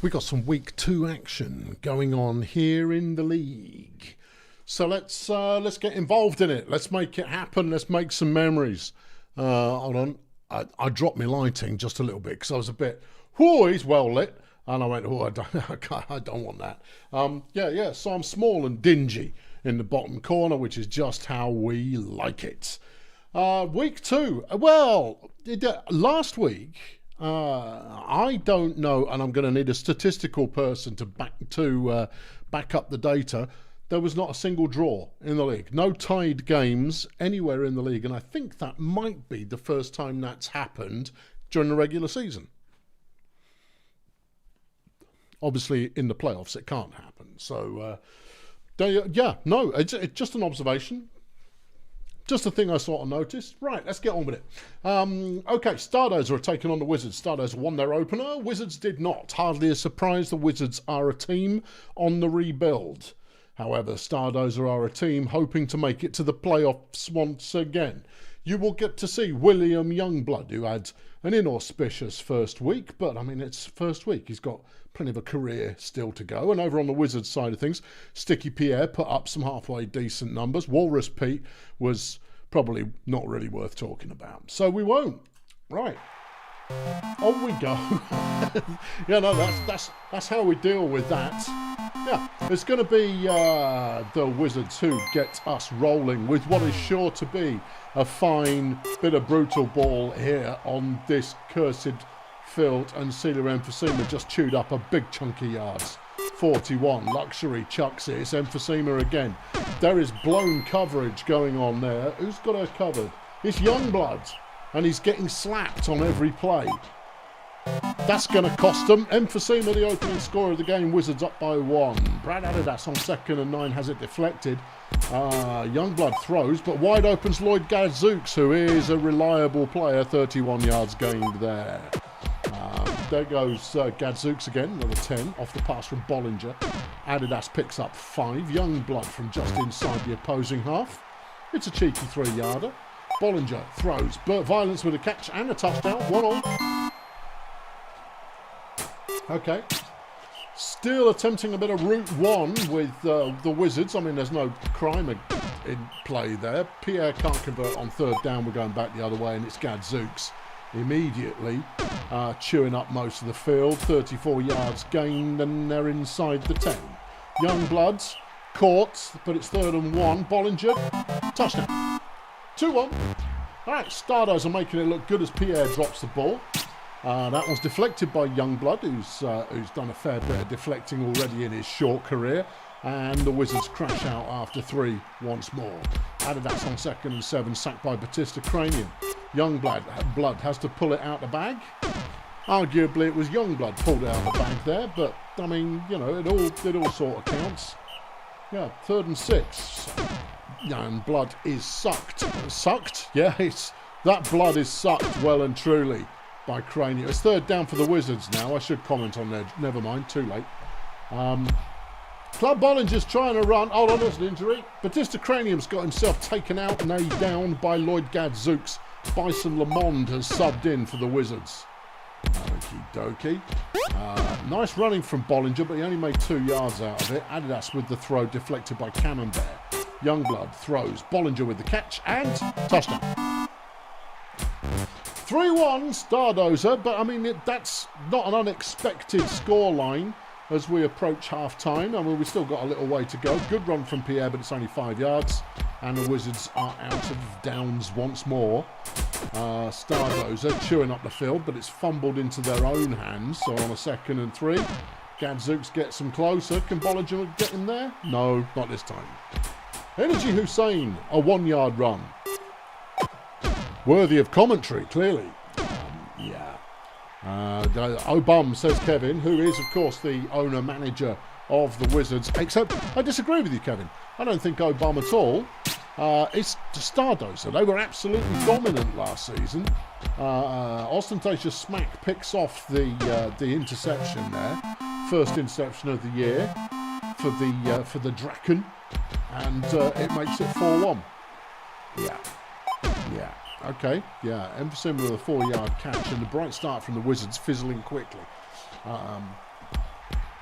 we got some week 2 action going on here in the league. So let's get involved in it. Let's make it happen. Let's make some memories. Hold on. I dropped my lighting just a little bit because I was a bit, whoa, he's well lit. And I went, oh, I don't want that. Yeah. So I'm small and dingy in the bottom corner, which is just how we like it. Week 2. Well, last week, I don't know, and I'm going to need a statistical person to back up the data. There was not a single draw in the league. No tied games anywhere in the league. And I think that might be the first time that's happened during the regular season. Obviously, in the playoffs, it can't happen. So, it's just an observation. Just a thing I sort of noticed. Right, let's get on with it. Okay, Stardozer are taking on the Wizards. Stardozer won their opener. Wizards did not. Hardly a surprise. The Wizards are a team on the rebuild. However, Stardozer are a team hoping to make it to the playoffs once again. You will get to see William Youngblood, who had an inauspicious first week, but I mean, it's first week. He's got plenty of a career still to go. And over on the Wizards side of things, Sticky Pierre put up some halfway decent numbers. Walrus Pete was probably not really worth talking about. So we won't. Right. On we go. That's how we deal with that. Yeah, it's going to be the Wizards who get us rolling with what is sure to be a fine bit of brutal ball here on this cursed field, and Celia Emphysema just chewed up a big chunk of yards. 41, Luxury chucks it. It's Emphysema again. There is blown coverage going on there. Who's got her covered? It's Youngblood, and he's getting slapped on every play. That's going to cost them. Emphysema, the opening scorer of the game. Wizards up by 1. Brad Adidas on 2nd and 9 has it deflected. Youngblood throws, but wide opens Lloyd Gadzooks, who is a reliable player. 31 yards gained there. There goes Gadzooks again, another 10 off the pass from Bollinger. Adidas picks up 5. Youngblood from just inside the opposing half. It's a cheeky 3-yarder. Bollinger throws. Burt Violence with a catch and a touchdown. 1-all. Okay. Still attempting a bit of route 1 with the Wizards. I mean, there's no crime in play there. Pierre can't convert on 3rd down. We're going back the other way, and it's Gadzooks immediately chewing up most of the field. 34 yards gained, and they're inside the 10. Youngblood caught, but it's 3rd and 1. Bollinger, touchdown. 2-1. All right, Stardozer are making it look good as Pierre drops the ball. That was deflected by Youngblood, who's done a fair bit of deflecting already in his short career. And the Wizards crash out after 3 once more. Adidas on 2nd and 7, sacked by Batista Cranium. Youngblood has to pull it out the bag. Arguably, it was Youngblood pulled it out the bag there, but I mean, you know, it all sort of counts. Yeah, 3rd and 6. And blood is sucked. Sucked? Yeah, that blood is sucked well and truly by Cranium. It's 3rd down for the Wizards now. I should comment on that. Never mind, too late. Club Bollinger's trying to run. Hold on, there's an injury. Batista Cranium's got himself taken out and a down by Lloyd Gadzooks. Bison Lamond has subbed in for the Wizards. Okie dokie. Nice running from Bollinger, but he only made 2 yards out of it. Adidas with the throw deflected by Camembert. Youngblood throws. Bollinger with the catch and touchdown. 3-1 Stardozer, but I mean, that's not an unexpected scoreline as we approach half-time. I mean, we've still got a little way to go. Good run from Pierre, but it's only 5 yards. And the Wizards are out of downs once more. Stardozer chewing up the field, but it's fumbled into their own hands. So on a 2nd and 3, Gadzooks gets them closer. Can Bollinger get him there? No, not this time. Energy Hussein, a 1-yard run. Worthy of commentary, clearly. Obum, says Kevin, who is, of course, the owner-manager of the Wizards. Except, I disagree with you, Kevin. I don't think Obum at all. It's Stardozer. They were absolutely dominant last season. Ostentatious Smack picks off the interception there. First interception of the year for the Draken. And it makes it 4-1. Yeah. Okay, yeah. Emphysema with a 4-yard catch and the bright start from the Wizards fizzling quickly.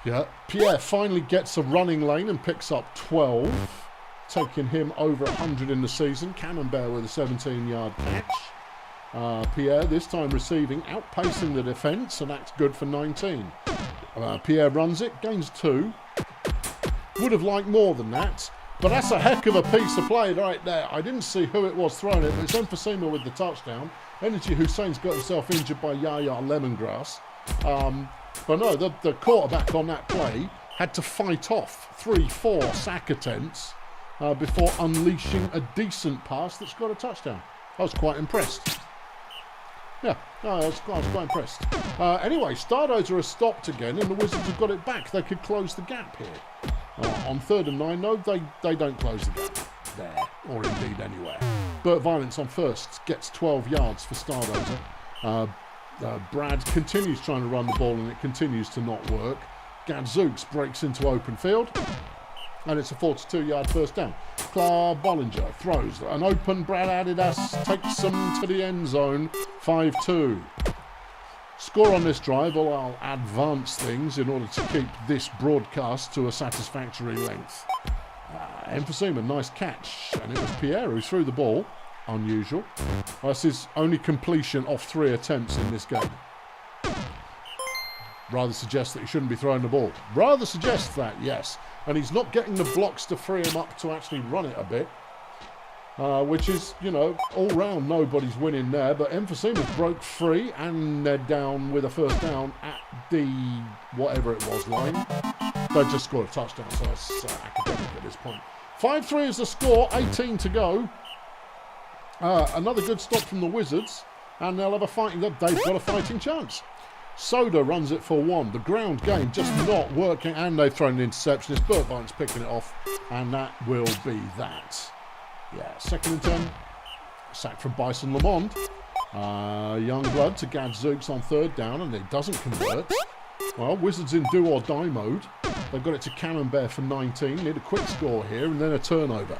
Yeah, Pierre finally gets a running lane and picks up 12, taking him over 100 in the season. Camembert with a 17-yard catch. Pierre this time receiving, outpacing the defence, and that's good for 19. Pierre runs it, gains 2. Would have liked more than that, but that's a heck of a piece of play right there. I didn't see who it was throwing it, but it's Emphysema with the touchdown. Energy Hussein's got himself injured by Yaya Lemongrass. But no, the quarterback on that play had to fight off 3-4 sack attempts before unleashing a decent pass that's got a touchdown. I was quite impressed. Yeah, no, I was quite impressed. Anyway, Stardozer has stopped again, and the Wizards have got it back. They could close the gap here. On 3rd and 9, no, they don't close the gap there, or indeed anywhere. Burt Violence on first gets 12 yards for Stardozer. Brad continues trying to run the ball, and it continues to not work. Gadzooks breaks into open field, and it's a 42-yard first down. Clark Bollinger throws an open. Brad Adidas takes them to the end zone, 5-2. Score on this drive, or I'll advance things in order to keep this broadcast to a satisfactory length. Emphysema, nice catch, and it was Pierre who threw the ball. Unusual. That's his only completion off 3 attempts in this game. Rather suggests that he shouldn't be throwing the ball. Rather suggests that, yes. And he's not getting the blocks to free him up to actually run it a bit. Which is, you know, all round nobody's winning there. But Emphysema broke free, and they're down with a first down at the whatever it was line. They just scored a touchdown, so it's academic at this point. 5-3 is the score, 18 to go. Another good stop from the Wizards, and they've got a fighting chance. Soda runs it for 1. The ground game just not working, and they've thrown an interception. It's Burt Violence picking it off, and that will be that. Yeah, 2nd and 10. Sack from Bison Lamond. Youngblood to Gadzooks on 3rd down, and it doesn't convert. Well, Wizards in do or die mode. They've got it to Camembert for 19. Need a quick score here, and then a turnover.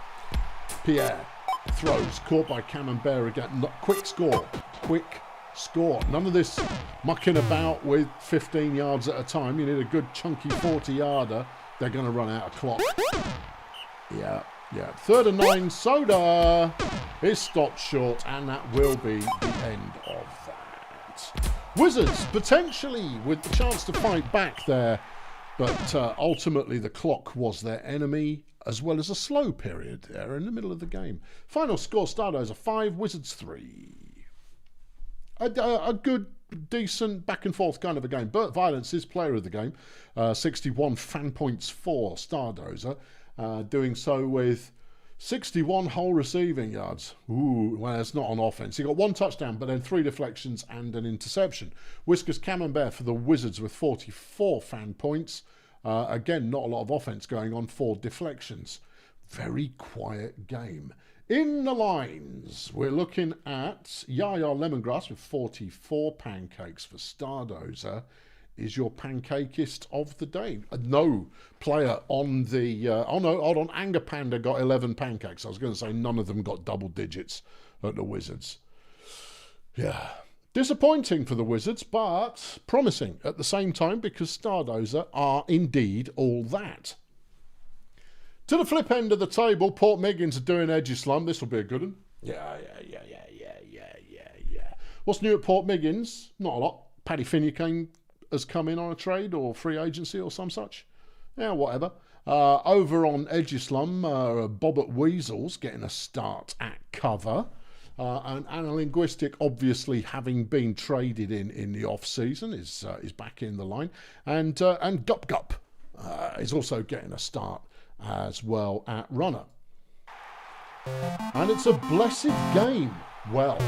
Pierre throws, caught by Camembert again. Quick score. Quick score. None of this mucking about with 15 yards at a time. You need a good chunky 40-yarder. They're going to run out of clock. Yeah. 3rd and 9. Soda is stopped short, and that will be the end of that. Wizards potentially with the chance to fight back there, but ultimately the clock was their enemy, as well as a slow period there in the middle of the game. Final score, Stardozer 5, Wizards 3. A good, decent, back-and-forth kind of a game. Burt Violence is player of the game. 61 fan points for Stardozer. Doing so with 61 whole receiving yards. Ooh, well, it's not on offense. He got 1 touchdown, but then 3 deflections and an interception. Whiskers Camembert for the Wizards with 44 fan points. Again, not a lot of offense going on, 4 deflections. Very quiet game. In the lines, we're looking at Yaya Lemongrass with 44 pancakes for Stardozer. Is your pancakeist of the day. No player on the... oh no, hold on. Anger Panda got 11 pancakes. I was going to say none of them got double digits at the Wizards. Yeah. Disappointing for the Wizards, but promising at the same time, because Stardozer are indeed all that. To the flip end of the table, Port Meggins are doing Edgeslum. This will be a good one. Yeah. What's new at Port Meggins? Not a lot. Paddy Finucane has come in on a trade or free agency or some such. Yeah, whatever. Over on Edgeslum, Bob at Weasels getting a start at cover. And Analinguistic, obviously having been traded in the off-season, is back in the line. And Gup Gup is also getting a start as well at runner. And it's a blessed game. Well,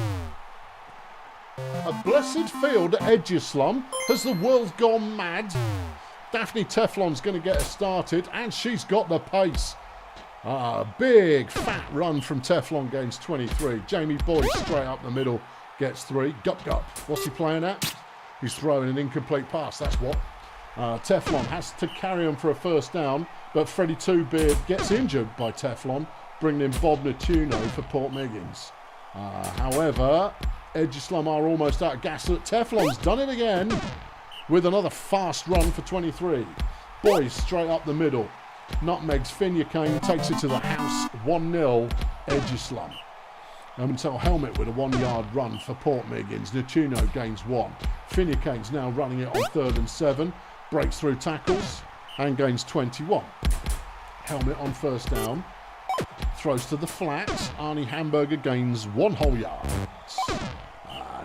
a blessed field at Edgeslum. Has the world gone mad? Daphne Teflon's going to get us started, and she's got the pace. Big fat run from Teflon gains 23. Jamie Boyce straight up the middle gets 3. Gup Gup. What's he playing at? He's throwing an incomplete pass. That's what. Teflon has to carry him for a first down, but Freddie Two-Beard gets injured by Teflon, bringing in Bob Natuno for Port Meggins. However, Edgeslum are almost out of gas. Teflon's done it again with another fast run for 23. Boys straight up the middle. Nutmegs Finucane, takes it to the house. 1-0, Egislum. Until Helmet with a 1-yard run for Port Miggins. Natuno gains 1. Finucane's now running it on 3rd and 7. Breaks through tackles and gains 21. Helmet on first down. Throws to the flat. Arnie Hamburger gains 1 whole yard.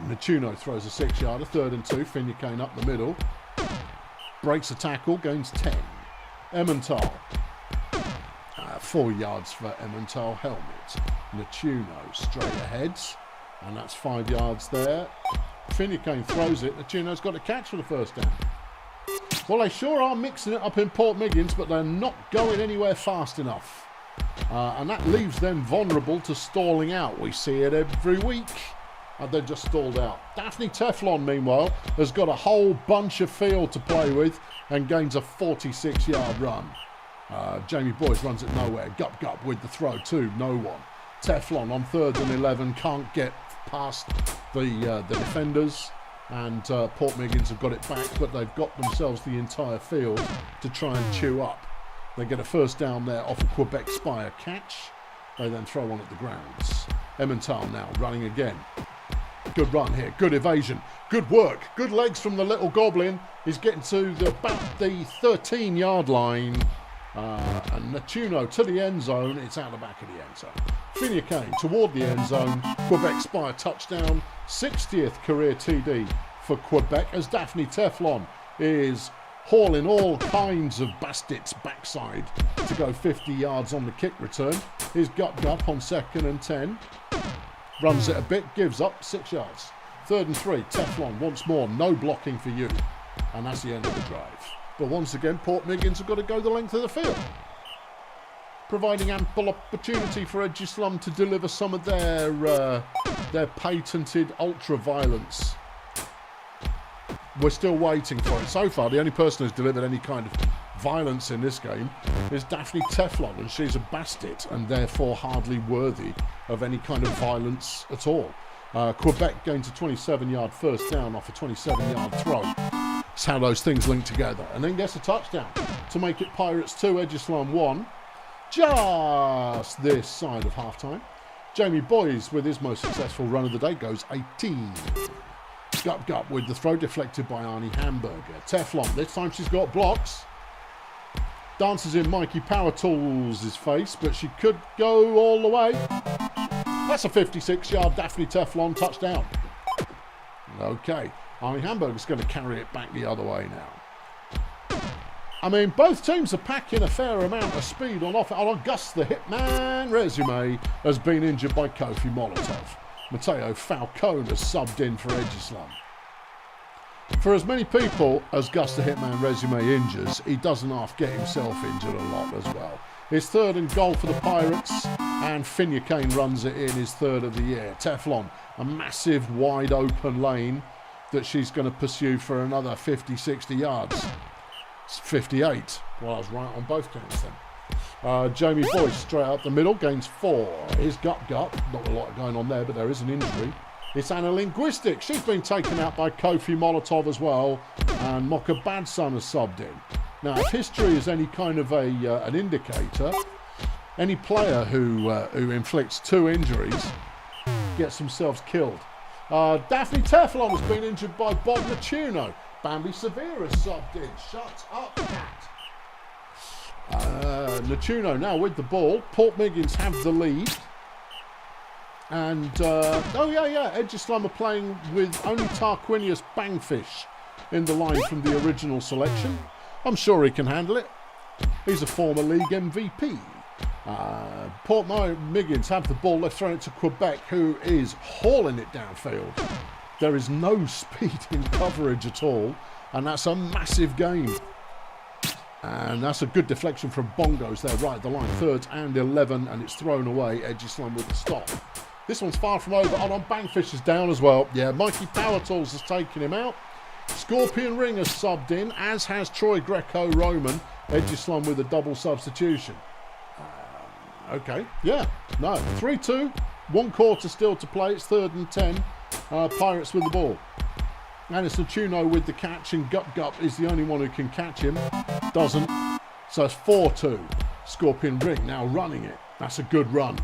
Natuno throws a 6-yarder. 3rd and 2. Finucane up the middle. Breaks a tackle. Gains 10. Emmental. 4 yards for Emmental. Helmet. Natuno straight ahead. And that's 5 yards there. Finucane throws it. Natuno's got a catch for the first down. Well, they sure are mixing it up in Port Miggins, but they're not going anywhere fast enough. And that leaves them vulnerable to stalling out. We see it every week. And they're just stalled out. Daphne Teflon, meanwhile, has got a whole bunch of field to play with and gains a 46-yard run. Jamie Boyce runs it nowhere. Gup with the throw to no one. Teflon on 3rd and 11 can't get past the defenders. And Port Miggins have got it back, but they've got themselves the entire field to try and chew up. They get a first down there off a Quebec Spire catch. They then throw one at the grounds. Emmental now running again. Good run here, good evasion, good work, good legs from the little goblin. He's getting to about the 13-yard line. And Natuno to the end zone. It's out the back of the end zone. Finucane toward the end zone. Quebec Spire touchdown. 60th career TD for Quebec as Daphne Teflon is hauling all kinds of bastits backside to go 50 yards on the kick return. Here's Gup on 2nd and 10. Runs it a bit, gives up 6 yards. 3rd and 3, Teflon once more, no blocking for you. And that's the end of the drive. But once again, Port Miggins have got to go the length of the field, providing ample opportunity for Egislum to deliver some of their patented ultra-violence. We're still waiting for it. So far, the only person who's delivered any kind of violence in this game is Daphne Teflon, and she's a bastet and therefore hardly worthy of any kind of violence at all. Quebec gains a 27-yard first down off a 27-yard throw. That's how those things link together. And then gets a touchdown to make it Pirates 2, Egislum 1. Just this side of halftime. Jamie Boyes with his most successful run of the day goes 18. Gup with the throw deflected by Arnie Hamburger. Teflon, this time she's got blocks. Dances in Mikey Power Tools' face, but she could go all the way. That's a 56-yard Daphne Teflon touchdown. Okay, Arnie Hamburger's going to carry it back the other way now. I mean, both teams are packing a fair amount of speed on offense. On Gus the Hitman Resume has been injured by Kofi Molotov. Matteo Falcone has subbed in for Egislum. For as many people as Gus the Hitman Resume injures, he doesn't half get himself injured a lot as well. It's 3rd and goal for the Pirates, and Finucane runs it in his 3rd of the year. Teflon, a massive wide open lane that she's going to pursue for another 50, 60 yards. It's 58. Well, I was right on both counts then. Jamie Boyce straight up the middle, gains 4. Here's Gup. Not a lot going on there, but there is an injury. It's Anna Linguistic. She's been taken out by Kofi Molotov as well, and Mocha Badson has subbed in. Now, if history is any kind of an indicator, any player who inflicts 2 injuries gets themselves killed. Daphne Teflon has been injured by Bob Natuno. Bambi Severe has subbed in. Shut up, cat. Natuno now with the ball. Port Miggins have the lead. And, Egislum are playing with only Tarquinius Bangfish in the line from the original selection. I'm sure he can handle it. He's a former league MVP. Port Miggins have the ball. They're throwing it to Quebec, who is hauling it downfield. There is no speed in coverage at all, and that's a massive gain. And that's a good deflection from Bongos there, right at the line. 3rd and 11, and it's thrown away. Egislum with the stop. This one's far from over. Hold on, Bangfish is down as well. Yeah, Mikey Power Tools has taken him out. Scorpion Ring has subbed in, as has Troy Greco-Roman. Egislum with a double substitution. Okay, yeah, no. 3-2, 1 quarter still to play. It's 3rd and 10. Pirates with the ball. And it's Tuno with the catch, and Gup is the only one who can catch him. Doesn't. So it's 4-2. Scorpion Ring now running it. That's a good run.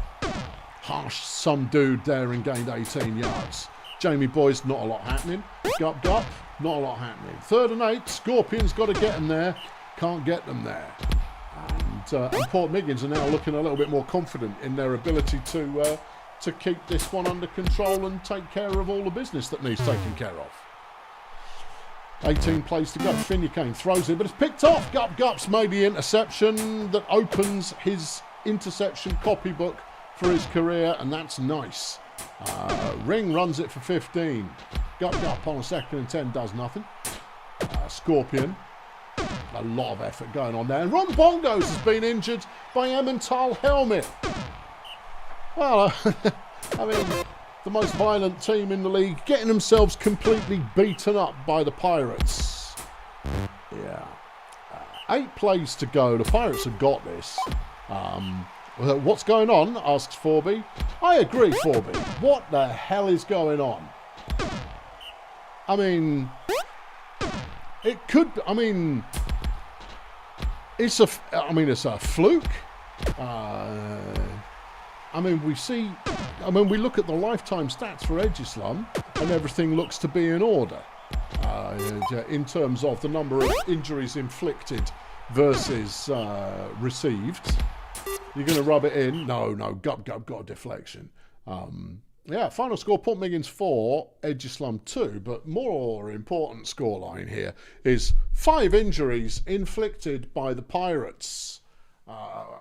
Harsh some dude there and gained 18 yards. Jamie Boy's not a lot happening. Gup, not a lot happening. 3rd and 8. Scorpion's got to get them there. Can't get them there. And Port Miggins are now looking a little bit more confident in their ability to keep this one under control and take care of all the business that needs taking care of. 18 plays to go. Finucane throws it, but it's picked off. Gup's made the interception that opens his interception copybook for his career, and that's nice. Ring runs it for 15. Gup on a 2nd and 10 does nothing. Scorpion, a lot of effort going on there. And Ron Bongos has been injured by Emmental helmet. Well, I mean, the most violent team in the league, getting themselves completely beaten up by the Pirates. Yeah. 8 plays to go. The Pirates have got this. What's going on? Asks Forby. I agree, Forby. What the hell is going on? I mean, it could. I mean, it's a fluke. We look at the lifetime stats for Edgislam, and everything looks to be in order in terms of the number of injuries inflicted versus received. You're going to rub it in? No, Gup got a deflection. Final score, Port Miggins 4, Edgislam 2, but more important scoreline here is 5 injuries inflicted by the Pirates.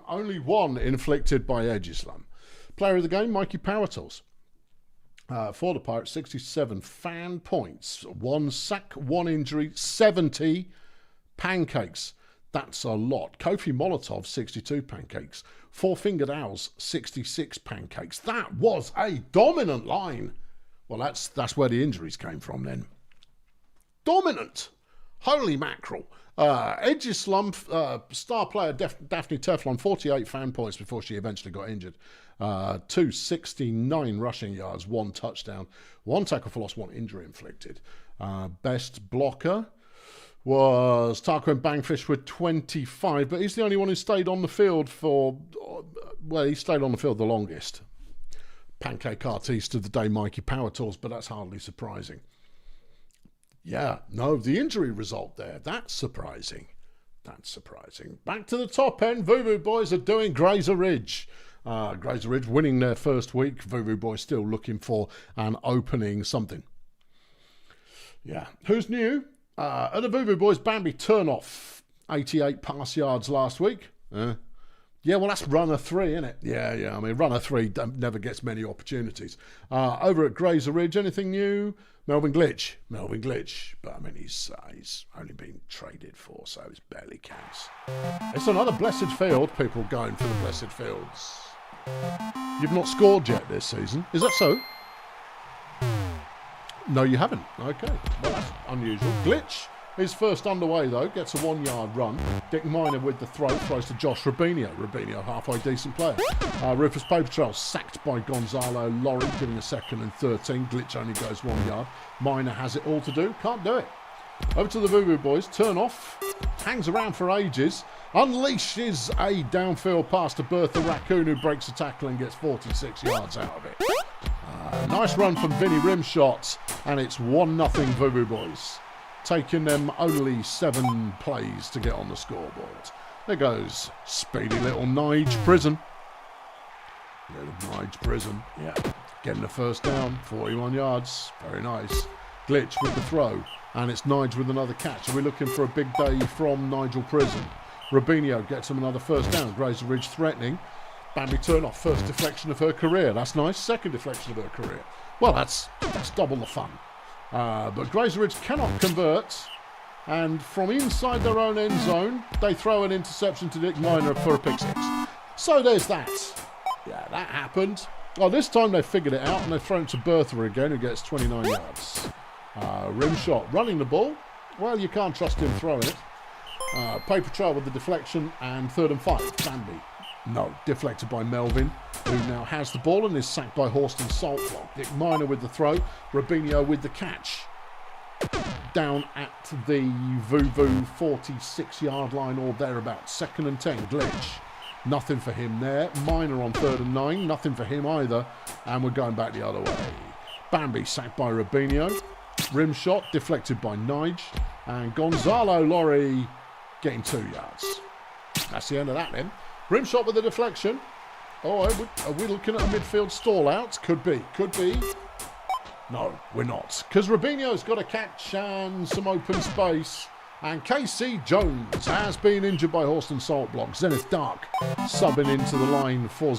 Only 1 inflicted by Edgislam. Player of the game, Mikey Powertools. For the Pirates, 67 fan points. 1 sack, 1 injury, 70 pancakes. That's a lot. Kofi Molotov, 62 pancakes. 4-Fingered Owls, 66 pancakes. That was a dominant line. Well, that's where the injuries came from then. Dominant. Holy mackerel. Edgislam, star player Daphne Teflon, 48 fan points before she eventually got injured. 269 rushing yards, 1 touchdown, 1 tackle for loss, 1 injury inflicted. Best blocker was Tarquin Bangfish with 25, but he's the only one who stayed on the field he stayed on the field the longest. Pancake artiste of the day, Mikey Powertools, but that's hardly surprising. Yeah, no, the injury result there, that's surprising. Back to the top end, Voodoo Boys are doing Grazer Ridge. Grazer Ridge winning their first week. Voodoo Boys still looking for an opening something. Yeah, who's new? At the Voodoo Boys, Bambi Turnoff, 88 pass yards last week. Yeah, well, that's runner 3, isn't it? Yeah. I mean, runner 3 never gets many opportunities. Over at Grazer Ridge, anything new? Melvin Glitch. But I mean, he's only been traded for, so it barely counts. It's another Blessed Field. People going for the Blessed Fields. You've not scored yet this season. Is that so? No, you haven't. Okay. Well, that's unusual. Glitch is first underway, though. Gets a 1-yard run. Dick Miner with the throw. Throws to Josh Rubinho. Rubinho, halfway decent player. Rufus Paper Trail sacked by Gonzalo Lorry, giving a 2nd and 13. Glitch only goes 1 yard. Miner has it all to do. Can't do it. Over to the Voodoo Boys. Turn off. Hangs around for ages. Unleashes a downfield pass to Bertha Raccoon, who breaks a tackle and gets 46 yards out of it. Nice run from Vinny Rimshot, and it's 1-0 Voodoo Boys. Taking them only 7 plays to get on the scoreboard. There goes speedy little Nige Prison. Yeah. Getting the first down, 41 yards. Very nice. Glitch with the throw, and it's Nige with another catch. Are we looking for a big day from Nigel Prison? Rubinho gets him another first down. Grazer Ridge threatening. Bambi Turnoff, first deflection of her career. That's nice. 2nd deflection of her career. Well, that's double the fun. But Grazer Ridge cannot convert. And from inside their own end zone, they throw an interception to Dick Miner for a pick 6. So there's that. Yeah, that happened. Well, this time they figured it out, and they've thrown it to Bertha again, who gets 29 yards. Rimshot running the ball. Well, you can't trust him throwing it. Paper Trail with the deflection, and 3rd and 5. Bambi. No, deflected by Melvin, who now has the ball and is sacked by Horston Saltlock. Dick Miner with the throw. Rubinho with the catch. down at the Vuvu 46-yard line or thereabouts. 2nd and 10, Glitch. Nothing for him there. Minor on 3rd and 9. Nothing for him either. And we're going back the other way. Bambi sacked by Rubinho. Rim shot deflected by Nige. And Gonzalo Lorry getting 2 yards. That's the end of that then. Rim shot with a deflection. Oh, are we looking at a midfield stall out? Could be. Could be. No, we're not. Because Rubinho's got a catch and some open space. And KC Jones has been injured by Horston Salt Block. Zenith Dark subbing into the line for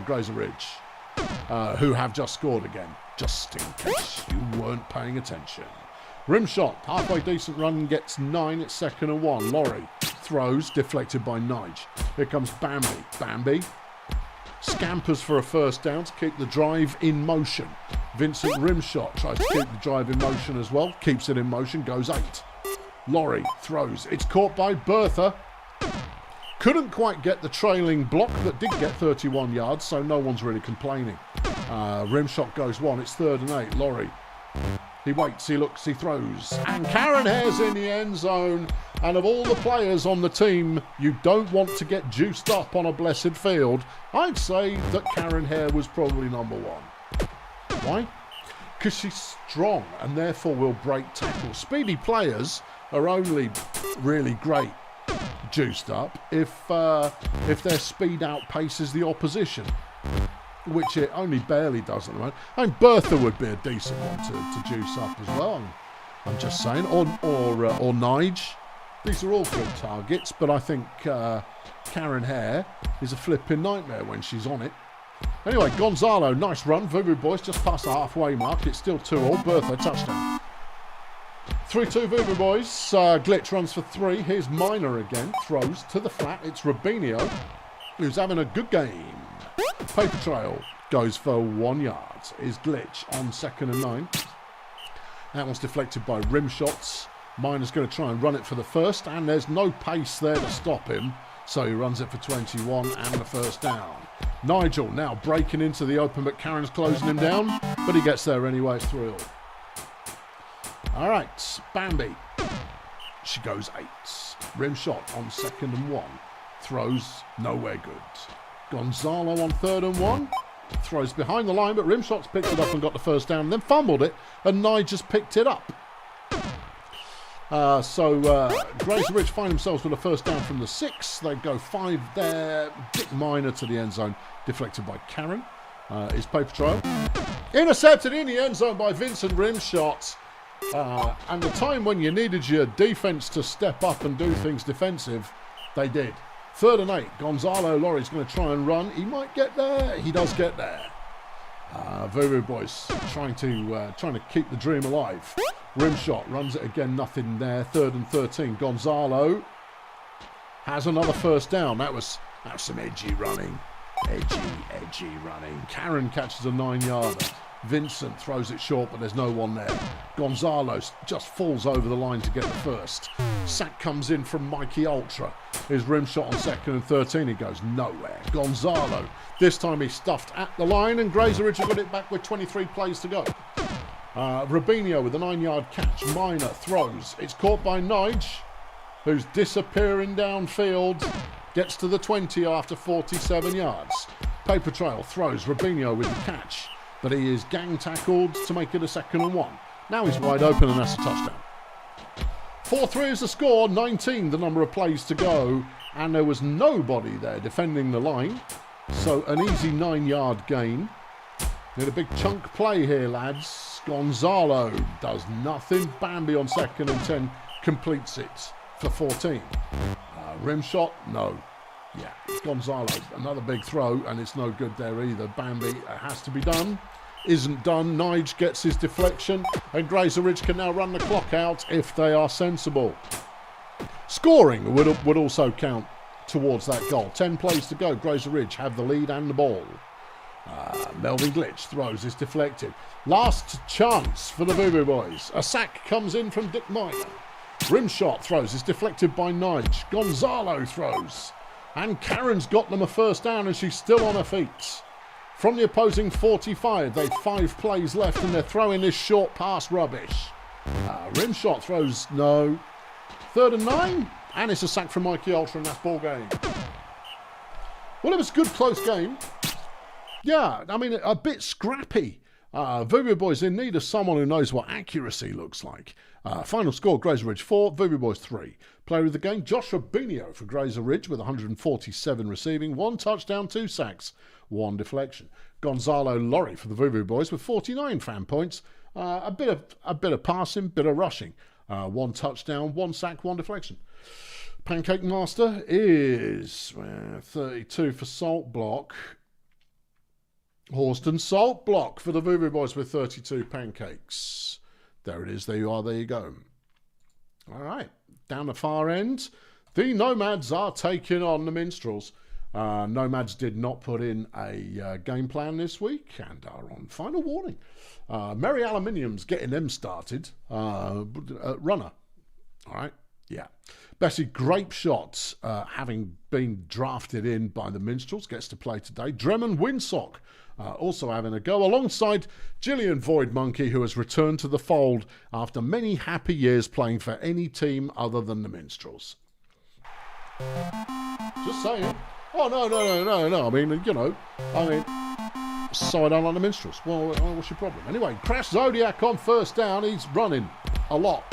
Grazer Ridge, who have just scored again, just in case you weren't paying attention. Rim shot, halfway decent run, gets 9. It's 2nd and 1. Laurie throws, deflected by Nige. Here comes Bambi. Bambi scampers for a first down to keep the drive in motion. Vincent rim shot tries to keep the drive in motion as well. Keeps it in motion, goes 8. Laurie throws. It's caught by Bertha. Couldn't quite get the trailing block, but did get 31 yards, so no one's really complaining. Rim shot goes 1. It's 3rd and 8. Laurie. He waits, he looks, he throws. And Karen Hare's in the end zone. And of all the players on the team you don't want to get juiced up on a blessed field, I'd say that Karen Hare was probably number 1. Why? Because she's strong and therefore will break tackles. Speedy players are only really great juiced up if their speed outpaces the opposition, which it only barely does at the moment. I mean, Bertha would be a decent one to juice up as well. I'm just saying, or Nige. These are all good targets, but I think Karen Hare is a flipping nightmare when she's on it. Anyway, Gonzalo, nice run. Vuvu boys just past the halfway mark. It's still 2-all. Bertha, touchdown. 3-2 Vuvu boys. Glitch runs for 3. Here's Minor again. Throws to the flat. It's Rubinho, who's having a good game. Paper trail goes for 1 yard. Is Glitch on 2nd and 9. That one's deflected by rim shots. Minor's going to try and run it for the first, and there's no pace there to stop him, so he runs it for 21 and the first down. Nigel now breaking into the open, but Karen's closing him down, but he gets there anyway. It's 3-all. All right, Bambi. She goes 8. Rim shot on 2nd and 1. Throws nowhere good. Gonzalo on 3rd and 1. Throws behind the line, but Rimshot's picked it up and got the first down, and then fumbled it, and Nye just picked it up. Grazer Ridge find themselves with a first down from the 6. They go 5 there. Dick Minor to the end zone, deflected by Karen. Is paper trail. Intercepted in the end zone by Vincent Rimshot. And the time when you needed your defense to step up and do things defensive, they did. 3rd and 8. Gonzalo Lorry's going to try and run. He might get there. He does get there. Vuvu boys trying to keep the dream alive. Rim shot runs it again. Nothing there. 3rd and 13. Gonzalo has another first down. That was some edgy running. Edgy running. Karen catches a 9-yarder. Vincent throws it short, but there's no one there. Gonzalo just falls over the line to get the first. Sack comes in from Mikey Ultra. His rim shot on 2nd and 13. He goes nowhere. Gonzalo, this time he's stuffed at the line, and Grazer Ridge got it back with 23 plays to go. Rubinho with a 9-yard catch. Minor throws. It's caught by Nige, who's disappearing downfield. Gets to the 20 after 47 yards. Paper trail throws. Rubinho with the catch. But he is gang tackled to make it a 2nd and 1. Now he's wide open, and that's a touchdown. 4-3 is the score, 19 the number of plays to go, and there was nobody there defending the line. So an easy 9-yard gain. Did a big chunk play here, lads. Gonzalo does nothing. Bambi on 2nd and 10 completes it for 14. Rim shot, no. Yeah, Gonzalo, another big throw, and it's no good there either. Bambi has to be done. Isn't done. Nige gets his deflection, and Grazer Ridge can now run the clock out if they are sensible. Scoring would also count towards that goal. 10 plays to go. Grazer Ridge have the lead and the ball. Melvin Glitch throws, is deflected. Last chance for the Vuvu boys. A sack comes in from Dick Minor. Rim shot throws, is deflected by Nige. Gonzalo throws. And Karen's got them a first down, and she's still on her feet. From the opposing 45, they've 5 plays left, and they're throwing this short pass rubbish. Rim shot throws, no. 3rd and 9. And it's a sack from Mikey Ultra, and that's ball game. Well, it was a good close game. Yeah, I mean, a bit scrappy. Voodoo Boys in need of someone who knows what accuracy looks like. Final score, Grazer Ridge 4, Voodoo Boys 3. Player of the game, Josh Rubinho for Grazer Ridge with 147 receiving, 1 touchdown, 2 sacks, 1 deflection. Gonzalo Lorry for the Voodoo Boys with 49 fan points, a bit of passing, bit of rushing. 1 touchdown, 1 sack, 1 deflection. Pancake Master is 32 for Salt Block. Horston Salt Block for the Voodoo Boys with 32 pancakes. There it is. There you are. There you go. All right. Down the far end, the Nomads are taking on the Minstrels. Nomads did not put in a game plan this week and are on final warning. Merry Aluminium's getting them started. Runner. All right. Yeah. Bessie Grape Shots, having been drafted in by the Minstrels, gets to play today. Dremon Windsock also having a go, alongside Gillian Void Monkey, who has returned to the fold after many happy years playing for any team other than the Minstrels. Just saying. Oh, no. I mean, so I don't like the Minstrels. Well, what's your problem? Anyway, Crash Zodiac on 1st down. He's running a lot.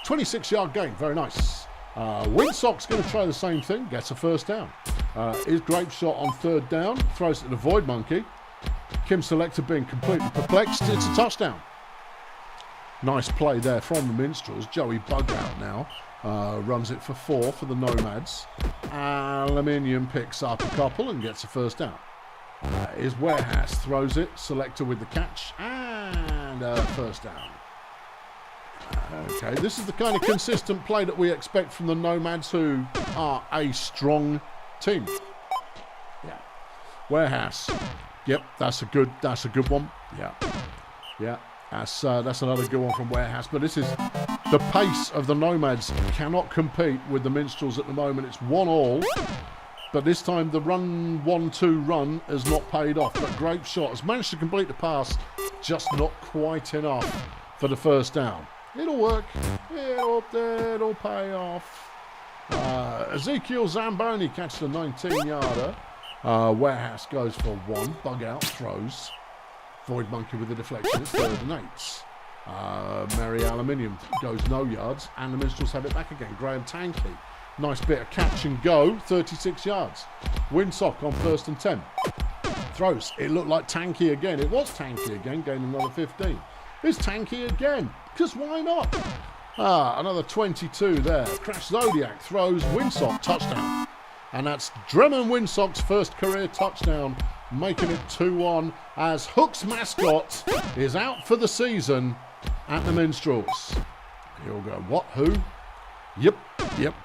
26-yard gain. Very nice. Windsock's going to try the same thing. Gets a 1st down. His Grape Shot on 3rd down. Throws it to the Void Monkey. Kim Selector being completely perplexed. It's a touchdown. Nice play there from the Minstrels. Joey Bugout now runs it for 4 for the Nomads. Aluminium picks up a couple and gets a 1st down. His Warehouse throws it. Selector with the catch and 1st down. Okay, this is the kind of consistent play that we expect from the Nomads, who are a strong team. Yeah. Warehouse. Yep, that's a good one. Yeah. That's another good one from Warehouse. But this is the pace of the Nomads cannot compete with the Minstrels at the moment. It's 1-1. But this time the 1-2 run has not paid off. But Grape Shot has managed to complete the pass, just not quite enough for the 1st down. It'll work. It'll pay off. Ezekiel Zamboni catches a 19-yarder. Warehouse goes for 1. Bugout throws. Void Monkey with the deflection. It's 3rd and 8. Merry Aluminium goes no yards. And the Minstrels have it back again. Graham Tanky. Nice bit of catch and go. 36 yards. Windsock on 1st and 10. Throws. It looked like Tanky again. It was Tanky again. Gaining another 15. It's Tanky again. Because why not? Another 22 there. Crash Zodiac throws. Windsock touchdown. And that's Dremon Windsock's 1st career touchdown, making it 2-1 as Hook's mascot is out for the season at the Minstrels. You'll go, what, who? Yep.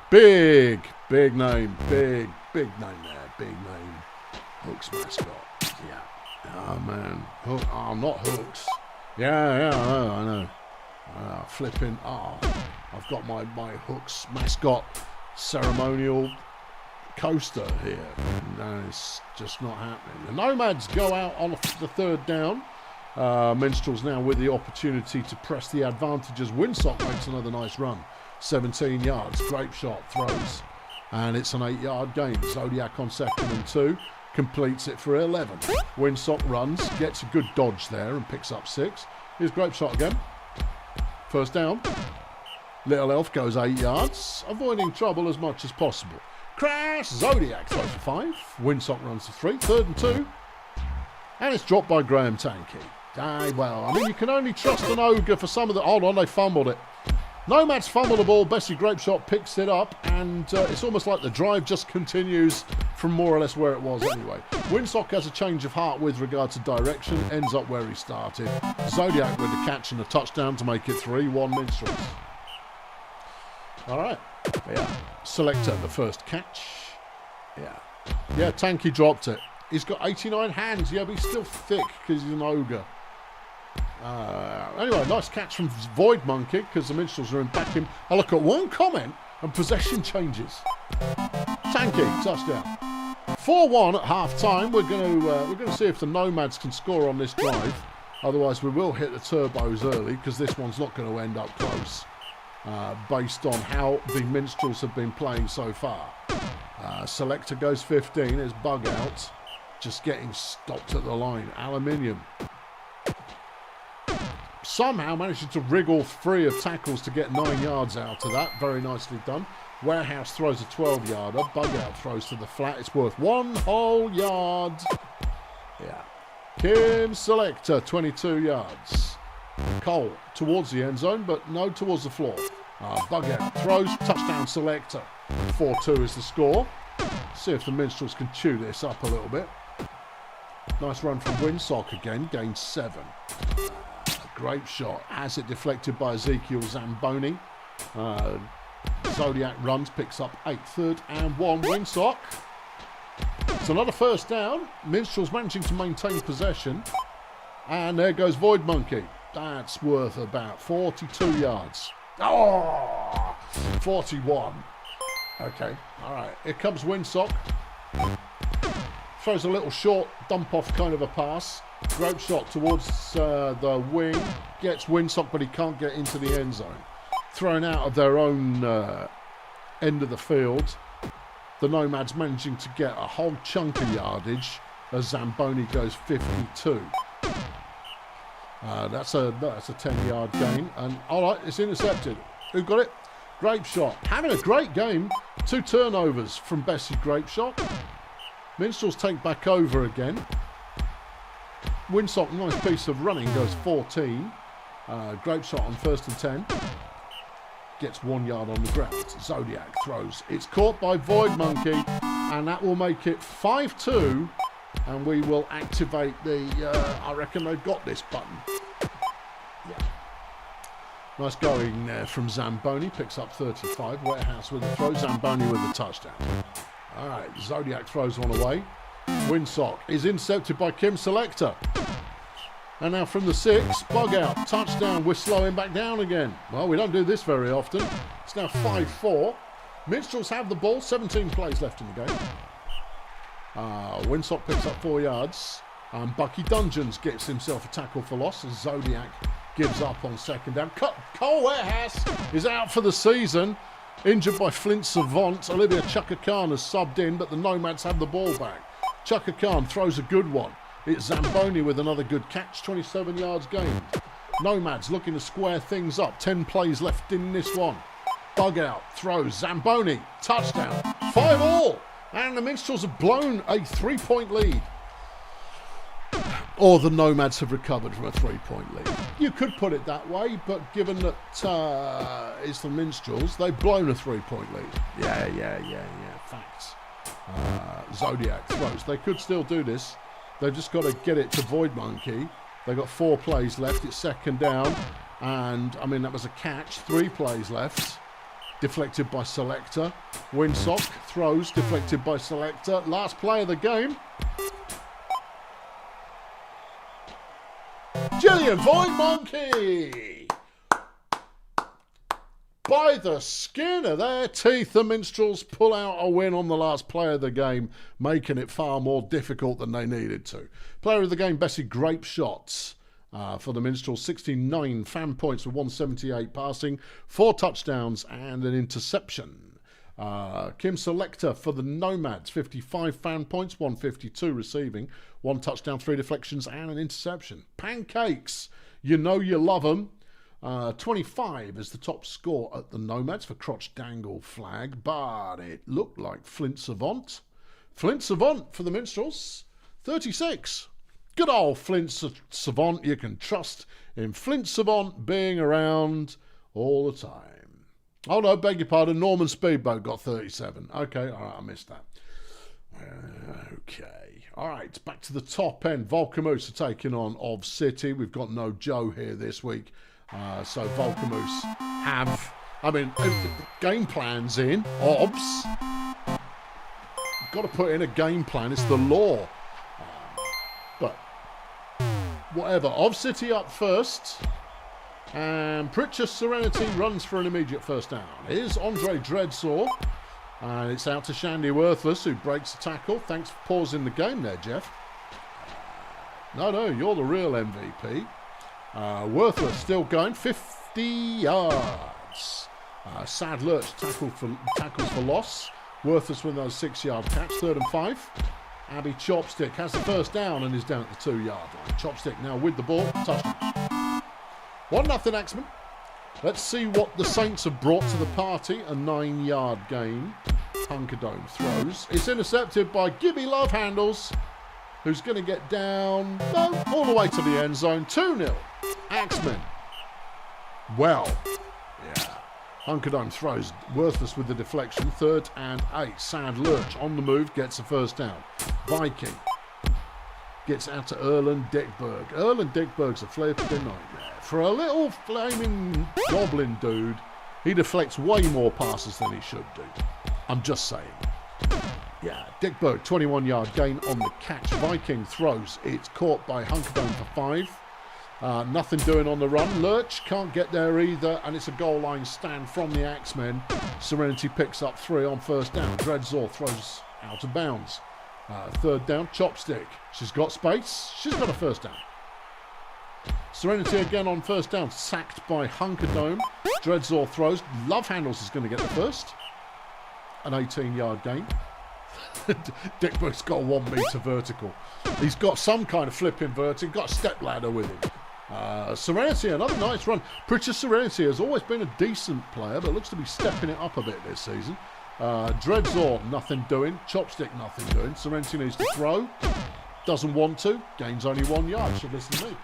Big name. Big name there. Big name. Hook's mascot. Yeah. Oh, man. Hook. Oh, not Hooks. Yeah, I know. Flipping. I've got my Hooks mascot ceremonial coaster here. No, it's just not happening. The Nomads go out on the 3rd down. Minstrels now with the opportunity to press the advantage as Windsock makes another nice run. 17 yards. Grape Shot throws. And it's an 8-yard gain. Zodiac on 2nd and 2. Completes it for 11. Windsock runs. Gets a good dodge there and picks up 6. Here's Grape Shot again. 1st down. Little Elf goes 8 yards. Avoiding trouble as much as possible. Crash Zodiac throws for 5. Windsock runs for 3. 3rd and 2. And it's dropped by Graham Tanky. Well, I mean, you can only trust an ogre for some of the... Hold on, they fumbled it. Nomads fumble the ball. Bessie Grape Shot picks it up. And it's almost like the drive just continues from more or less where it was anyway. Windsock has a change of heart with regard to direction. Ends up where he started. Zodiac with the catch and a touchdown to make it 3-1 Minstrels. All right. Yeah. Selector, the 1st catch. Yeah, Tanky dropped it. He's got 89 hands. Yeah, but he's still thick because he's an ogre. Anyway, nice catch from Void Monkey because the Minstrels are in back him. I look at one comment and possession changes. Tanky, touchdown. 4-1 at half-time. We're going to see if the Nomads can score on this drive. Otherwise, we will hit the turbos early because this one's not going to end up close based on how the Minstrels have been playing so far. Selector goes 15. It's bug out. Just getting stopped at the line. Aluminium somehow managing to wriggle free of tackles to get 9 yards out of that. Very nicely done. Warehouse throws a 12-yarder. Bug out throws to the flat. It's worth 1 whole yard. Yeah. Kim Selector, 22 yards. Cole towards the end zone, but no, towards the floor. Bug out throws. Touchdown Selector. 4-2 is the score. See if the Minstrels can chew this up a little bit. Nice run from Winsock again. Gained 7. Great shot. Has it deflected by Ezekiel Zamboni. Zodiac runs, picks up 8. 3rd and 1. Winsock. It's another first down. Minstrels managing to maintain possession. And there goes Void Monkey. That's worth about 42 yards. Oh! 41. Okay. All right. Here comes Winsock. Throws a little short dump-off kind of a pass. Great shot towards the wing. Gets Winsock, but he can't get into the end zone. Thrown out of their own end of the field. The Nomads managing to get a whole chunk of yardage as Zamboni goes 52. That's a 10-yard gain. And all right, it's intercepted. Who got it? Grape Shot. Having a great game. 2 turnovers from Bessie Grape Shot. Minstrels take back over again. Winsock, nice piece of running, goes 14. Grape Shot on 1st and 10. Gets 1 yard on the ground. Zodiac throws. It's caught by Void Monkey, and that will make it 5-2. And we will activate the, I reckon they've got this button. Yeah. Nice going there from Zamboni. Picks up 35. Warehouse with a throw. Zamboni with the touchdown. All right. Zodiac throws one away. Winsock is intercepted by Kim Selector. And now from the 6, bug out, touchdown. We're slowing back down again. Well, we don't do this very often. It's now 5-4. Minstrels have the ball. 17 plays left in the game. Winsock picks up 4 yards. Bucky Dungeons gets himself a tackle for loss as Zodiac gives up on 2nd down. Cole Warehouse is out for the season. Injured by Flint Savant. Olivia Chaka Khan has subbed in, but the Nomads have the ball back. Chaka Khan throws a good one. It's Zamboni with another good catch. 27 yards gained. Nomads looking to square things up. 10 plays left in this one. Bug out. Throws. Zamboni. Touchdown. 5-all. And the Minstrels have blown a 3-point lead. Or the Nomads have recovered from a 3-point lead. You could put it that way, but given that it's the Minstrels, they've blown a 3-point lead. Yeah. Facts. Zodiac throws. They could still do this. They've just got to get it to Void Monkey. They've got 4 plays left. It's 2nd down. And, I mean, that was a catch. 3 plays left. Deflected by Selector. Winsock throws. Deflected by Selector. Last play of the game. Gillian Void Monkey! By the skin of their teeth, the Minstrels pull out a win on the last play of the game, making it far more difficult than they needed to. Player of the game, Bessie Grape Shots for the Minstrels. 69 fan points with 178 passing, 4 touchdowns and an interception. Kim Selector for the Nomads. 55 fan points, 152 receiving, 1 touchdown, 3 deflections and an interception. Pancakes, you know you love them. 25 is the top score at the Nomads for Crotch Dangle flag, but it looked like Flint Savant. Flint Savant for the Minstrels, 36. Good old Flint Savant. You can trust in Flint Savant being around all the time. Oh no, beg your pardon, Norman Speedboat got 37. Okay, all right, I missed that. Okay, all right, back to the top end. Volcamoose are taking on Of City. We've got no Joe here this week. So Volcamoose have, I mean, game plans in. Obs. Got to put in a game plan. It's the law. But whatever. Of City up first. And Pritchard Serenity runs for an immediate first down. Here's Andre Dreadsaw. And it's out to Shandy Worthless, who breaks the tackle. Thanks for pausing the game there, Jeff. No, you're the real MVP. Worthless still going, 50 yards. Sad Lurch tackles for loss. Worthless with those 6-yard catch, 3rd and 5. Abby Chopstick has the first down and is down at the 2-yard line. Chopstick now with the ball, touchdown. 1-0 Axemen. Let's see what the Saints have brought to the party. A 9-yard gain. Hunkerdome throws. It's intercepted by Gibby Love Handles, who's going to get down, all the way to the end zone. 2-0. Axemen. Well, yeah. Hunkerdome throws. Worthless with the deflection. 3rd and 8. Sad Lurch on the move, gets a first down. Viking gets out to Erlen Dickberg. Erlen Dickberg's a flipping nightmare. For a little flaming goblin dude, he deflects way more passes than he should do. I'm just saying. Yeah, Dickberg, 21-yard gain on the catch. Viking throws. It's caught by Hunkerdome for 5. Nothing doing on the run. Lurch can't get there either, and it's a goal line stand from the Axemen. Serenity picks up 3 on first down. Dreadzor throws out of bounds. 3rd down, Chopstick. She's got space. She's got a first down. Serenity again on first down, sacked by Hunkerdome. Dreadzor throws. Love Handles is going to get the first. An 18-yard gain. Dickberg's got a 1 metre vertical. He's got some kind of flipping vertical. Got a step ladder with him. Serenity, another nice run. Pritchard Serenity has always been a decent player, but looks to be stepping it up a bit this season. Dreadzor, nothing doing. Chopstick, nothing doing. Serenity needs to throw. Doesn't want to. Gains only 1 yard. Should listen to me.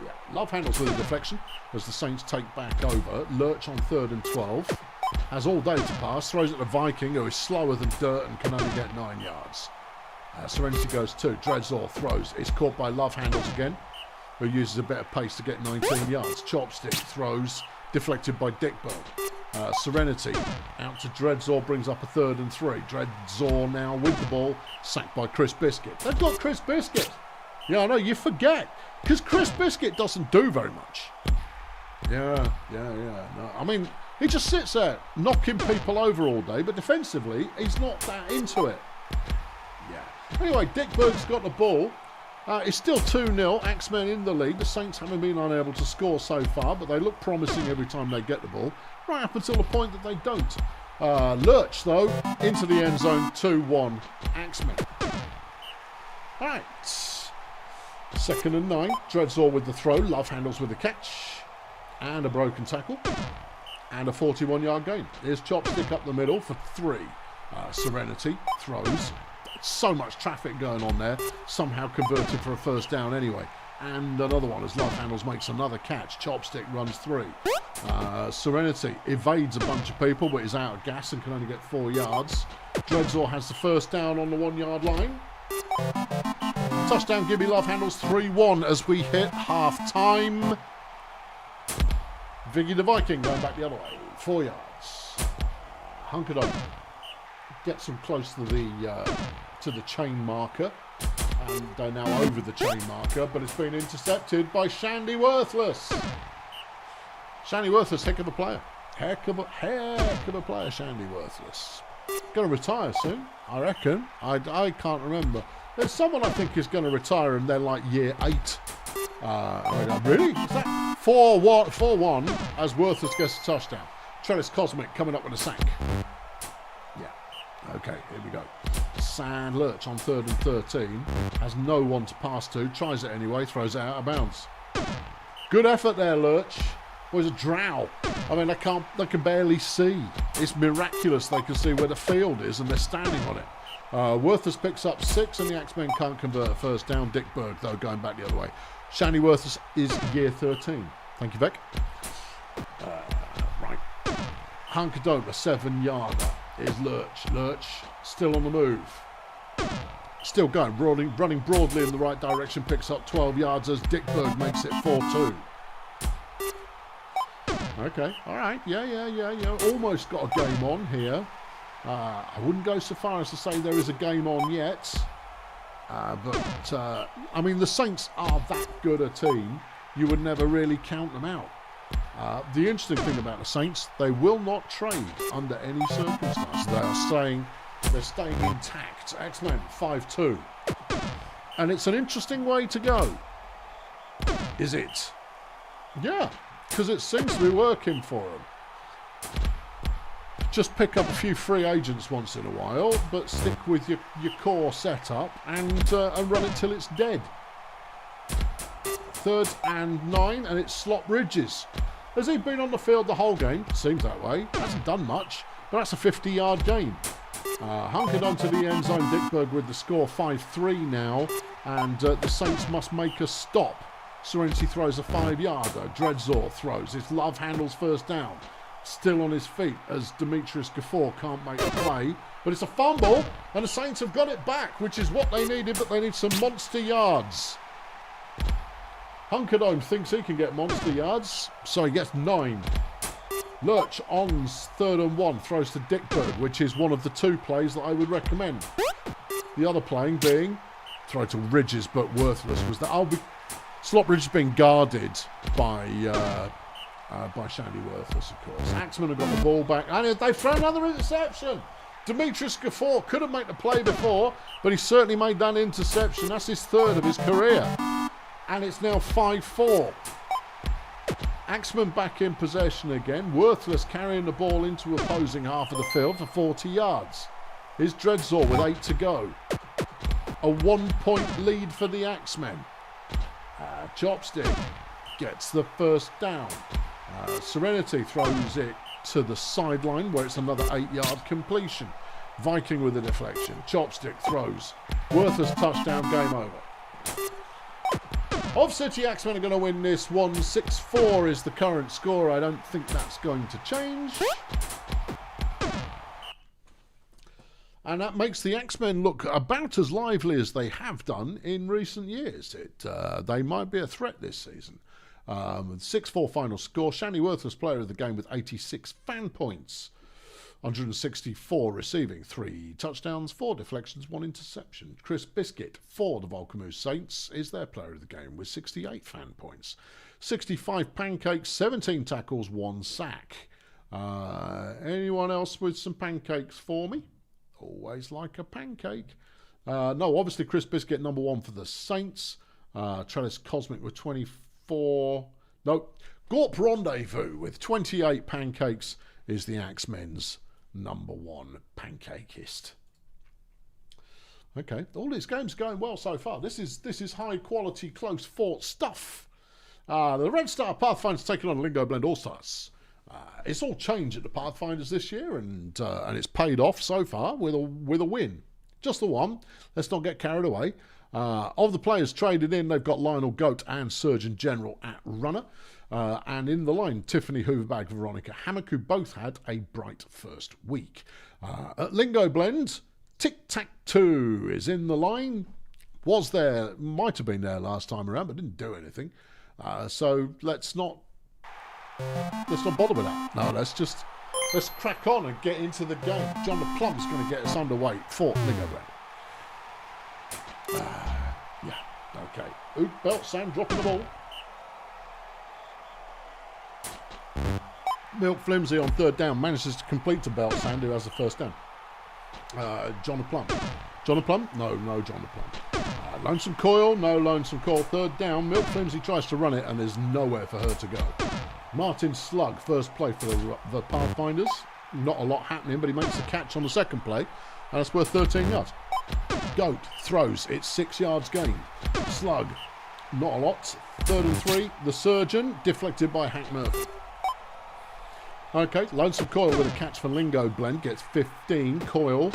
Yeah, Love Handles with a deflection as the Saints take back over. Lurch on 3rd and 12. Has all day to pass. Throws at the Viking, who is slower than dirt and can only get 9 yards. Serenity goes 2. Dreadzor throws. It's caught by Love Handles again, who uses a bit of pace to get 19 yards. Chopstick throws. Deflected by Dickberg. Serenity out to Dreadzor, brings up a 3rd and 3. Dreadzor now with the ball, sacked by Chris Biscuit. They've got Chris Biscuit. Yeah, I know, you forget, because Chris Biscuit doesn't do very much. Yeah. No, I mean, he just sits there knocking people over all day, but defensively, he's not that into it. Yeah. Anyway, Dickberg's got the ball. It's still 2-0, Axemen in the lead. The Saints haven't been unable to score so far, but they look promising every time they get the ball, right up until the point that they don't. Lurch, though, into the end zone, 2-1, Axemen. All right, 2nd and 9, Dreadzor with the throw, Love Handles with the catch, and a broken tackle, and a 41-yard gain. Here's Chopstick up the middle for 3. Serenity throws. So much traffic going on there, somehow converted for a first down anyway. And another one as Love Handles makes another catch. Chopstick runs 3. Serenity evades a bunch of people but is out of gas and can only get 4 yards. Dreadzor has the first down on the 1-yard line. Touchdown, Gibby Love Handles, 3-1 as we hit half-time. Viggy the Viking going back the other way, 4 yards. Hunkerdome gets them close to the chain marker, and they're now over the chain marker, but it's been intercepted by Shandy Worthless. Shandy Worthless, heck of a player. Heck of a player, Shandy Worthless. Going to retire soon, I reckon. I can't remember. There's someone I think is going to retire and they're like year 8. Really? Is that 4-1 as Worthless gets a touchdown? Trellis Cosmic coming up with a sack. Okay, here we go. Sad Lurch on 3rd and 13. Has no one to pass to. Tries it anyway. Throws it out of bounds. Good effort there, Lurch. Was a drow. I mean, they can barely see. It's miraculous they can see where the field is and they're standing on it. Worthless picks up 6 and the Axemen can't convert a first down. Dickberg, though, going back the other way. Shandy Worthless is year 13. Thank you, Beck. Right. Hunkerdome, a 7-yarder. Is Lurch. Lurch still on the move. Still going, running broadly in the right direction, picks up 12 yards as Dickberg makes it 4-2. Okay, all right, yeah. Almost got a game on here. I wouldn't go so far as to say there is a game on yet. But I mean, the Saints are that good a team, you would never really count them out. The interesting thing about the Saints, they will not trade under any circumstance. They're staying intact. X-Men 5-2. And it's an interesting way to go. Is it? Yeah, because it seems to be working for them. Just pick up a few free agents once in a while, but stick with your core setup and run it till it's dead. 3rd and 9, and it's Slop Ridges. Has he been on the field the whole game? Seems that way. Hasn't done much, but that's a 50-yard gain. Hunkered onto the end zone, Dickberg with the score 5-3 now, and the Saints must make a stop. Serenity throws a 5-yarder. Dreadzor throws. His love handles first down. Still on his feet as Demetrius Gafford can't make a play. But it's a fumble, and the Saints have got it back, which is what they needed, but they need some monster yards. Hunkerdome thinks he can get monster yards, so he gets 9. Lurch on's 3rd and 1, throws to Dickberg, which is one of the 2 plays that I would recommend. The other playing being, throw to Ridges, but worthless, was that Slop Ridges being guarded by Shandy Worthless, of course. Axman have got the ball back, and they've thrown another interception. Demetrius Gafford couldn't make the play before, but he certainly made that interception. That's his 3rd of his career. And it's now 5-4. Axman back in possession again. Worthless carrying the ball into opposing half of the field for 40 yards. Here's Dreadzor with 8 to go. A 1-point lead for the Axemen. Chopstick gets the first down. Serenity throws it to the sideline where it's another 8-yard completion. Viking with a deflection. Chopstick throws. Worthless touchdown, game over. Of City Axemen are going to win this one. 6-4 is the current score. I don't think that's going to change. And that makes the Axemen look about as lively as they have done in recent years. They might be a threat this season. 6-4 final score. Shandy Worthless player of the game with 86 fan points. 164 receiving, 3 touchdowns, 4 deflections, 1 interception. Chris Biscuit for the Volcamoose Saints is their player of the game with 68 fan points. 65 pancakes, 17 tackles, 1 sack. Anyone else with some pancakes for me? Always like a pancake. No, obviously Chris Biscuit number 1 for the Saints. Trellis Cosmic with 24. No, Gorp Rendezvous with 28 pancakes is the Axemen's number 1 pancakeist. Okay, all these games are going well so far. This is high quality, close fought stuff. The Red Star Pathfinders taking on Lingo Blend All Stars. It's all changed at the Pathfinders this year, and it's paid off so far with a win. Just the one. Let's not get carried away. Of the players traded in, they've got Lionel Goat and Surgeon General at runner. And in the line, Tiffany Hooverbag, Veronica Hammock, who both had a bright first week. At Lingo Blend, Tic Tac 2 is in the line. Was there, might have been there last time around, but didn't do anything. So let's not bother with that. No, let's crack on and get into the game. John the Plum's going to get us underway for Lingo Blend. Yeah, okay. Oop, Belt Sand dropping the ball. Milk Flimsy on 3rd down manages to complete to Belt Sand, who has the first down. John the Plum. John the Plum? No, John the Plum. Lonesome Coil? No, Lonesome Coil. 3rd down. Milk Flimsy tries to run it, and there's nowhere for her to go. Martin Slug, first play for the Pathfinders. Not a lot happening, but he makes a catch on the second play, and that's worth 13 yards. Goat throws. It's 6 yards gained. Slug, not a lot. 3rd and 3. The Surgeon, deflected by Hank Murphy. Okay, Lonesome Coil with a catch for Lingo Blend, gets 15. Coil,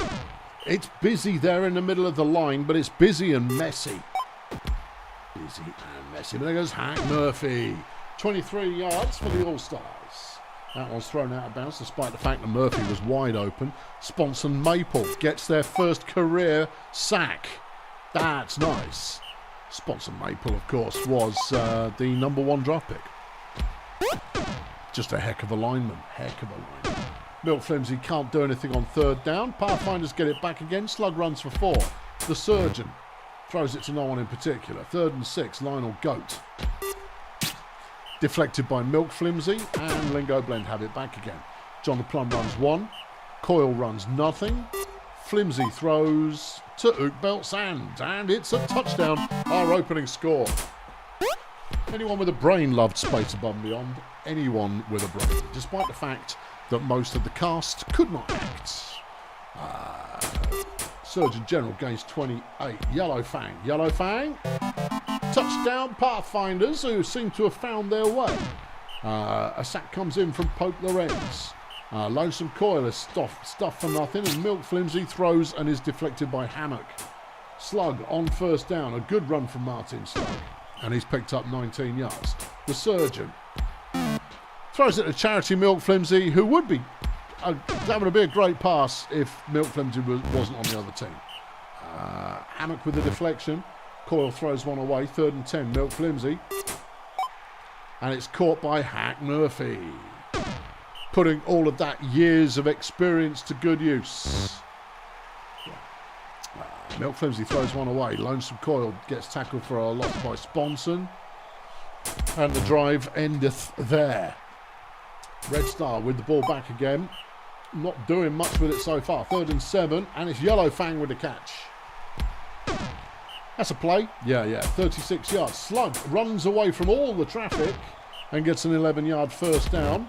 it's busy there in the middle of the line, but it's busy and messy. Busy and messy. But there goes Hank Murphy. 23 yards for the All-Stars. That one's thrown out of bounds despite the fact that Murphy was wide open. Sponson Maple gets their first career sack. That's nice. Sponson Maple, of course, was the number 1 draft pick. Just a heck of a lineman. Milk Flimsy can't do anything on 3rd down. Pathfinders get it back again. Slug runs for 4. The Surgeon throws it to no one in particular. 3rd and 6. Lionel Goat. Deflected by Milk Flimsy, and Lingo Blend have it back again. John the Plum runs 1. Coil runs nothing. Flimsy throws to Ook Belt-Sand, and it's a touchdown, our opening score. Anyone with a brain loved Space Above and Beyond. Anyone with a brain, despite the fact that most of the cast could not act. Surgeon General gains 28. Yellow Fang. Yellow Fang. Touchdown Pathfinders, who seem to have found their way. A sack comes in from Pope Lorenz. Lonesome Coil is stuffed for nothing, and Milk Flimsy throws and is deflected by Hammock. Slug on first down. A good run from Martin Slug. And he's picked up 19 yards. The Surgeon throws it to Charity Milk Flimsy, who would be that would be a great pass if Milk Flimsy wasn't on the other team. Hammock with the deflection. Coil throws one away. 3rd and 10. Milk Flimsy. And it's caught by Hack Murphy. Putting all of that years of experience to good use. Milk Flimsy throws one away. Lonesome Coil gets tackled for a loss by Sponson. And the drive endeth there. Red Star with the ball back again. Not doing much with it so far. 3rd and 7. And it's Yellow Fang with the catch. That's a play. Yeah. 36 yards. Slug runs away from all the traffic and gets an 11-yard first down.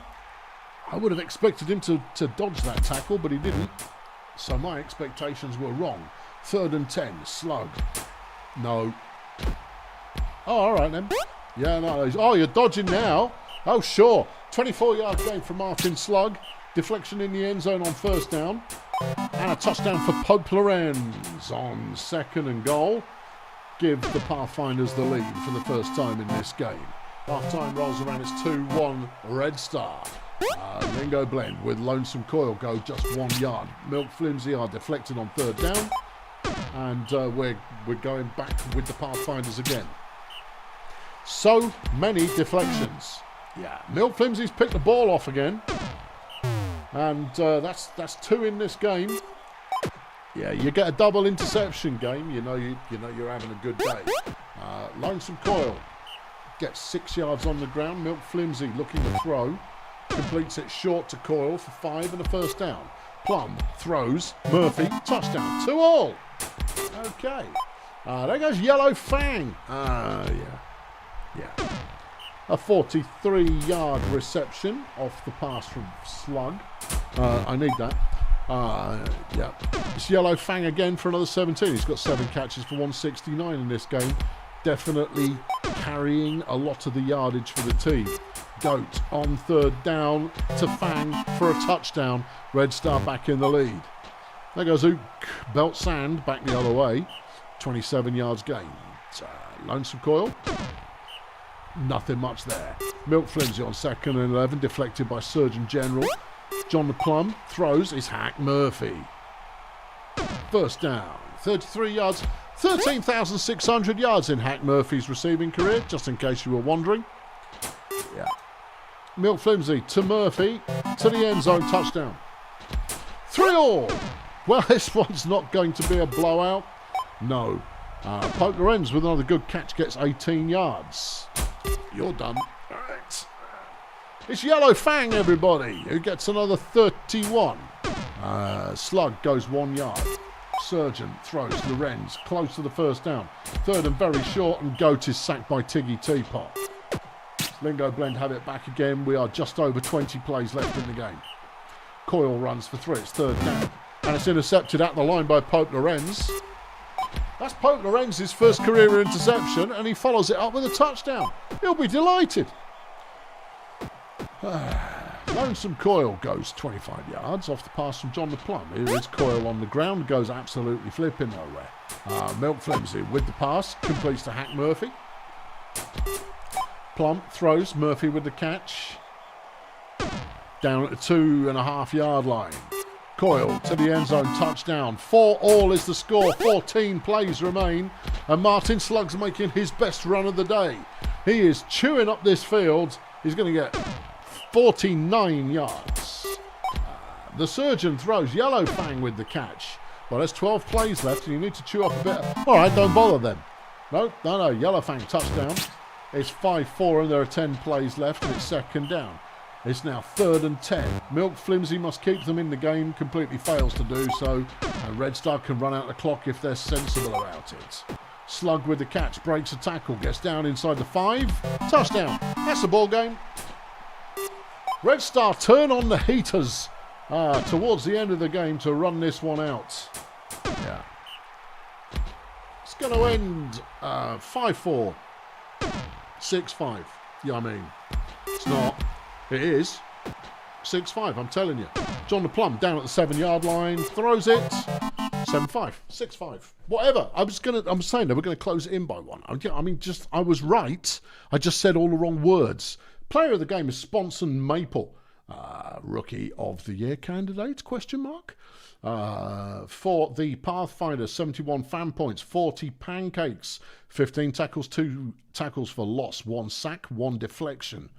I would have expected him to dodge that tackle, but he didn't. So my expectations were wrong. 3rd and 10. Slug. No. Oh, all right then. Yeah, no. Oh, you're dodging now. Oh, sure. 24-yard gain from Martin Slug. Deflection in the end zone on first down. And a touchdown for Pope Lorenz on 2nd and goal. Give the Pathfinders the lead for the first time in this game. Half-time rolls around. It's 2-1 Red Star. Lingo Blend with Lonesome Coil go just 1 yard. Milk Flimsy are deflected on 3rd down. And we're going back with the Pathfinders again. So many deflections. Yeah, Milk Flimsy's picked the ball off again. And that's 2 in this game. Yeah, you get a double interception game. You know you're having a good day. Lonesome Coil gets 6 yards on the ground. Milk Flimsy looking to throw. Completes it short to Coil for 5 and a first down. Plum throws. Murphy, touchdown. 2-all. Okay. There goes Yellow Fang. Yeah. A 43-yard reception off the pass from Slug. I need that. Yeah. It's Yellow Fang again for another 17. He's got 7 catches for 169 in this game. Definitely carrying a lot of the yardage for the team. Goat on 3rd down to Fang for a touchdown. Red Star back in the lead. There goes Ook Belt-Sand back the other way. 27 yards gained. Lonesome Coil. Nothing much there. Milk Flimsy on 2nd and 11. Deflected by Surgeon General. John the Plum throws. It's Hack Murphy. First down. 33 yards. 13,600 yards in Hack Murphy's receiving career, just in case you were wondering. Yeah. Milk Flimsy to Murphy, to the end zone, touchdown. 3-all. Well, this one's not going to be a blowout. No. Pope Lorenz with another good catch gets 18 yards. You're done. All right. It's Yellow Fang, everybody, who gets another 31. Slug goes 1 yard. Surgeon throws. Lorenz close to the first down. 3rd and very short, and Goat is sacked by Tiggy Teapot. Lingo Blend have it back again. We are just over 20 plays left in the game. Coil runs for 3. It's 3rd down. And it's intercepted at the line by Pope Lorenz. That's Pope Lorenz's first career interception, and he follows it up with a touchdown. He'll be delighted. Lonesome Coil goes 25 yards off the pass from John the Plum. Here is Coil on the ground, goes absolutely flipping nowhere. Milk Flimsy with the pass, completes to Hack Murphy. Plum throws, Murphy with the catch. Down at the 2.5 yard line. Coil to the end zone, touchdown. 4-all is the score, 14 plays remain, and Martin Slug's making his best run of the day. He is chewing up this field. He's going to get 49 yards. The Surgeon throws. Yellow Fang with the catch. Well, there's 12 plays left, and you need to chew up a bit. All right, don't bother then. No. Yellow Fang touchdown. It's 5-4, and there are 10 plays left, and it's 2nd down. It's now 3rd and 10. Milk Flimsy must keep them in the game. Completely fails to do so. And Red Star can run out the clock if they're sensible about it. Slug with the catch, breaks a tackle, gets down inside the 5. Touchdown. That's the ball game. Red Star turn on the heaters towards the end of the game to run this one out. Yeah. It's going to end 5-4. 6-5. Yeah, I mean, it's not. It is. 6-5, I'm telling you. John the Plum down at the 7-yard line, throws it. 7-5, 6-5, whatever. I'm saying that we're going to close it in by 1. I mean, I was right. I just said all the wrong words. Player of the game is Sponson Maple. Rookie of the Year candidate, question mark. For the Pathfinder, 71 fan points, 40 pancakes, 15 tackles, 2 tackles for loss, 1 sack, 1 deflection.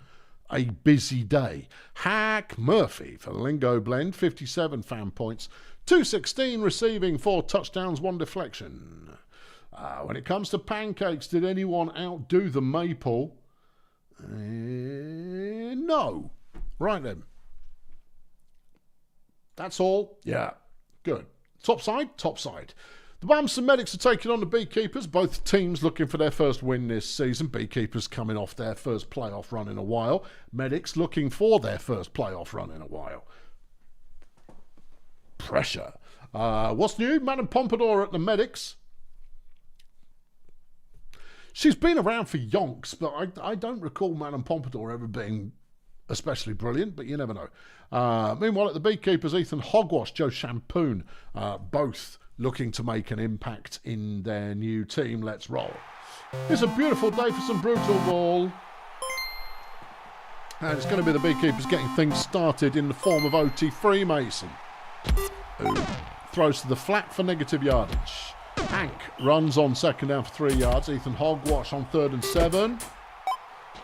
A busy day. Hack Murphy for the Lingo Blend, 57 fan points, 216 receiving, 4 touchdowns, 1 deflection. When it comes to pancakes, did anyone outdo the Maple? No. Right then. That's all? Yeah. Good. Top side? Top side. The Bums and Medics are taking on the Beekeepers. Both teams looking for their first win this season. Beekeepers coming off their first playoff run in a while. Medics looking for their first playoff run in a while. Pressure. What's new? Madame Pompadour at the Medics. She's been around for yonks, but I don't recall Madame Pompadour ever being especially brilliant, but you never know. Meanwhile, at the Beekeepers, Ethan Hogwash, Joe Champoon, both looking to make an impact in their new team. Let's roll. It's a beautiful day for some Brutalball. And it's going to be the Beekeepers getting things started in the form of OT Freemason, who throws to the flat for negative yardage. Hank runs on 2nd down for 3 yards. Ethan Hogwash on 3rd and 7.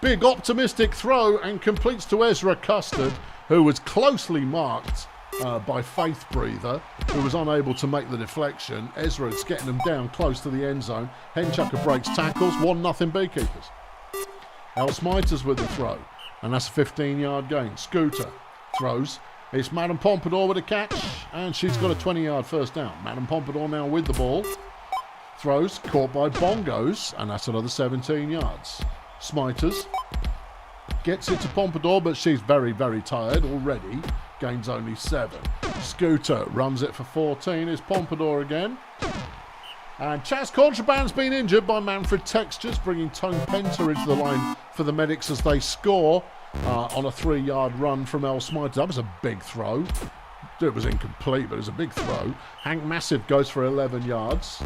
Big optimistic throw and completes to Ezra Custard, who was closely marked by Faith Breather, who was unable to make the deflection. Ezra's getting them down close to the end zone. Henchucker breaks tackles, 1-0 Beekeepers. El Smiters with the throw, and that's a 15-yard gain. Scooter throws. It's Madame Pompadour with a catch, and she's got a 20-yard first down. Madame Pompadour now with the ball. Throws, caught by Bongos, and that's another 17 yards. Smiters gets it to Pompadour, but she's very, very tired already. Gains only 7. Scooter runs it for 14. Is Pompadour again. And Chaz Contraband's been injured by Manfred Textures, bringing Tone Penter into the line for the Medics as they score on a 3-yard run from El Smiters. That was a big throw. It was incomplete, but it was a big throw. Hank Massive goes for 11 yards.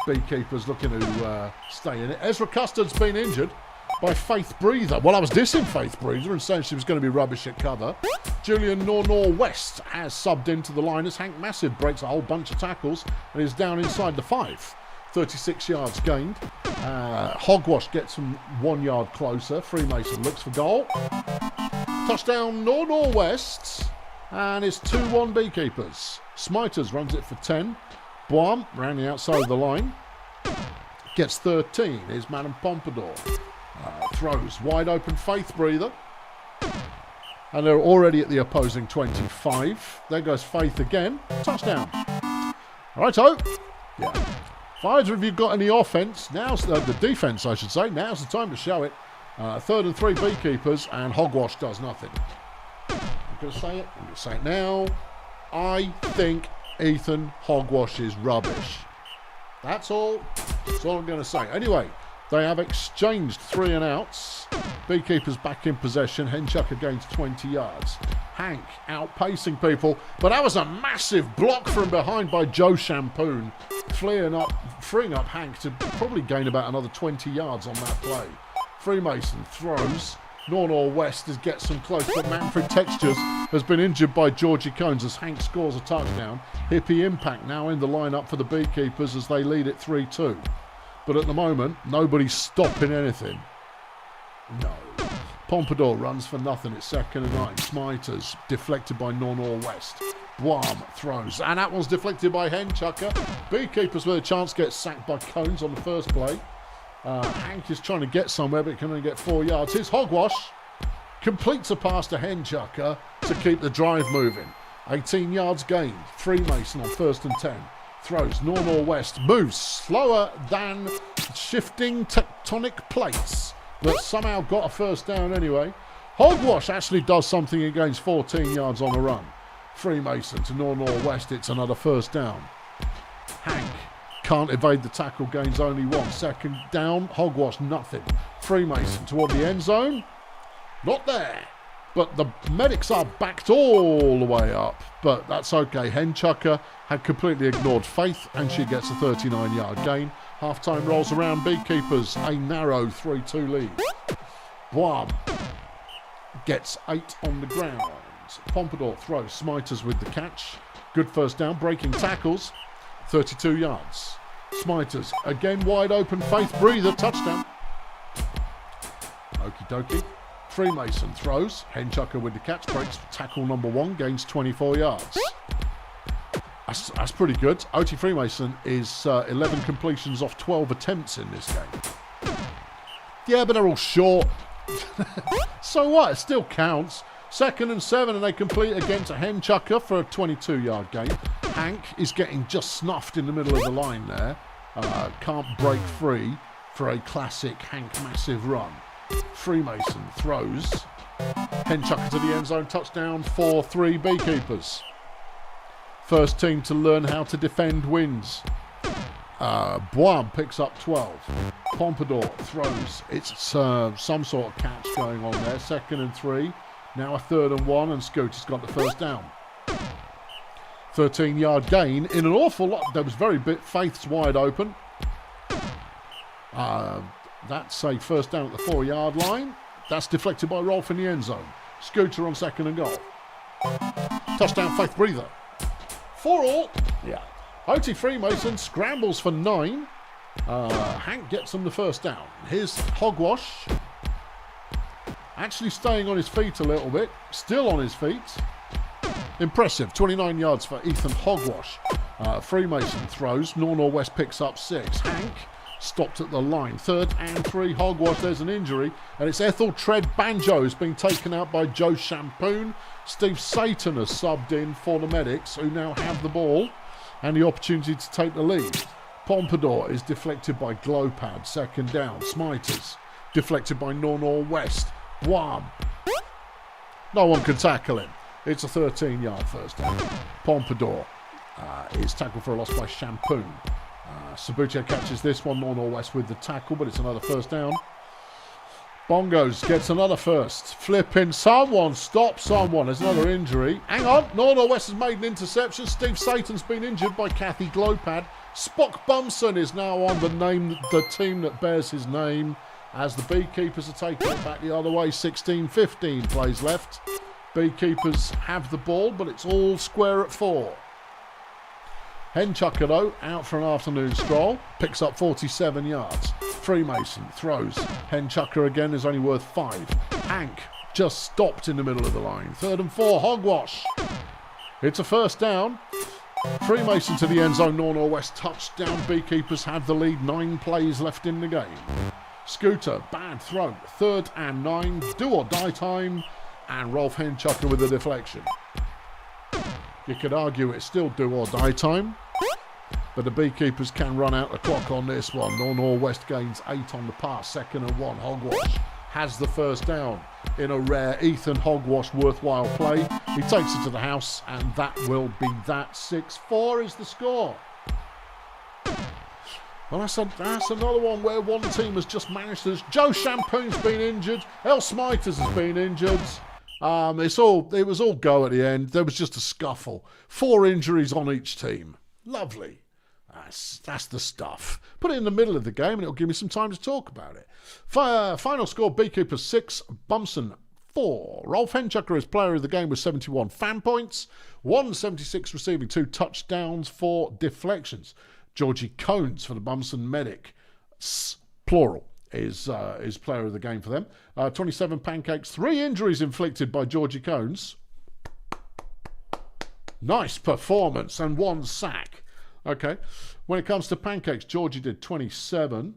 Beekeepers looking to stay in it. Ezra Custard's been injured by Faith Breather. Well, I was dissing Faith Breather and saying she was going to be rubbish at cover. Julian Nor-West has subbed into the line as Hank Massive breaks a whole bunch of tackles and is down inside the 5. 36 yards gained. Hogwash gets him 1 yard closer. Freemason looks for goal. Touchdown Nor-West. And it's 2-1 Beekeepers. Smiters runs it for 10. Boam round the outside of the line. Gets 13. Here's Madame Pompadour. Throws wide open Faith Breather. And they're already at the opposing 25. There goes Faith again. Touchdown. Righto. Yeah. If either of you got any offense, now's the defense, I should say. Now's the time to show it. 3rd and 3 Beekeepers, and Hogwash does nothing. I'm going to say it. I'm going to say it now. I think Ethan Hogwash is rubbish. That's all. That's all I'm going to say. Anyway, they have exchanged 3 and outs. Beekeepers back in possession. Henchucker gains 20 yards. Hank outpacing people, but that was a massive block from behind by Joe Champoon, freeing up Hank to probably gain about another 20 yards on that play. Freemason throws. Nor-West gets them close, but Manfred Textures has been injured by Georgie Cones as Hank scores a touchdown. Hippie Impact now in the lineup for the Beekeepers as they lead it 3-2. But at the moment, nobody's stopping anything. No. Pompadour runs for nothing. It's 2nd and 9. Smiters deflected by Nor-West. Boam throws. And that one's deflected by Henchucker. Beekeepers with a chance get sacked by Cones on the first play. Hank is trying to get somewhere, but can only get 4 yards. Here's Hogwash. completes a pass to Henchucker to keep the drive moving. 18 yards gained. Freemason on 1st and 10. Throws north-northwest. Moves slower than shifting tectonic plates, but somehow got a first down anyway. Hogwash actually does something against 14 yards on the run. Freemason to north-northwest. It's another first down. Hank can't evade the tackle. Gains only 1. 2nd down. Hogwash nothing. Freemason toward the end zone. Not there. But the medics are backed all the way up. But that's okay. Henchucker had completely ignored Faith, and she gets a 39-yard gain. Halftime rolls around. Beekeepers a narrow 3-2 lead. Boab gets 8 on the ground. Pompadour throws. Smiters with the catch. Good first down. Breaking tackles. 32 yards. Smiters again wide open. Faith breather. Touchdown. Okie dokie. Freemason throws. Henchucker with the catch. Breaks tackle number 1. Gains 24 yards. That's pretty good. OT Freemason is 11 completions off 12 attempts in this game. Yeah, but they're all short. So what? It still counts. 2nd and 7, and they complete again to Henchucker for a 22-yard gain. Hank is getting just snuffed in the middle of the line there. Can't break free for a classic Hank massive run. Freemason throws. Henchucker to the end zone. Touchdown for 3 Beekeepers. First team to learn how to defend wins. Boab picks up 12. Pompadour throws. It's some sort of catch going on there. 2nd and 3. Now a 3rd and 1, and Scooter's got the first down. 13-yard gain in an awful lot. There was very bit. Faith's wide open. That's a first down at the 4-yard line. That's deflected by Rolf in the end zone. Scooter on 2nd and goal. Touchdown, Faith breather. 4 all. Yeah. OT Freemason scrambles for 9. Hank gets them the first down. Here's Hogwash. Actually staying on his feet a little bit. Still on his feet. Impressive. 29 yards for Ethan Hogwash. Freemason throws. North-northwest picks up 6. Hank stopped at the line. 3rd and 3. Hogwash. There's an injury. And it's Ethel Tread Banjo who's being taken out by Joe Champoon. Steve Satan has subbed in for the medics, who now have the ball and the opportunity to take the lead. Pompadour is deflected by Glowpad. 2nd down. Smiters deflected by North-northwest. Boab. No one can tackle him. It's a 13-yard first down. Pompadour is tackled for a loss by Champoon. Sabutia catches this one. North-northwest with the tackle, but it's another first down. Bongos gets another first. Flipping. Someone stop someone. There's another injury. Hang on. North-northwest has made an interception. Steve Satan's been injured by Kathy Glowpad. Spock Bumson is now on the team that bears his name, as the Beekeepers are taking it back the other way. 16-15 plays left. Beekeepers have the ball, but it's all square at 4. Henchucker, though, out for an afternoon stroll. Picks up 47 yards. Freemason throws. Henchucker again is only worth 5. Hank just stopped in the middle of the line. 3rd and 4. Hogwash. It's a first down. Freemason to the end zone. North-northwest touchdown. Beekeepers have the lead. 9 plays left in the game. Scooter, bad throw. 3rd and 9. Do or die time. And Rolf Henchucker with a deflection. You could argue it's still do or die time, but the Beekeepers can run out the clock on this one. North-northwest gains 8 on the pass. 2nd and 1. Hogwash has the first down in a rare Ethan Hogwash worthwhile play. He takes it to the house, and that will be that. 6-4 is the score. Well, that's another one where one team has just managed to... Joe Champoon's been injured. El Smiters has been injured. It was all go at the end. There was just a scuffle. 4 injuries on each team. Lovely. That's the stuff. Put it in the middle of the game and it'll give me some time to talk about it. Final score, Beekeepers 6, Bumson 4. Rolf Henchucker is player of the game with 71 fan points. 176 receiving 2 touchdowns, 4 deflections. Georgie Cones for the Bumson medic, plural, is player of the game for them. 27 pancakes, 3 injuries inflicted by Georgie Cones. Nice performance and 1 sack. Okay, when it comes to pancakes, Georgie did 27,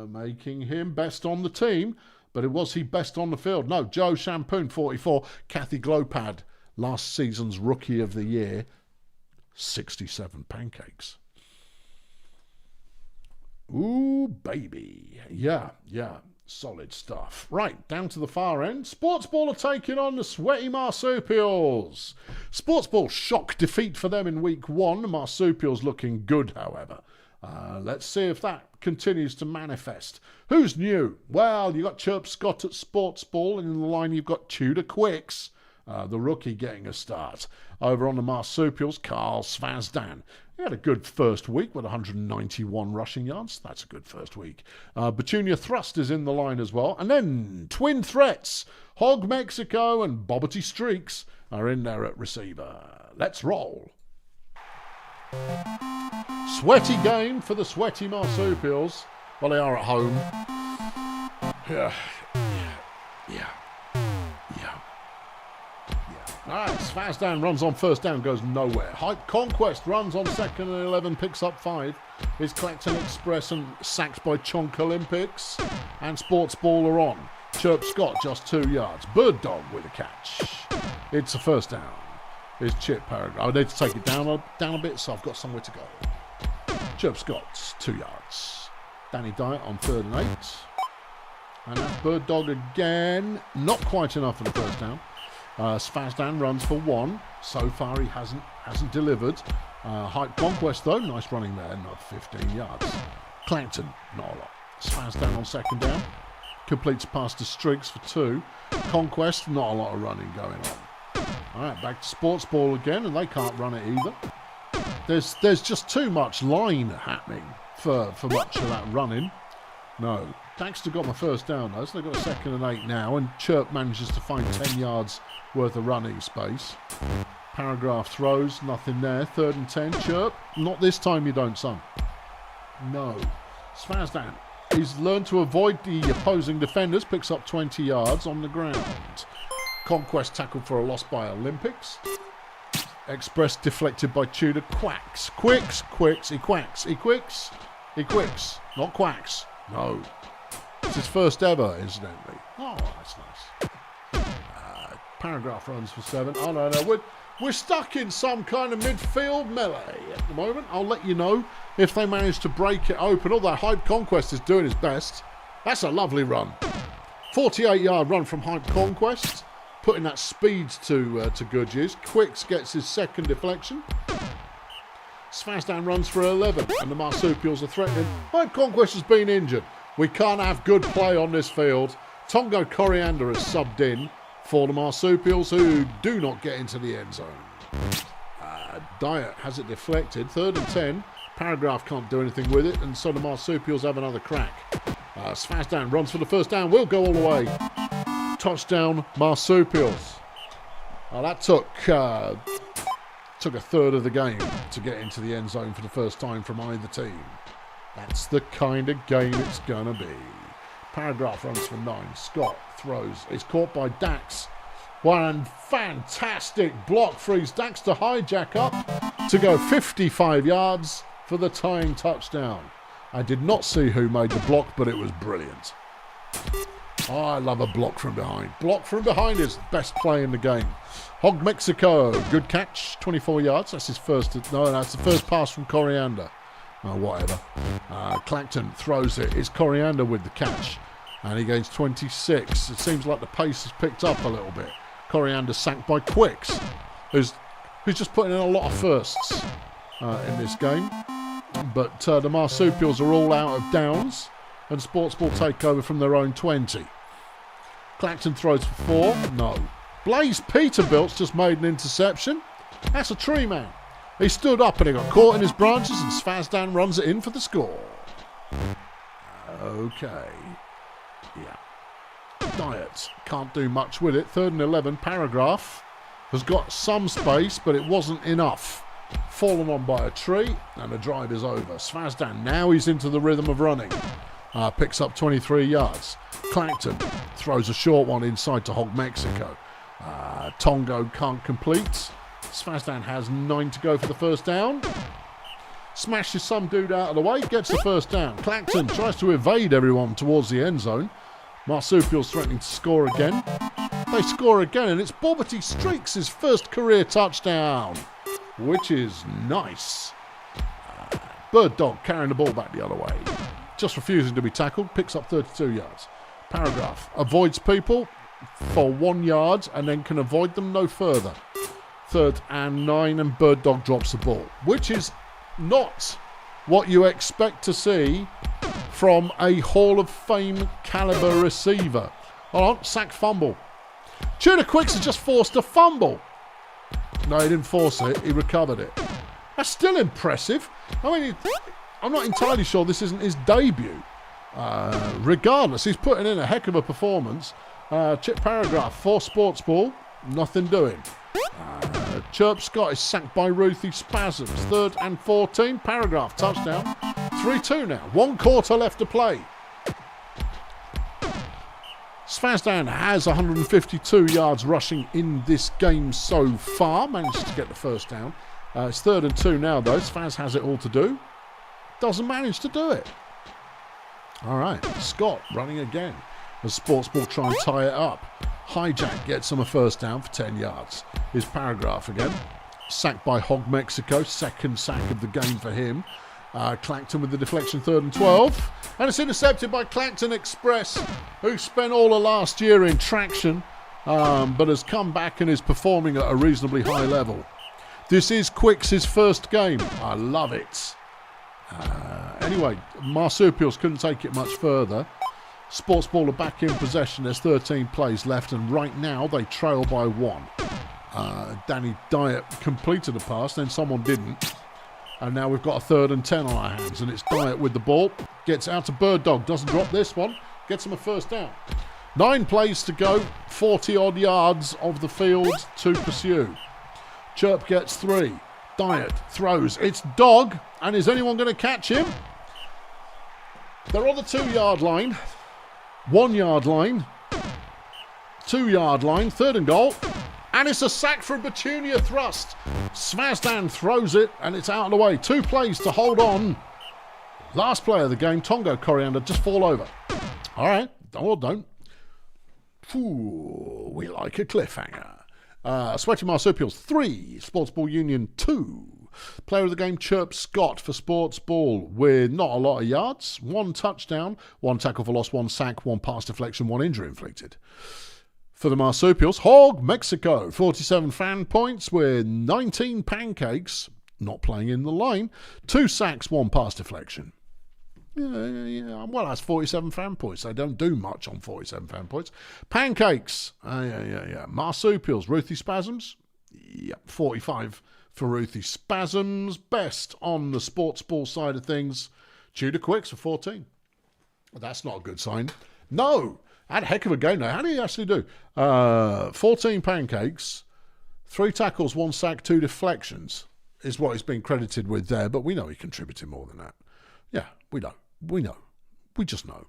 making him best on the team. But was he best on the field? No. Joe Shampoon, 44. Kathy Glopad, last season's Rookie of the Year, 67 pancakes. Ooh, baby. Yeah. Solid stuff. Right, down to the far end. Sportsball are taking on the Sweaty Marsupials. Sportsball shock defeat for them in week 1. Marsupials looking good, however. Let's see if that continues to manifest. Who's new? Well, you've got Chirp Scott at Sportsball, and in the line you've got Tudor Quicks, the rookie, getting a start. Over on the Marsupials, Carl Svazdan. He had a good first week with 191 rushing yards. That's a good first week. Petunia Thrust is in the line as well. And then twin threats, Hog Mexico and Bobbity Streaks are in there at receiver. Let's roll. Sweaty game for the Sweaty Marsupials. Well, they are at home. Yeah. Alright, Svazdan runs on first down, goes nowhere. Hype Conquest runs on second and 11, picks up 5. Is Clacton Express and sacked by Chonk Olympics. And Sportsball are on. Chirp Scott just 2 yards. Bird Dog with a catch. It's a first down. Is Chip Paragraph. I need to take it down a bit, so I've got somewhere to go. Chirp Scott's 2 yards. Danny Dyer on 3rd and 8. And that's Bird Dog again. Not quite enough for the first down. Svazdan runs for 1. So far he hasn't delivered. Hype Conquest though, nice running there, not 15 yards. Clangton, not a lot. Svazdan on second down. Completes pass to Streaks for 2. Conquest, not a lot of running going on. Alright, back to Sportsball again, and they can't run it either. There's just too much line happening for much of that running. No. Dexter got my first down though, so they've got a 2nd and 8 now, and Chirp manages to find 10 yards worth of running space. Paragraph throws, nothing there. 3rd and 10, Chirp. Not this time, you don't, son. No. Svazdan. He's learned to avoid the opposing defenders, picks up 20 yards on the ground. Conquest tackled for a loss by Olympics. Express deflected by Tudor. Quacks. Quicks. He quacks. He quicks. Not quacks. No. It's his first ever, incidentally. Oh, that's nice. Paragraph runs for 7. Oh, no. We're stuck in some kind of midfield melee at the moment. I'll let you know if they manage to break it open. All that Hype Conquest is doing his best. That's a lovely run. 48-yard run from Hype Conquest. Putting that speed to good use. Quicks gets his 2nd deflection. Svazdan runs for 11, and the Marsupials are threatening. Hype Conquest has been injured. We can't have good play on this field. Tongo Coriander is subbed in for the Marsupials, who do not get into the end zone. Diet has it deflected. 3rd and 10. Paragraph can't do anything with it, and so the Marsupials have another crack. Svazdan runs for the first down. Will go all the way. Touchdown, Marsupials. That took a third of the game to get into the end zone for the first time from either team. That's the kind of game it's going to be. Paragraph runs for 9. Scott throws. It's caught by Dax. One fantastic block frees Dax to hijack up to go 55 yards for the tying touchdown. I did not see who made the block, but it was brilliant. Oh, I love a block from behind. Block from behind is the best play in the game. Hog Mexico, good catch, 24 yards. That's his first. No, that's the first pass from Coriander. Oh, whatever. Clacton throws it. It's Coriander with the catch. And he gains 26. It seems like the pace has picked up a little bit. Coriander sacked by Quicks, who's just putting in a lot of firsts in this game. But the Marsupials are all out of downs, and Sportsball take over from their own 20. Clacton throws for 4. No. Blaze Peterbilt's just made an interception. That's a tree man. He stood up and he got caught in his branches, and Svazdan runs it in for the score. Okay. Yeah. Diet can't do much with it. 3rd and 11. Paragraph has got some space, but it wasn't enough. Fallen on by a tree, and the drive is over. Svazdan, now he's into the rhythm of running. Picks up 23 yards. Clacton throws a short one inside to Hog Mexico. Tongo can't complete. Svazdan has 9 to go for the first down. Smashes some dude out of the way, gets the first down. Clacton tries to evade everyone towards the end zone. Marsupials threatening to score again. They score again, and it's Bobbity Streaks, his first career touchdown, which is nice. Bird Dog carrying the ball back the other way. Just refusing to be tackled, picks up 32 yards. Paragraph avoids people for 1 yard and then can avoid them no further. 3rd and 9, and Bird Dog drops the ball, which is not what you expect to see from a Hall of Fame caliber receiver. Hold on, sack fumble. Tudor Quicks has just forced a fumble. No, he didn't force it, he recovered it. That's still impressive. I mean, I'm not entirely sure this isn't his debut. Regardless, he's putting in a heck of a performance. Chip Paragraph for Sports Ball, nothing doing. Chirp Scott is sacked by Ruthie Spasms. 3rd and 14. Paragraph touchdown. 3-2 now. 1 quarter left to play. Svazdan has 152 yards rushing in this game so far. Managed to get the first down. It's 3rd and 2 now though. Svaz has it all to do. Doesn't manage to do it. All right. Scott running again. As Sports Ball try and tie it up. Hijack gets him a first down for 10 yards. Here's Paragraph again. Sacked by Hog Mexico. 2nd sack of the game for him. Clacton with the deflection, 3rd and 12. And it's intercepted by Clacton Express, who spent all of last year in traction, but has come back and is performing at a reasonably high level. This is Quicks' first game. I love it. Anyway, Marsupials couldn't take it much further. Sports Ball are back in possession. There's 13 plays left, and right now they trail by 1. Danny Diet completed a pass, then someone didn't. And now we've got a 3rd and 10 on our hands, and it's Diet with the ball. Gets out to Bird Dog, doesn't drop this one. Gets him a first down. 9 plays to go, 40-odd yards of the field to pursue. Chirp gets 3. Diet throws. It's Dog, and is anyone going to catch him? They're on the 2-yard line. 1-yard line, 2-yard line, 3rd and goal, and it's a sack from Petunia Thrust. Svazdan throws it, and it's out of the way. 2 plays to hold on. Last play of the game, Tongo Coriander just fall over. All right, or don't. Ooh, we like a cliffhanger. Sweaty Marsupials 3, Sports Ball Union 2. Player of the game, Chirp Scott for Sports Ball with not a lot of yards. 1 touchdown, 1 tackle for loss, 1 sack, 1 pass deflection, 1 injury inflicted. For the Marsupials, Hog Mexico, 47 fan points with 19 pancakes, not playing in the line, 2 sacks, 1 pass deflection. Yeah, well, that's 47 fan points. They don't do much on 47 fan points. Pancakes, Marsupials, Ruthie Spasms, 45 for Ruthie Spasms. Best on the Sports Ball side of things, Tudor Quicks for 14. Well, that's not a good sign. No, had a heck of a game now. How did he actually do? 14 pancakes, 3 tackles, 1 sack, 2 deflections is what he's been credited with there, but we know he contributed more than that. Yeah, we know. We just know.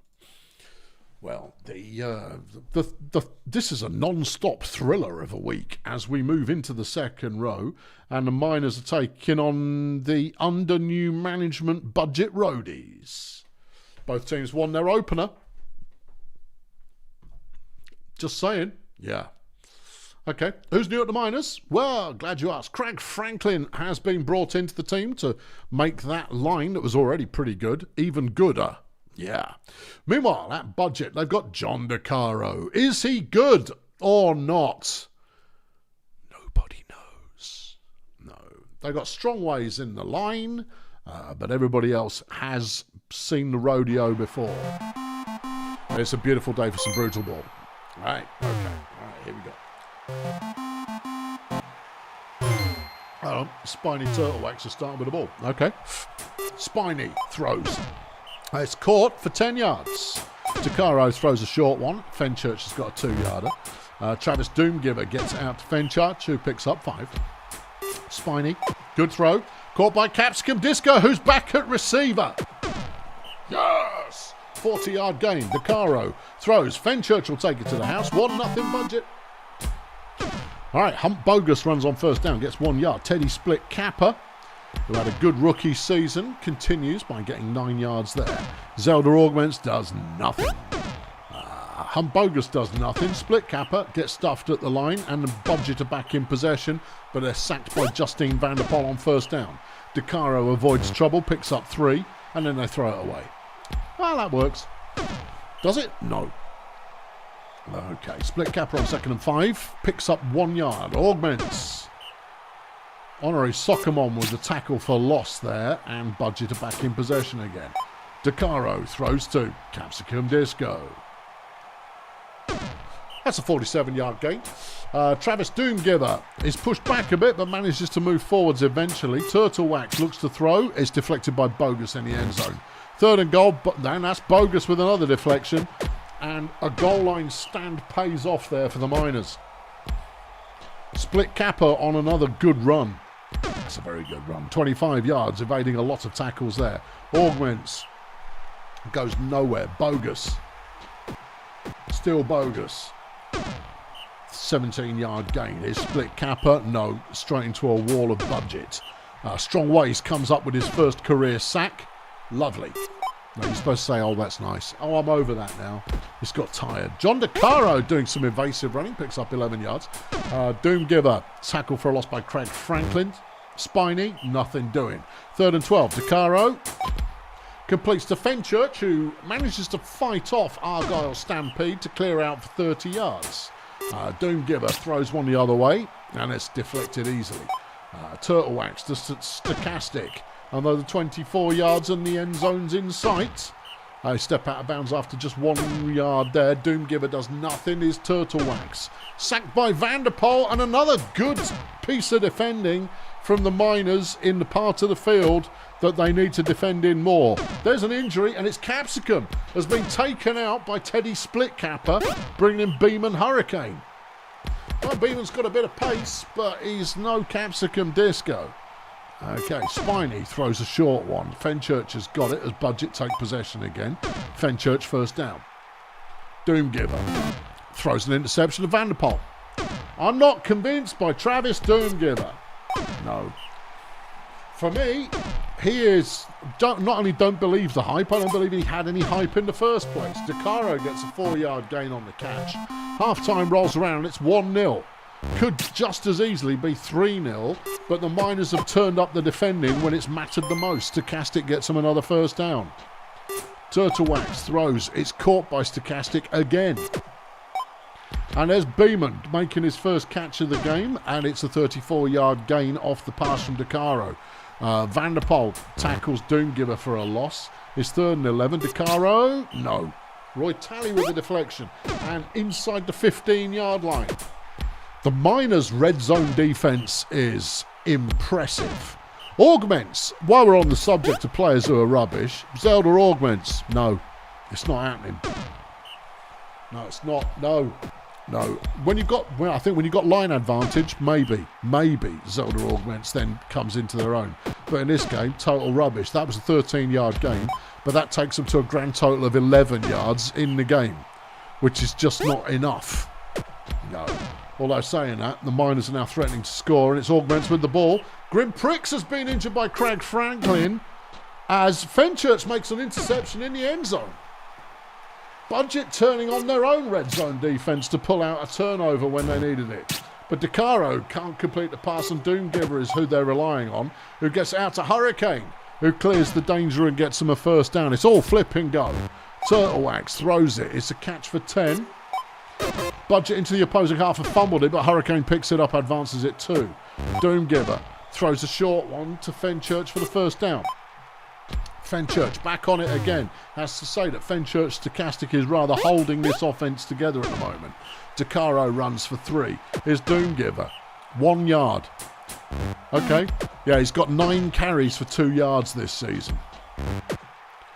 Well, this is a non-stop thriller of a week as we move into the second row, and the Miners are taking on the under new management budget roadies. Both teams won their opener. Just saying. Yeah. Okay. Who's new at the Miners? Well, glad you asked. Craig Franklin has been brought into the team to make that line that was already pretty good even gooder. Yeah. Meanwhile, at budget, they've got John DeCaro. Is he good or not? Nobody knows. No. They've got strong ways in the line, but everybody else has seen the rodeo before. And it's a beautiful day for some Brutalball. All right. Okay. All right. Here we go. Spiny Turtle Wax is starting with the ball. Okay. Spiny throws. It's caught for 10 yards. DeCaro throws a short one. Fenchurch has got a 2-yarder. Travis Doomgiver gets out to Fenchurch, who picks up 5. Spiny, good throw. Caught by Capsicum Disco, who's back at receiver. Yes! 40-yard gain. DeCaro throws. Fenchurch will take it to the house. 1-0 budget. All right, Hump Bogus runs on first down, gets 1 yard. Teddy Split Kappa, who had a good rookie season, continues by getting 9 yards there. Zelda Augments does nothing. Bogus does nothing. Split Kappa gets stuffed at the line and the Budget are back in possession, but they're sacked by Justine van der Pol on first down. De Caro avoids trouble, picks up 3, and then they throw it away. Well, that works. Does it? No. Okay, Split Kappa on 2nd and 5, picks up 1 yard, augments. Honorary Sokomon with the tackle for loss there, and Budget are back in possession again. De Caro throws to Capsicum Disco. That's a 47-yard gain. Travis Doomgiver is pushed back a bit but manages to move forwards eventually. Turtle Wax looks to throw. It's deflected by Bogus in the end zone. 3rd and goal, but then that's Bogus with another deflection. And a goal line stand pays off there for the Miners. Split Kappa on another good run. That's a very good run. 25 yards, evading a lot of tackles there. Augments. Goes nowhere. Bogus. Still Bogus. 17-yard gain. Is Split Kappa? No. Straight into a wall of Budget. Strong Waste comes up with his first career sack. Lovely. No, you're supposed to say, oh, that's nice. Oh, I'm over that now. He's got tired. John De Caro doing some evasive running. Picks up 11 yards. Doomgiver. Tackle for a loss by Craig Franklin. Spiny. Nothing doing. 3rd and 12. De Caro completes to Fenchurch, who manages to fight off Argyle Stampede to clear out for 30 yards. Doomgiver throws one the other way, and it's deflected easily. Turtle Wax to Stochastic. Another 24 yards and the end zone's in sight. Step out of bounds after just 1 yard there. Doomgiver does nothing. Is Turtle Wax sacked by van der Pol, and another good piece of defending from the Miners in the part of the field that they need to defend in more. There's an injury, and it's Capsicum has been taken out by Teddy Split Kappa, bringing in Beeman Hurricane. Well, Beeman's got a bit of pace, but he's no Capsicum Disco. Okay, Spiny throws a short one. Fenchurch has got it as Budget take possession again. Fenchurch first down. Doomgiver throws an interception to van der Pol. I'm not convinced by Travis Doomgiver. No. For me, he is, not only don't believe the hype, I don't believe he had any hype in the first place. De Caro gets a 4-yard gain on the catch. Half-time rolls around, it's 1-0. Could just as easily be 3-0, but the Miners have turned up the defending when it's mattered the most. Stochastic gets them another first down. Turtle Wax throws. It's caught by Stochastic again. And there's Beeman making his first catch of the game, and it's a 34-yard gain off the pass from De Caro. Van der Pol tackles Doomgiver for a loss. It's 3rd and 11. De Caro? No. Roy Talley with a deflection. And inside the 15-yard line. The Miners' red zone defence is impressive. Augments. While we're on the subject of players who are rubbish, Zelda augments. No. It's not happening. No, it's not. No. When you've got, well, I think when you've got line advantage, maybe Zelda augments then comes into their own. But in this game, total rubbish. That was a 13-yard gain, but that takes them to a grand total of 11 yards in the game, which is just not enough. No. Although saying that, the Miners are now threatening to score, and it's Augments with the ball. Grim Pricks has been injured by Craig Franklin as Fenchurch makes an interception in the end zone. Budget turning on their own red zone defence to pull out a turnover when they needed it. But De Caro can't complete the pass, and Doomgiver is who they're relying on, who gets out to Hurricane, who clears the danger and gets them a first down. It's all flip and go. Turtle Wax throws it. It's a catch for 10. Budget into the opposing half have fumbled it, but Hurricane picks it up, advances it 2. Doomgiver throws a short one to Fenchurch for the first down. Fenchurch back on it again. Has to say that Fenchurch Stochastic is rather holding this offence together at the moment. De Caro runs for 3. Here's Doomgiver. 1 yard. Okay. Yeah, he's got 9 carries for 2 yards this season.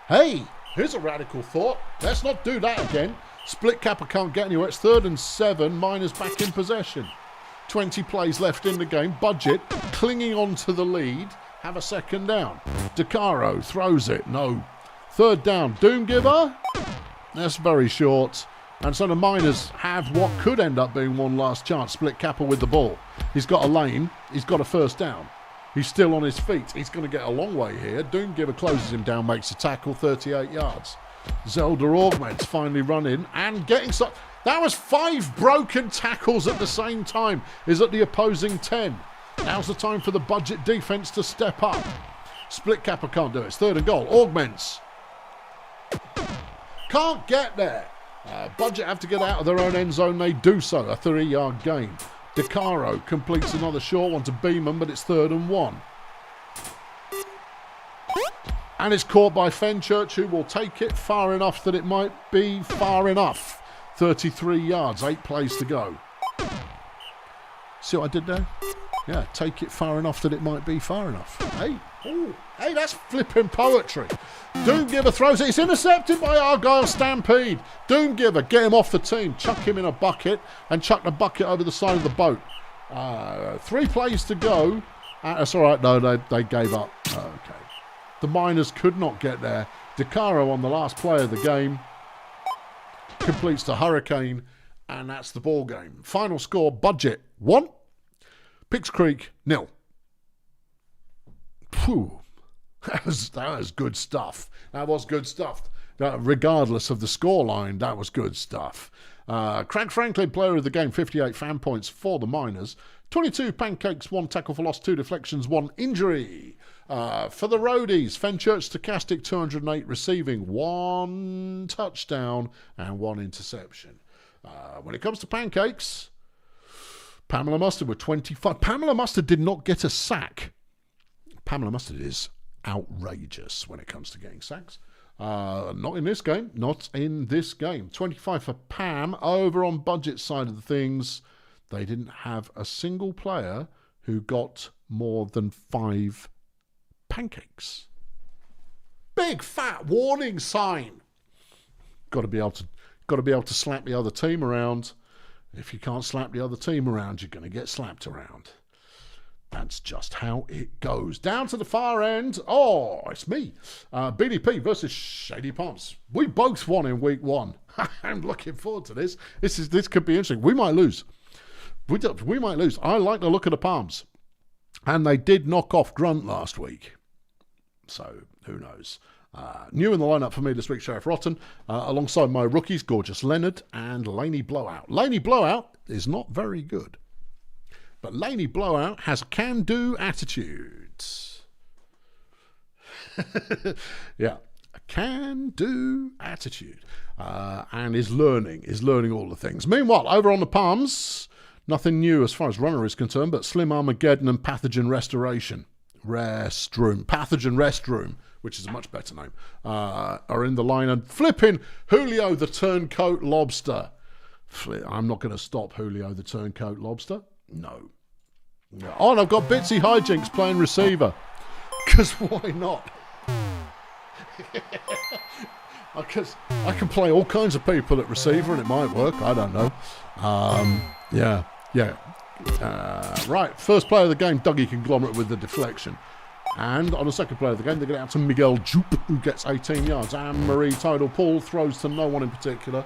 Hey, here's a radical thought. Let's not do that again. Split Kappa can't get anywhere. It's 3rd and 7. Miners back in possession. 20 plays left in the game. Budget clinging on to the lead. Have a second down. De Caro throws it. No. 3rd down. Doomgiver? That's very short. And so the Miners have what could end up being one last chance. Split Kappa with the ball. He's got a lane. He's got a first down. He's still on his feet. He's going to get a long way here. Doomgiver closes him down, makes a tackle, 38 yards. Zelda Augments finally running and getting so. That was 5 broken tackles at the same time. Is at the opposing 10. Now's the time for the budget defense to step up. Split Kappa can't do it. It's 3rd and goal. Augments. Can't get there. Budget have to get out of their own end zone. They do so. A 3-yard gain. DeCaro completes another short one to Beeman, but it's 3rd and 1. And it's caught by Fenchurch, who will take it far enough that it might be far enough. 33 yards, 8 plays to go. See what I did there? Yeah, take it far enough that it might be far enough. Hey, ooh, hey, that's flipping poetry. Doomgiver throws it. It's intercepted by Argyle Stampede. Doomgiver, get him off the team. Chuck him in a bucket and chuck the bucket over the side of the boat. 3 plays to go. That's all right. No, they gave up. Okay. The Miners could not get there. DeCaro on the last play of the game completes the Hurricane, and that's the ball game. Final score, Budget 1, Picks Creek 0. Phew. That was good stuff. That was good stuff. Regardless of the scoreline, that was good stuff. Craig Franklin, player of the game, 58 fan points for the Miners. 22 pancakes, 1 tackle for loss, 2 deflections, 1 injury. For the Roadies, Fenchurch Stochastic, 208 receiving, 1 touchdown and 1 interception. When it comes to pancakes, Pamela Mustard with 25. Pamela Mustard did not get a sack. Pamela Mustard is outrageous when it comes to getting sacks. Not in this game. Not in this game. 25 for Pam. Over on Budget side of the things, they didn't have a single player who got more than 5 pancakes. Big fat warning sign. Got to be able to slap the other team around. If you can't slap the other team around, you're going to get slapped around. That's just how it goes. Down to the far end. Oh, it's me. BDP versus Shady Palms. We both won in week 1. I'm looking forward to this. This could be interesting. We might lose. We might lose. I like the look of the Palms. And they did knock off Grunt last week. So, who knows? New in the lineup for me this week, Sheriff Rotten, alongside my rookies, Gorgeous Leonard and Laney Blowout. Laney Blowout is not very good. But Laney Blowout has a can-do attitude. Yeah, a can-do attitude. And is learning all the things. Meanwhile, over on the Palms, nothing new as far as runner is concerned, but Slim Armageddon and Pathogen Restoration. Pathogen Restroom, which is a much better name, are in the line. And flipping Julio the Turncoat Lobster. I'm not going to stop Julio the Turncoat Lobster. No. Oh, and I've got Bitsy Hijinks playing receiver. Because why not? Because I can play all kinds of people at receiver and it might work. I don't know. Yeah. Right, first player of the game, Dougie Conglomerate with the deflection. And on the second player of the game, they get out to Miguel Jupe, who gets 18 yards. Anne-Marie Tidal Paul throws to no one in particular.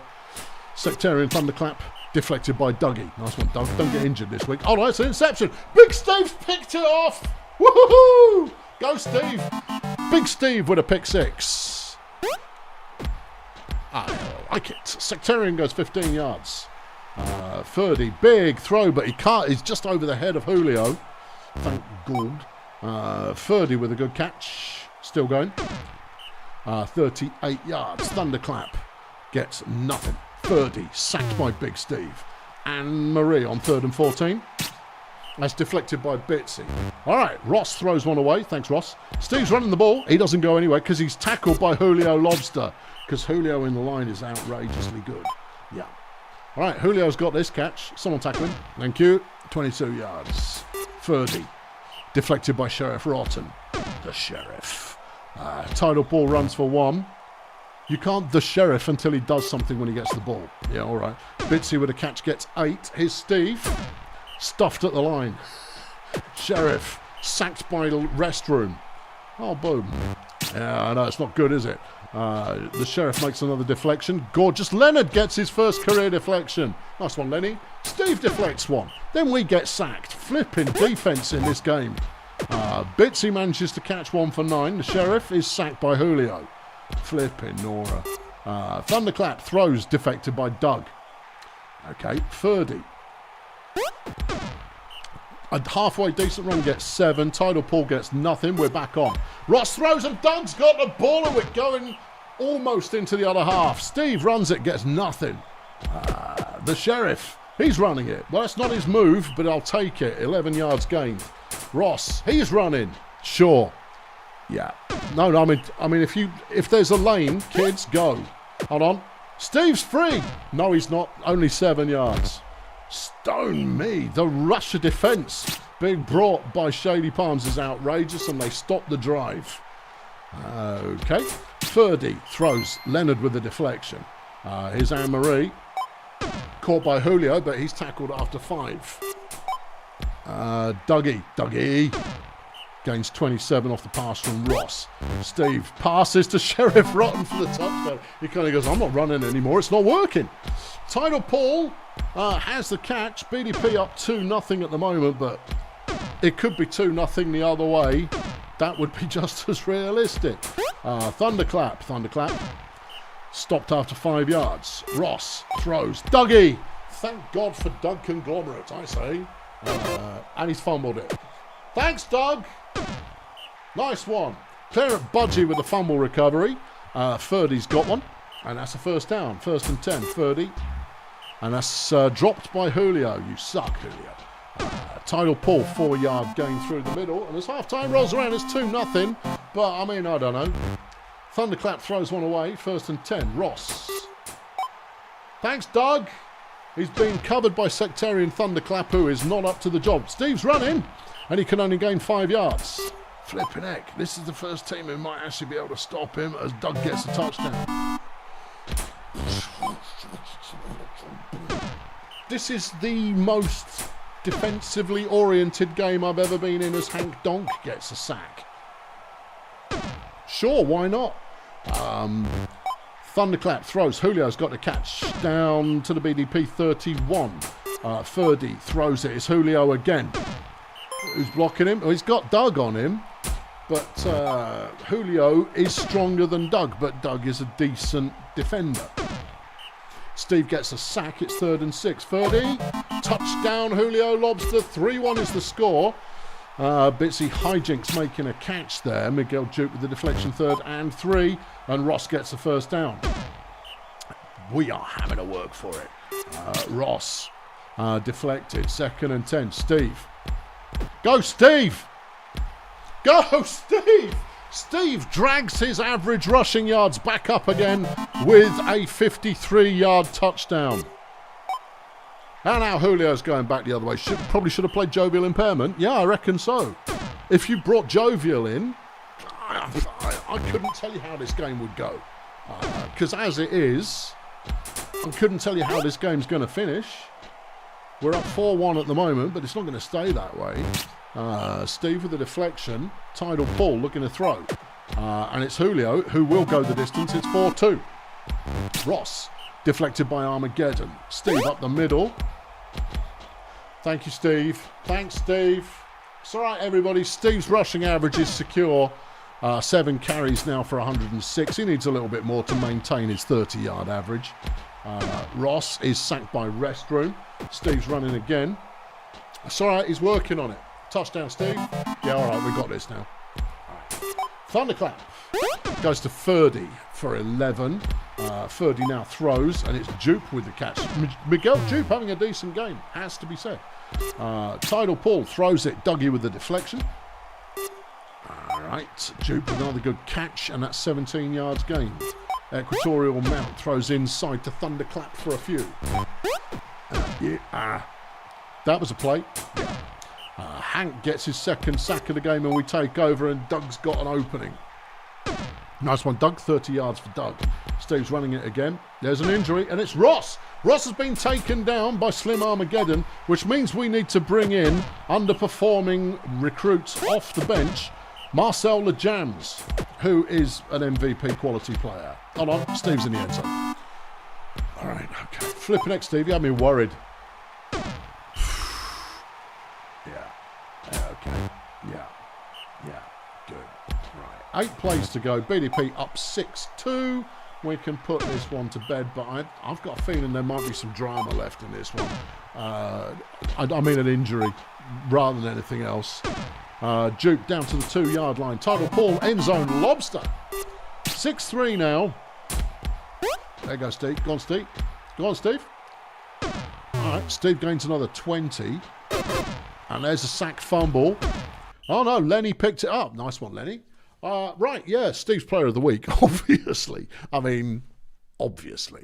Sectarian Thunderclap, deflected by Dougie. Nice one, Doug. Don't get injured this week. Oh, no, it's an interception. Big Steve's picked it off. Woohoo! Go, Steve. Big Steve with a pick 6. I like it. Sectarian goes 15 yards. Ferdy, big throw, but he can't. He's just over the head of Julio. Thank God. Ferdy with a good catch. Still going. 38 yards. Thunderclap gets nothing. Ferdy sacked by Big Steve. And Marie on 3rd and 14. That's deflected by Bitsy. All right, Ross throws one away. Thanks, Ross. Steve's running the ball. He doesn't go anywhere because he's tackled by Julio Lobster. Because Julio in the line is outrageously good. Yeah. All right, Julio's got this catch. Someone tackle him. Thank you. 22 yards. Ferdy. Deflected by Sheriff Rotten. The Sheriff. Tidal Ball runs for 1. You can't the Sheriff until he does something when he gets the ball. Yeah, all right. Bitsy with a catch gets 8. Here's Steve. Stuffed at the line. Sheriff. Sacked by Restroom. Oh, boom. Yeah, I know, it's not good, is it? The Sheriff makes another deflection. Gorgeous Leonard gets his first career deflection. Nice one, Lenny. Steve deflects one. Then we get sacked. Flipping defense in this game. Bitsy manages to catch one for 9. The Sheriff is sacked by Julio. Flipping Nora. Thunderclap throws defected by Doug. Okay, Ferdy. A halfway decent run gets 7. Tidal Pool gets nothing. We're back on. Ross throws and Doug's got the ball and we're going almost into the other half. Steve runs it, gets nothing. The Sheriff, he's running it. Well, that's not his move, but I'll take it. 11 yards gained. Ross, he's running. Sure. Yeah. No, I mean, if there's a lane, kids, go. Hold on. Steve's free. No, he's not. Only 7 yards. Stone me. The Russia defence being brought by Shady Palms is outrageous and they stop the drive. Okay. Ferdy throws Leonard with the deflection. Here's Anne-Marie. Caught by Julio, but he's tackled after 5. Dougie. Gains 27 off the pass from Ross. Steve passes to Sheriff Rotten for the touchdown. He kind of goes, I'm not running anymore. It's not working. Tidal Paul has the catch. BDP up 2-0 at the moment, but it could be 2-0 the other way. That would be just as realistic. Thunderclap. Stopped after 5 yards. Ross throws. Dougie. Thank God for Doug Conglomerate, I say. And he's fumbled it. Thanks, Doug. Nice one. Clarence Budgie with the fumble recovery. Ferdy's got one. And that's a first down. 1st and 10. Ferdy. And that's dropped by Julio. You suck, Julio. Tidal Paul, 4-yard gain through the middle. And as half-time rolls around, it's 2-0. But, I mean, I don't know. Thunderclap throws one away. 1st and 10. Ross. Thanks, Doug. He's being covered by Sectarian Thunderclap, who is not up to the job. Steve's running, and he can only gain 5 yards. Flipping heck. This is the first team who might actually be able to stop him as Doug gets a touchdown. This is the most defensively oriented game I've ever been in as Hank Donk gets a sack. Sure, why not? Thunderclap throws. Julio's got the catch down to the BDP 31. Ferdy throws it. It's Julio again. Who's blocking him? Well, he's got Doug on him. But Julio is stronger than Doug. But Doug is a decent defender. Steve gets a sack. It's 3rd and 6. Ferdy. Touchdown. Julio lobs the 3-1 is the score. Bitsy Hijinks making a catch there. Miguel Duke with the deflection 3rd and 3. And Ross gets the first down. We are having to work for it. Ross deflected. 2nd and 10. Steve. Go, Steve! Go, Steve! Steve drags his average rushing yards back up again with a 53-yard touchdown. And now Julio's going back the other way. Probably should have played Jovial Impairment. Yeah, I reckon so. If you brought Jovial in, I couldn't tell you how this game would go. Because as it is, I couldn't tell you how this game's going to finish. We're up 4-1 at the moment, but it's not going to stay that way. Steve with the deflection. Tidal Paul looking to throw. And it's Julio who will go the distance. It's 4-2. Ross deflected by Armageddon. Steve up the middle. Thank you, Steve. Thanks, Steve. It's all right, everybody. Steve's rushing average is secure. 7 carries now for 106. He needs a little bit more to maintain his 30-yard average. Ross is sacked by Restroom. Steve's running again. It's all right. He's working on it. Touchdown, Steve. Yeah, all right. We got this now. All right. Thunderclap goes to Ferdy for 11. Ferdy now throws, and it's Jupe with the catch. Miguel Jupe having a decent game, has to be said. Tidal Paul throws it. Dougie with the deflection. All right. Jupe with another good catch, and that's 17 yards gained. Equatorial Mount throws inside to Thunderclap for a few. That was a play. Hank gets his 2nd sack of the game, and we take over, and Doug's got an opening. Nice one, Doug. 30 yards for Doug. Steve's running it again. There's an injury, and it's Ross. Ross has been taken down by Slim Armageddon, which means we need to bring in underperforming recruits off the bench. Marcel Lejams, who is an MVP quality player. Hold on, Steve's in the end zone. All right, okay. Flipping next, Steve. You had me worried. Okay. Yeah. Good. Right. 8 plays to go. BDP up 6-2. we can put this one to bed, but I've got a feeling there might be some drama left in this one. I mean an injury rather than anything else. Duke down to the 2-yard line. Turbulence, end zone, lobster. 6-3 now. There goes Steve. Go on, Steve. Go on, Steve. All right, Steve gains another 20. And there's a sack fumble. Oh, no, Lenny picked it up. Nice one, Lenny. Right, yeah, Steve's player of the week, obviously. I mean, obviously.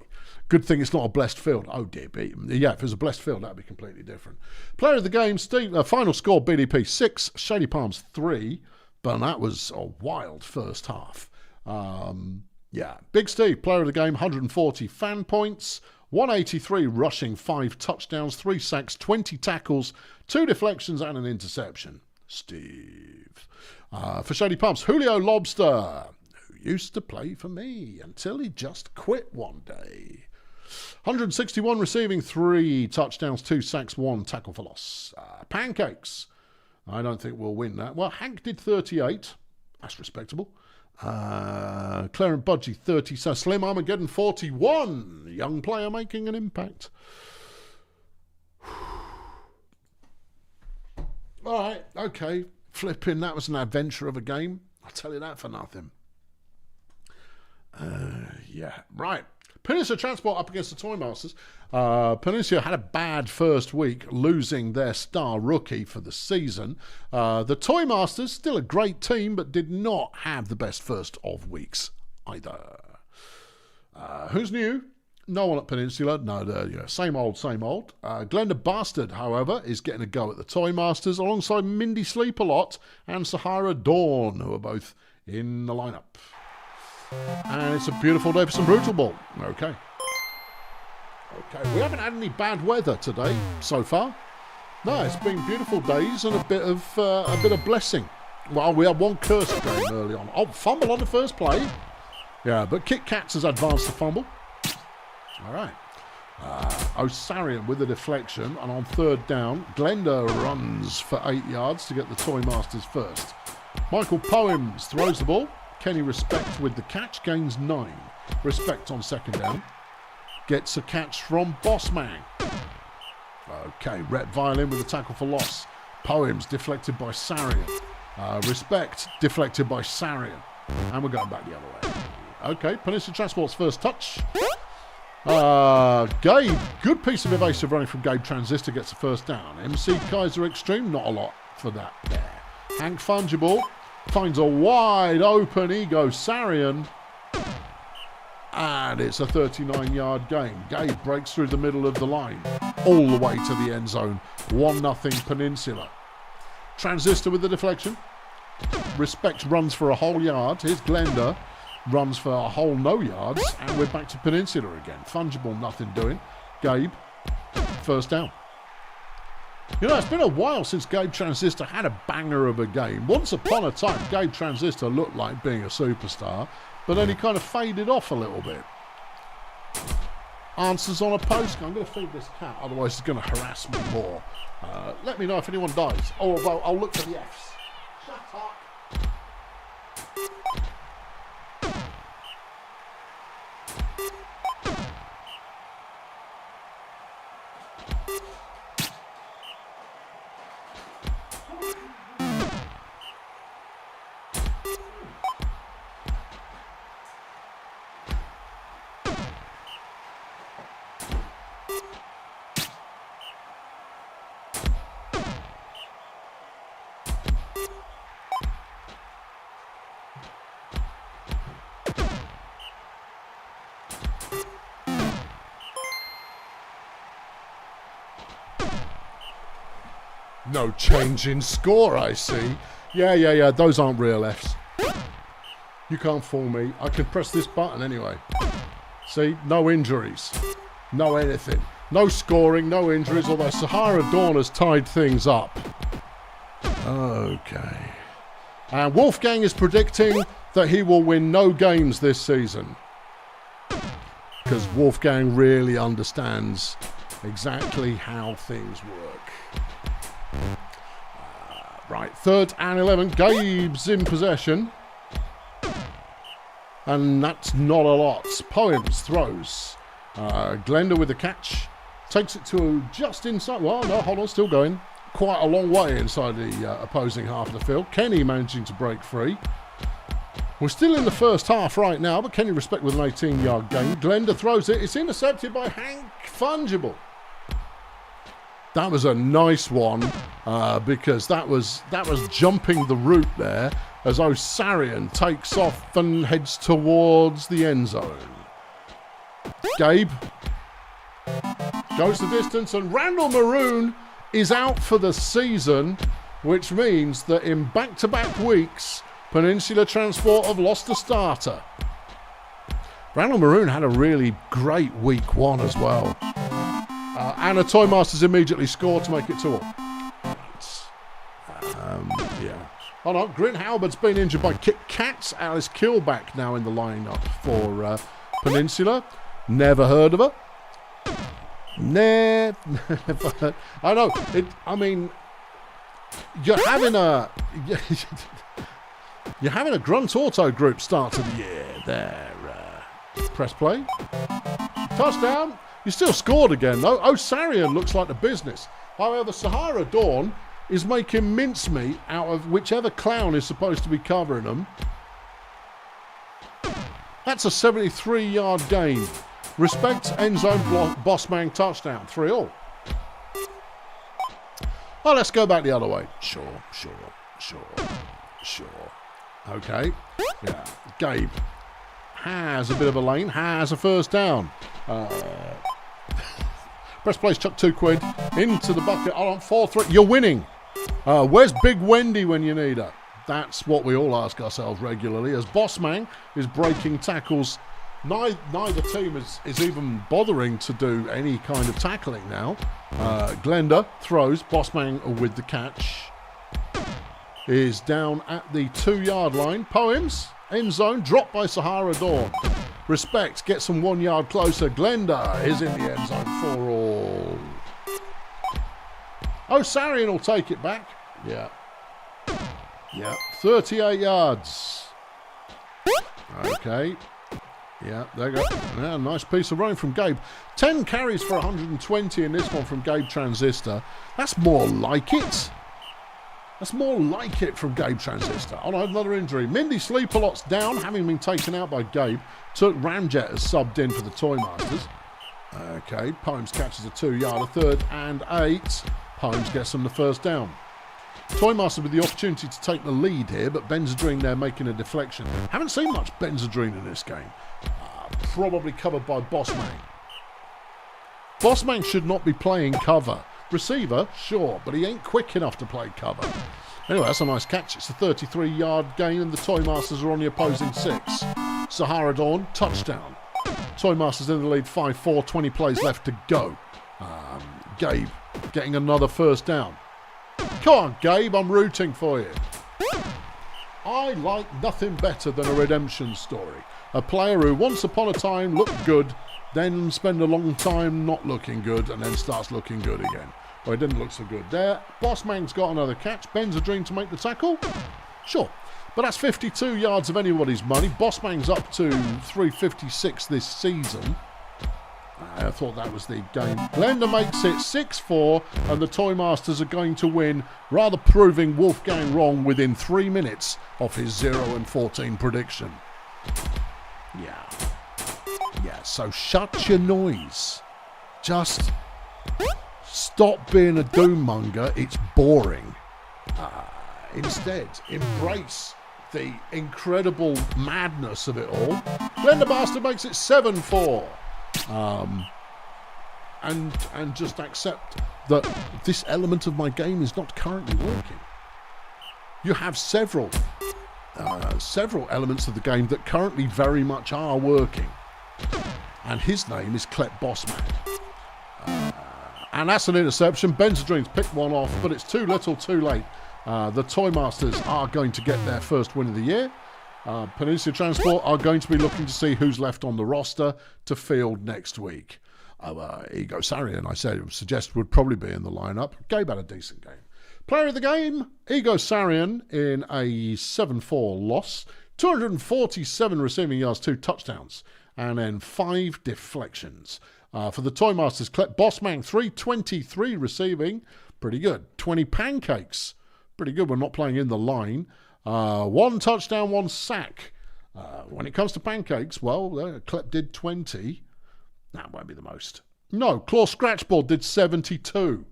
Good thing it's not a blessed field. Oh, dear. Yeah, if it was a blessed field, that would be completely different. Player of the game, Steve. Final score, BDP 6, Shady Palms 3. But that was a wild first half. Yeah, Big Steve, player of the game, 140 fan points. 183 rushing, 5 touchdowns, 3 sacks, 20 tackles, 2 deflections and an interception. Steve. For Shady Pumps, Julio Lobster, who used to play for me until he just quit one day. 161 receiving, 3 touchdowns, 2 sacks, 1 tackle for loss. Pancakes. I don't think we'll win that. Well, Hank did 38. That's respectable. Clarence Budgie 30, so Slim Armageddon 41. Young player making an impact. Alright, okay. Flipping, that was an adventure of a game. I'll tell you that for nothing. Yeah, right. Peninsula Transport up against the Toy Masters. Peninsula had a bad first week, losing their star rookie for the season. The Toy Masters, still a great team, but did not have the best first of weeks either. Who's new? No one at Peninsula. No, yeah, same old, same old. Glenda Bastard, however, is getting a go at the Toy Masters alongside Mindy Sleep-A-Lot and Sahara Dawn, who are both in the lineup. And it's a beautiful day for some Brutalball. Okay. Okay, we haven't had any bad weather today so far. No, it's been beautiful days and a bit of blessing. Well, we had one curse game early on. Oh, fumble on the first play. Yeah, but Kit Kats has advanced the fumble. All right. Osarian with a deflection, and on third down, Glenda runs for 8 yards to get the Toy Masters first. Michael Poems throws the ball. Kenny Respect with the catch, gains 9. Respect on second down. Gets a catch from Bossman. Okay, Rhett Violin with a tackle for loss. Poems deflected by Sarian. Respect deflected by Sarian. And we're going back the other way. Okay, Peninsula Transport's first touch. Gabe, good piece of evasive running from Gabe Transistor, gets a first down. MC Kaiser Extreme, not a lot for that there. Hank Fungible finds a wide open Ego Sarian, and it's a 39-yard gain. Gabe breaks through the middle of the line, all the way to the end zone. 1-0 Peninsula. Transistor with the deflection. Respect runs for a whole yard. Here's Glenda, runs for a whole no yards, and we're back to Peninsula again. Fungible, nothing doing. Gabe, first down. You know, it's been a while since Gabe Transistor had a banger of a game. Once upon a time, Gabe Transistor looked like being a superstar, but then he kind of faded off a little bit. Answers on a post. I'm going to feed this cat, otherwise it's going to harass me more. Let me know if anyone dies. Oh, I'll look for the Fs. Shut up. No change in score, I see. Yeah, those aren't real Fs. You can't fool me. I can press this button anyway. See, no injuries. No anything. No scoring, no injuries, although Sahara Dawn has tied things up. Okay. And Wolfgang is predicting that he will win no games this season. Because Wolfgang really understands exactly how things work. Right, 3rd and 11. Gabe's in possession. And that's not a lot. Poems throws. Glenda with the catch. Takes it to just inside. Well, no, hold on, still going. Quite a long way inside the opposing half of the field. Kenny managing to break free. We're still in the first half right now, but Kenny Respect with an 18-yard gain. Glenda throws it. It's intercepted by Hank Fungible. That was a nice one because that was jumping the route there as Osarian takes off and heads towards the end zone. Gabe goes the distance, and Randall Maroon is out for the season, which means that in back-to-back weeks, Peninsula Transport have lost a starter. Randall Maroon had a really great week 1 as well. And the Toy Masters immediately scored to make it 2-all. Yeah. Oh no, Grin Halbert's been injured by Kit Katz. Alice Killback now in the lineup for Peninsula. Never heard of her. Never. I know. You're having a Grunt Auto Group start to the year. There. Press play. Touchdown. You still scored again, though. Osarian looks like the business. However, Sahara Dawn is making mincemeat out of whichever clown is supposed to be covering them. That's a 73-yard gain. Respect end zone Bossman touchdown. 3-all. Oh, let's go back the other way. Sure. Okay. Yeah. Gabe has a bit of a lane, has a first down. Press plays, chuck £2 into the bucket. Oh, 4-3. You're winning. Where's Big Wendy when you need her? That's what we all ask ourselves regularly as Bossman is breaking tackles. Neither team is even bothering to do any kind of tackling now. Glenda throws. Bossman with the catch. Is down at the 2-yard line. Poems, end zone, dropped by Sahara Dawn. Respect gets them 1 yard closer. Glenda is in the end zone 4-all. Osarian will take it back. Yeah. 38 yards. Okay. Yeah, there you go. Yeah, nice piece of running from Gabe. 10 carries for 120 in this one from Gabe Transistor. That's more like it. That's more like it from Gabe Transistor. Oh no, another injury. Mindy Sleepalot's down, having been taken out by Gabe. Took Ramjet as subbed in for the Toy Masters. Okay, Poems catches a 2-yarder, 3rd and 8. Poems gets them the first down. Toy Masters with the opportunity to take the lead here, but Benzedrine there making a deflection. Haven't seen much Benzedrine in this game. Probably covered by Bossman. Bossman should not be playing cover. Receiver, sure, but he ain't quick enough to play cover. Anyway, that's a nice catch. It's a 33-yard gain, and the Toy Masters are on the opposing 6. Sahara Dawn, touchdown. Toy Masters in the lead, 5-4, 20 plays left to go. Gabe getting another first down. Come on, Gabe, I'm rooting for you. I like nothing better than a redemption story. A player who once upon a time looked good, then spend a long time not looking good, and then starts looking good again. Well, it didn't look so good there. Bossman's got another catch. Benzedrine to make the tackle. Sure. But that's 52 yards of anybody's money. Bossman's up to 356 this season. I thought that was the game. Glenda makes it 6-4, and the Toy Masters are going to win, rather proving Wolfgang wrong within 3 minutes of his 0-14 prediction. Yeah, so shut your noise. Just stop being a doom-monger. It's boring. Instead, embrace the incredible madness of it all. Glenda Bastard makes it 7-4. And just accept that this element of my game is not currently working. You have several elements of the game that currently very much are working. And his name is Klep Bossman. And that's an interception. Benzedrine's picked one off, but it's too little, too late. The Toy Masters are going to get their first win of the year. Peninsula Transport are going to be looking to see who's left on the roster to field next week. Ego Sarian, I suggest would probably be in the lineup. Gabe had a decent game. Player of the game, Ego Sarian in a 7-4 loss. 247 receiving yards, 2 touchdowns, and then 5 deflections. For the Toy Masters, Bossman, 323 receiving. Pretty good. 20 pancakes. Pretty good. We're not playing in the line. 1 touchdown, 1 sack. When it comes to pancakes, well, Klep did 20. That won't be the most. No, Claw Scratchboard did 72.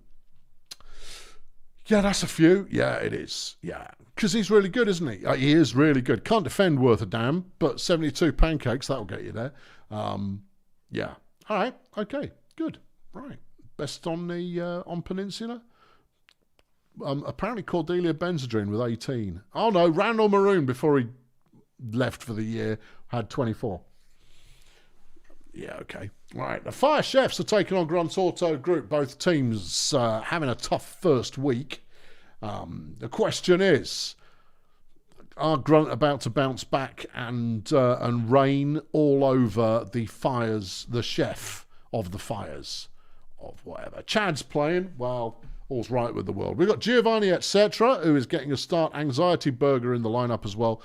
Yeah, that's a few. Yeah, it is. Yeah, because he's really good, isn't he? He is really good. Can't defend worth a damn, but 72 pancakes, that'll get you there. Yeah. All right. Okay. Good. Right. Best on the on Peninsula. Apparently Cordelia Benzedrine with 18. Oh no, Randall Maroon before he left for the year had 24. Yeah, okay. Right, the Fire Chefs are taking on Grunt Auto Group. Both teams having a tough first week. The question is, are Grunt about to bounce back and reign all over the Fires, the chef of the Fires, of whatever? Chad's playing, well, all's right with the world. We've got Giovanni, etc., who is getting a start. Anxiety Burger in the lineup as well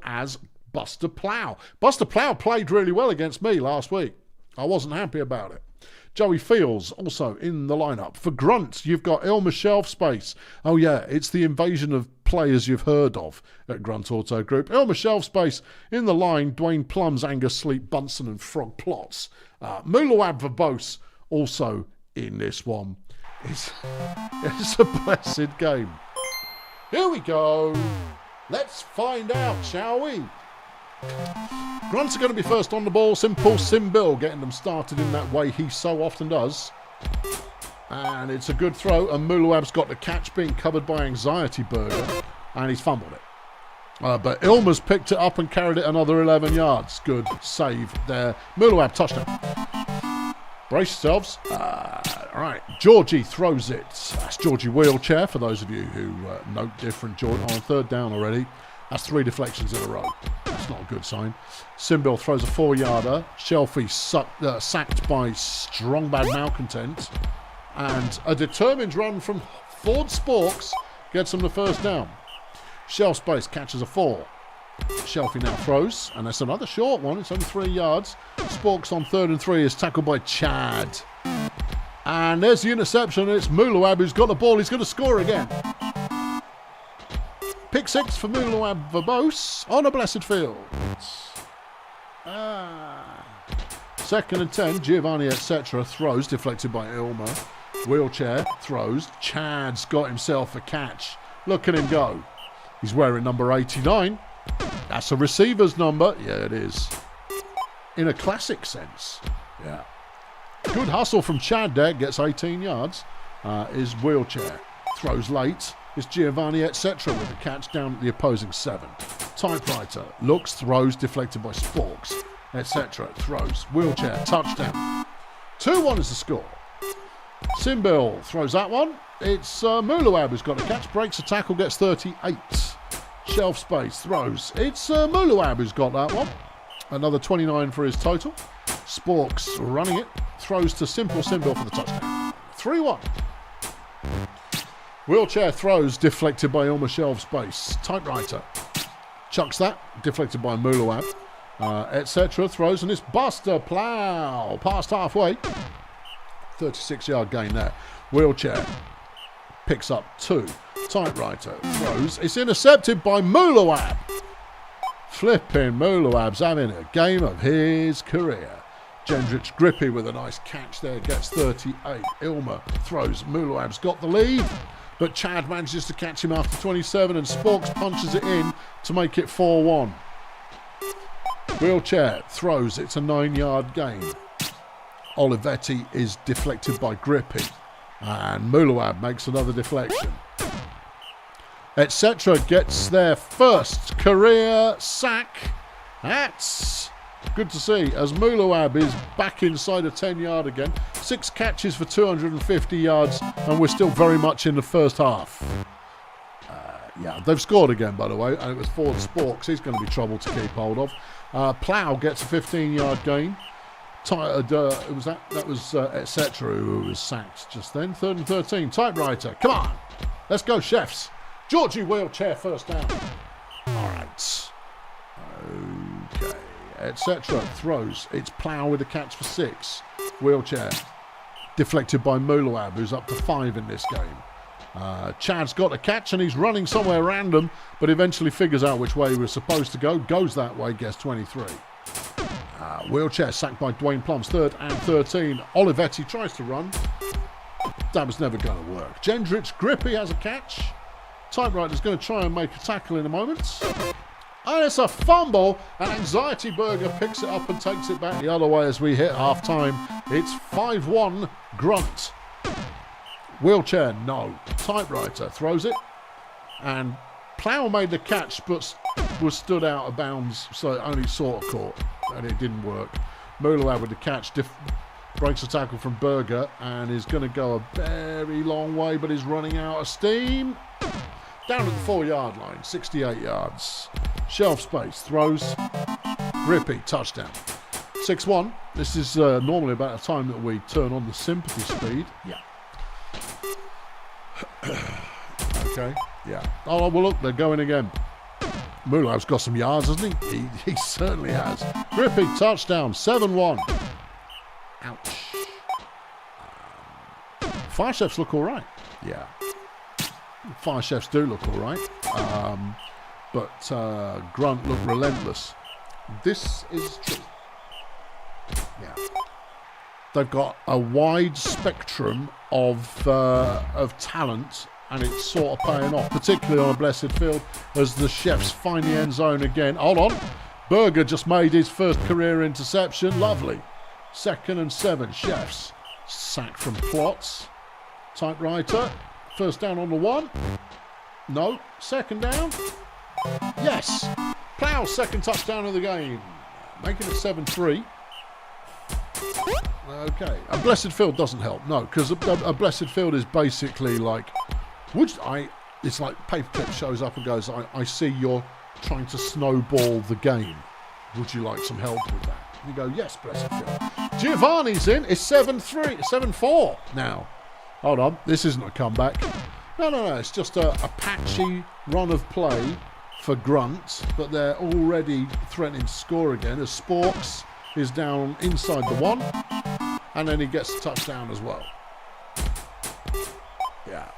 as Buster Plow. Buster Plow played really well against me last week. I wasn't happy about it. Joey Fields also in the lineup. For Grunt, you've got Ilma Shelf Space. Oh yeah, it's the invasion of players you've heard of at Grunt Auto Group. Ilma Shelf Space in the line. Dwayne Plums, Angus Sleep, Bunsen and Frog Plots. Mulawab Verbose also in this one. It's a blessed game. Here we go. Let's find out, shall we? Grunts are going to be first on the ball. Simple Simbill getting them started in that way he so often does. And it's a good throw. And Mulawab's got the catch, being covered by Anxiety Burger. And he's fumbled it. But Ilma's picked it up and carried it another 11 yards. Good save there. Mulawab touchdown. Brace yourselves. All right, Georgie throws it. That's Georgie Wheelchair, for those of you who note different. Georgie on 3rd down already. That's 3 deflections in a row. That's not a good sign. Simbill throws a 4-yarder. Shelfie sacked by Strong Bad Malcontent. And a determined run from Ford Sporks gets him the first down. Shelf Space catches a 4. Shelfie now throws, and that's another short one. It's only 3 yards. Sporks on 3rd and 3 is tackled by Chad. And there's the interception. It's Mulawab who's got the ball. He's going to score again. Pick 6 for Mulawab Verbose on a blessed field. 2nd and 10. Giovanni, etc. throws, deflected by Ilma. Wheelchair throws. Chad's got himself a catch. Look at him go. He's wearing number 89. That's a receiver's number. Yeah, it is. In a classic sense. Yeah. Good hustle from Chad there. Gets 18 yards. Is Wheelchair. Throws late. Is Giovanni, etc. with a catch down at the opposing 7. Typewriter. Looks, throws, deflected by Sporks, etc. Throws. Wheelchair. Touchdown. 2-1 is the score. Simbill throws that one. It's Mulawab who's got a catch. Breaks a tackle. Gets 38. Shelf Space throws. It's Mulawab who's got that one. Another 29 for his total. Sporks running it. Throws to Simple Simbill for the touchdown. 3-1. Wheelchair throws, deflected by Ilma Shelf Space. Typewriter chucks that, deflected by Mulawab. Etc. throws, and it's Buster Plow. Past halfway. 36-yard gain there. Wheelchair picks up 2. Typewriter throws. It's intercepted by Mulawab. Flipping Mulawab's having a game of his career. Gendrich Grippy with a nice catch there. Gets 38. Ilma throws. Mulawab's got the lead. But Chad manages to catch him after 27. And Sporks punches it in to make it 4-1. Wheelchair throws. It's a 9-yard gain. Olivetti is deflected by Grippy. And Mulawab makes another deflection. Etc. gets their first career sack. That's good to see, as Mulawab is back inside a 10-yard again. 6 catches for 250 yards, and we're still very much in the first half. Yeah, they've scored again, by the way, and it was Ford Sporks. He's going to be trouble to keep hold of. Plow gets a 15-yard gain. That was etc. who was sacked just then. 3rd and 13. Typewriter, come on, let's go, chefs. Georgie Wheelchair first down. All right. etc. Throws. It's Plough with a catch for 6. Wheelchair. Deflected by Mulawab, who's up to 5 in this game. Chad's got a catch and he's running somewhere random, but eventually figures out which way he was supposed to go. Goes that way, gets 23. Wheelchair sacked by Dwayne Plums, 3rd and 13. Olivetti tries to run. That was never going to work. Gendrich Grippy has a catch. Typewriter's going to try and make a tackle in a moment. And it's a fumble, and Anxiety Burger picks it up and takes it back the other way as we hit half-time. It's 5-1 Grunt. Wheelchair, no. Typewriter throws it, and Plough made the catch, but was stood out of bounds, so it only sort of caught, and it didn't work. Mulawab with the catch, breaks a tackle from Berger, and is going to go a very long way, but is running out of steam. Down at the 4-yard line, 68 yards. Shelf space, throws. Grippy, touchdown. 6-1. This is normally about the time that we turn on the sympathy speed. Yeah. Okay, yeah. Oh, well, look, they're going again. Mulaw's got some yards, hasn't he? He certainly has. Grippy, touchdown, 7-1. Ouch. Fire chefs look all right. Yeah. Fire chefs do look all right. But Grunt look relentless. This is true. Yeah. They've got a wide spectrum of talent, and it's sort of paying off, particularly on a blessed field as the chefs find the end zone again. Hold on. Berger just made his first career interception. Lovely. 2nd and 7. Chefs. Sack from Plots. Typewriter. First down on the 1. No. 2nd down. Yes. Plough, 2nd touchdown of the game. Making it 7-3. Okay. A blessed field doesn't help. No, because a blessed field is basically like... It's like Paperclip shows up and goes, I see you're trying to snowball the game. Would you like some help with that? You go, yes, blessed field. Giovanni's in. It's 7-3. 7-4 now. Hold on, this isn't a comeback. No, it's just a patchy run of play for Grunt, but they're already threatening to score again as Sporks is down inside the 1, and then he gets a touchdown as well. Yeah.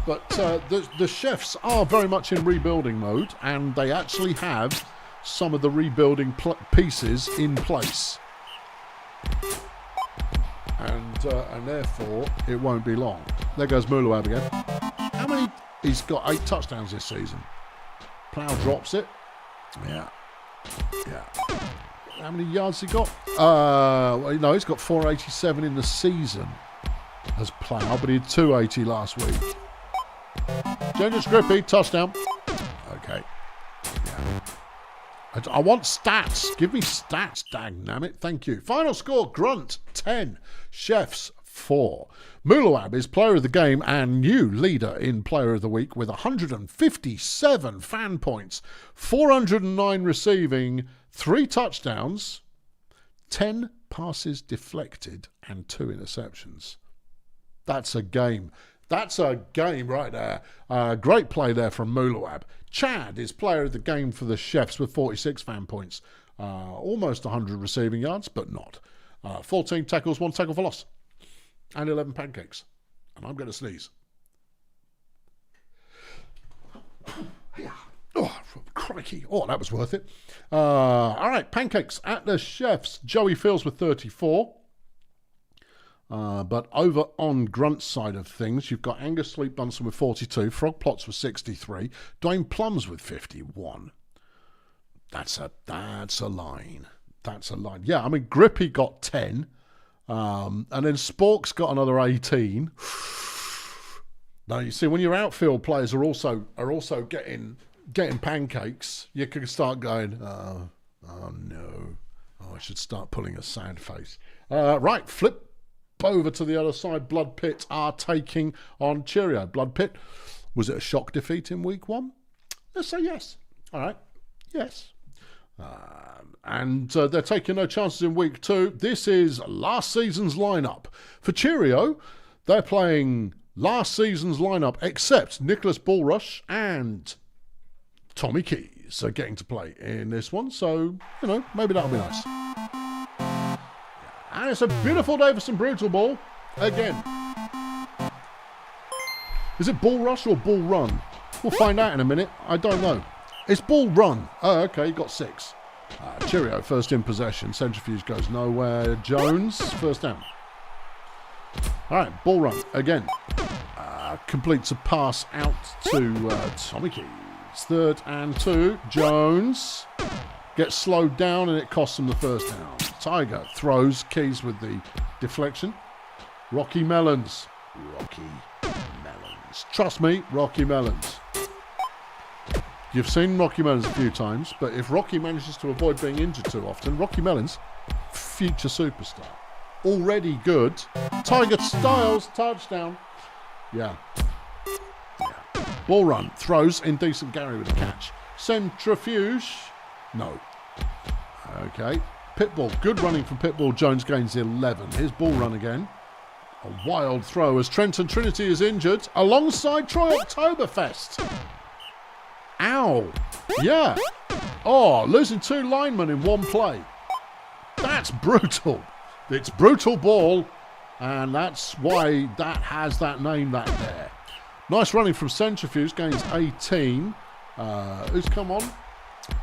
But the chefs are very much in rebuilding mode, and they actually have some of the rebuilding pieces in place. And therefore, it won't be long. There goes Mulawab again. How many? He's got 8 touchdowns this season. Plough drops it. Yeah. How many yards he got? No, he's got 487 in the season as Plough, but he had 280 last week. Gendrich Grippy, touchdown. Okay. Yeah. I want stats. Give me stats, dangnammit. Thank you. Final score, Grunt 10, Chefs 4. Mulawab is player of the game and new leader in player of the week with 157 fan points, 409 receiving, 3 touchdowns, 10 passes deflected and 2 interceptions. That's a game. That's a game right there. Great play there from Mulawab. Chad is player of the game for the Chefs with 46 fan points. Almost 100 receiving yards, but not. 14 tackles, 1 tackle for loss. And 11 pancakes. And I'm going to sneeze. Oh, crikey. Oh, that was worth it. All right, pancakes at the Chefs. Joey Fields with 34. But over on Grunt's side of things, you've got Angus Sleep Bunsen with 42, Frog Plots with 63, Dwayne Plums with 51. That's a line. That's a line. Yeah, I mean, Grippy got 10, and then Spork's got another 18. Now, you see, when your outfield players are also getting pancakes, you can start going, oh no. Oh, I should start pulling a sad face. Right, flip over to the other side. Blood Pit are taking on Cheerio. Blood Pit, was it a shock defeat in week 1? Let's say yes. All right, yes. And they're taking no chances in week 2. This is last season's lineup. For Cheerio, they're playing last season's lineup except Nicholas Bullrush and Tommy Keys. Rockies are getting to play in this one, so, you know, maybe that'll be nice. And it's a beautiful day for some Brutalball again. Is it ball rush or ball run? We'll find out in a minute. I don't know. It's ball run. Oh, okay, got 6. Cheerio, first in possession. Centrifuge goes nowhere. Jones, first down. All right, ball run again. Completes a pass out to Tommy Keys. 3rd and 2. Jones gets slowed down and it costs him the first down. Tiger throws. Keys with the deflection. Rocky Melons. Rocky Melons. Trust me, Rocky Melons. You've seen Rocky Melons a few times, but if Rocky manages to avoid being injured too often, Rocky Melons, future superstar. Already good. Tiger Styles, touchdown. Yeah. Ball run. Throws. Indecent Gary with a catch. Centrifuge. No. Okay. Pitbull. Good running from Pitbull. Jones gains 11. Here's ball run again. A wild throw as Trenton Trinity is injured alongside Troy Oktoberfest. Ow. Yeah. Oh, losing 2 linemen in one play. That's brutal. It's Brutalball, and that's why that has that name that there. Nice running from Centrifuge, gains 18. Who's come on?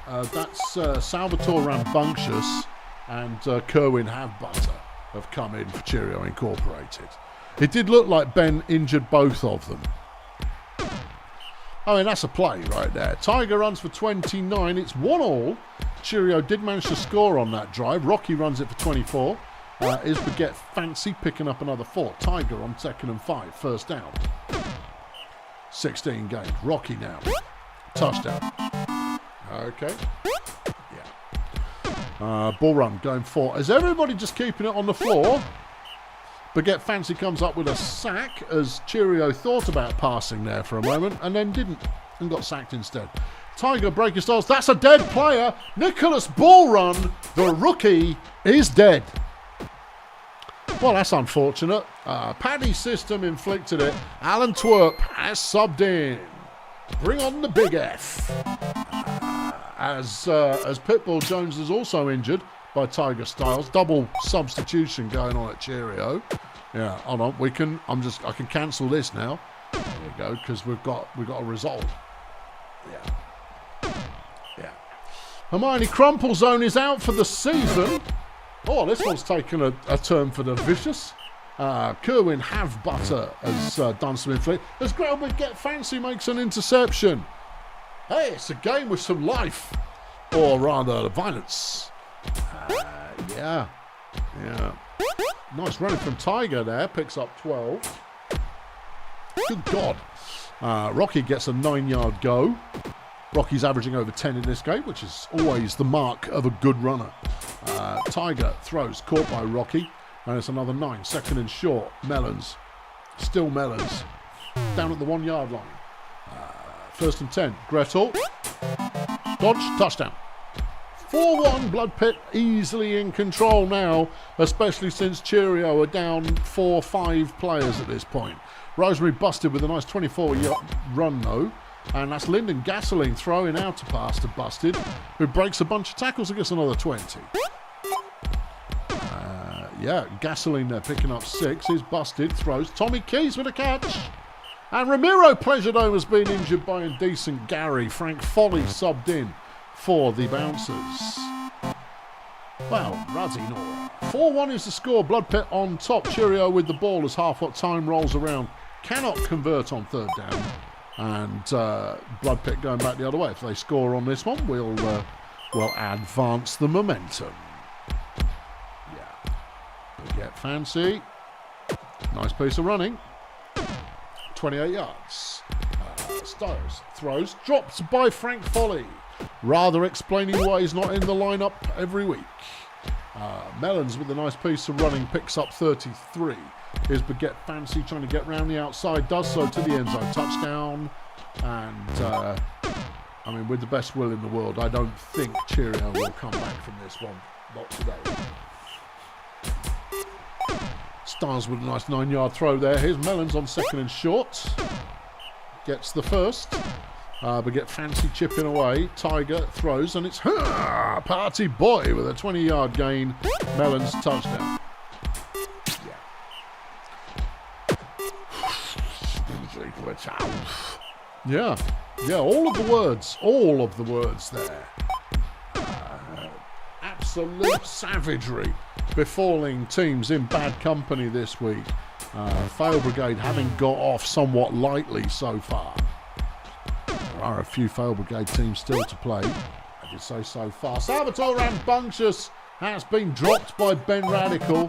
That's Salvatore Rambunctious and Kerwin Havbutter have come in for Cheerio Incorporated. It did look like Ben injured both of them. I mean, that's a play right there. Tiger runs for 29. It's 1-all. Cheerio did manage to score on that drive. Rocky runs it for 24. Is Baguette Fancy picking up another 4. Tiger on 2nd and 5. First down. 16 games. Rocky now. Touchdown. Okay. Yeah. Ball run going 4. Is everybody just keeping it on the floor? Baguette Fancy comes up with a sack as Cheerio thought about passing there for a moment and then didn't and got sacked instead. Tiger breaking styles. That's a dead player. Nicholas Ball Run, the rookie, is dead. Well, that's unfortunate. Paddy system inflicted it. Alan Twerp has subbed in. Bring on the big F. As Pitbull Jones is also injured by Tiger Styles. Double substitution going on at Cheerio. Yeah, hold on. I can cancel this now. There we go, because we've got a result. Yeah. Hermione Crumplezone is out for the season. Oh, this one's taken a turn for the vicious. Kerwin Havbutter has done some inflict. As Baguette Fancy makes an interception. Hey, it's a game with some life. Or rather, violence. Yeah. Nice running from Tiger there. Picks up 12. Good God. Rocky gets a 9-yard go. Rocky's averaging over 10 in this game, which is always the mark of a good runner. Tiger throws, caught by Rocky. And it's another 9. 2nd and short. Melons. Still Melons. Down at the 1-yard line. 1st and 10. Gretel. Dodge. Touchdown. 4-1. Blood Pit easily in control now, especially since Cheerio are down 4-5 players at this point. Rosemary busted with a nice 24-yard run though. And that's Lyndon Gasoline throwing out a pass to Busted, who breaks a bunch of tackles and gets another 20. Gasoline there picking up 6. He's Busted, throws. Tommy Keys with a catch. And Ramiro Pleasure Dome has been injured by Indecent Gary. Frank Foley subbed in for the Bouncers. Well, Ruddy Nora. 4-1 is the score. Blood Pit on top. Cheerio with the ball as half-what time rolls around. Cannot convert on 3rd down. And Blood Pit going back the other way. If they score on this one, we'll advance the momentum. Yeah. Baguette Fancy. Nice piece of running. 28 yards. Styles throws. Dropped by Frank Foley. Rather explaining why he's not in the lineup every week. Melons with a nice piece of running picks up 33. Here's Baguette Fancy trying to get round the outside. Does so to the end zone. Touchdown. And, with the best will in the world, I don't think Cheerio will come back from this one. Not today. Stars with a nice 9-yard throw there. Here's Melons on 2nd and short. Gets the first. but get fancy chipping away. Tiger throws, and it's Party Boy with a 20-yard gain. Melons touchdown. Yeah, all of the words there. Absolute savagery befalling teams in bad company this week. Fail Brigade having got off somewhat lightly so far. There are a few Fail Brigade teams still to play. I did say so far. Salvatore Rambunctious has been dropped by Ben Radical.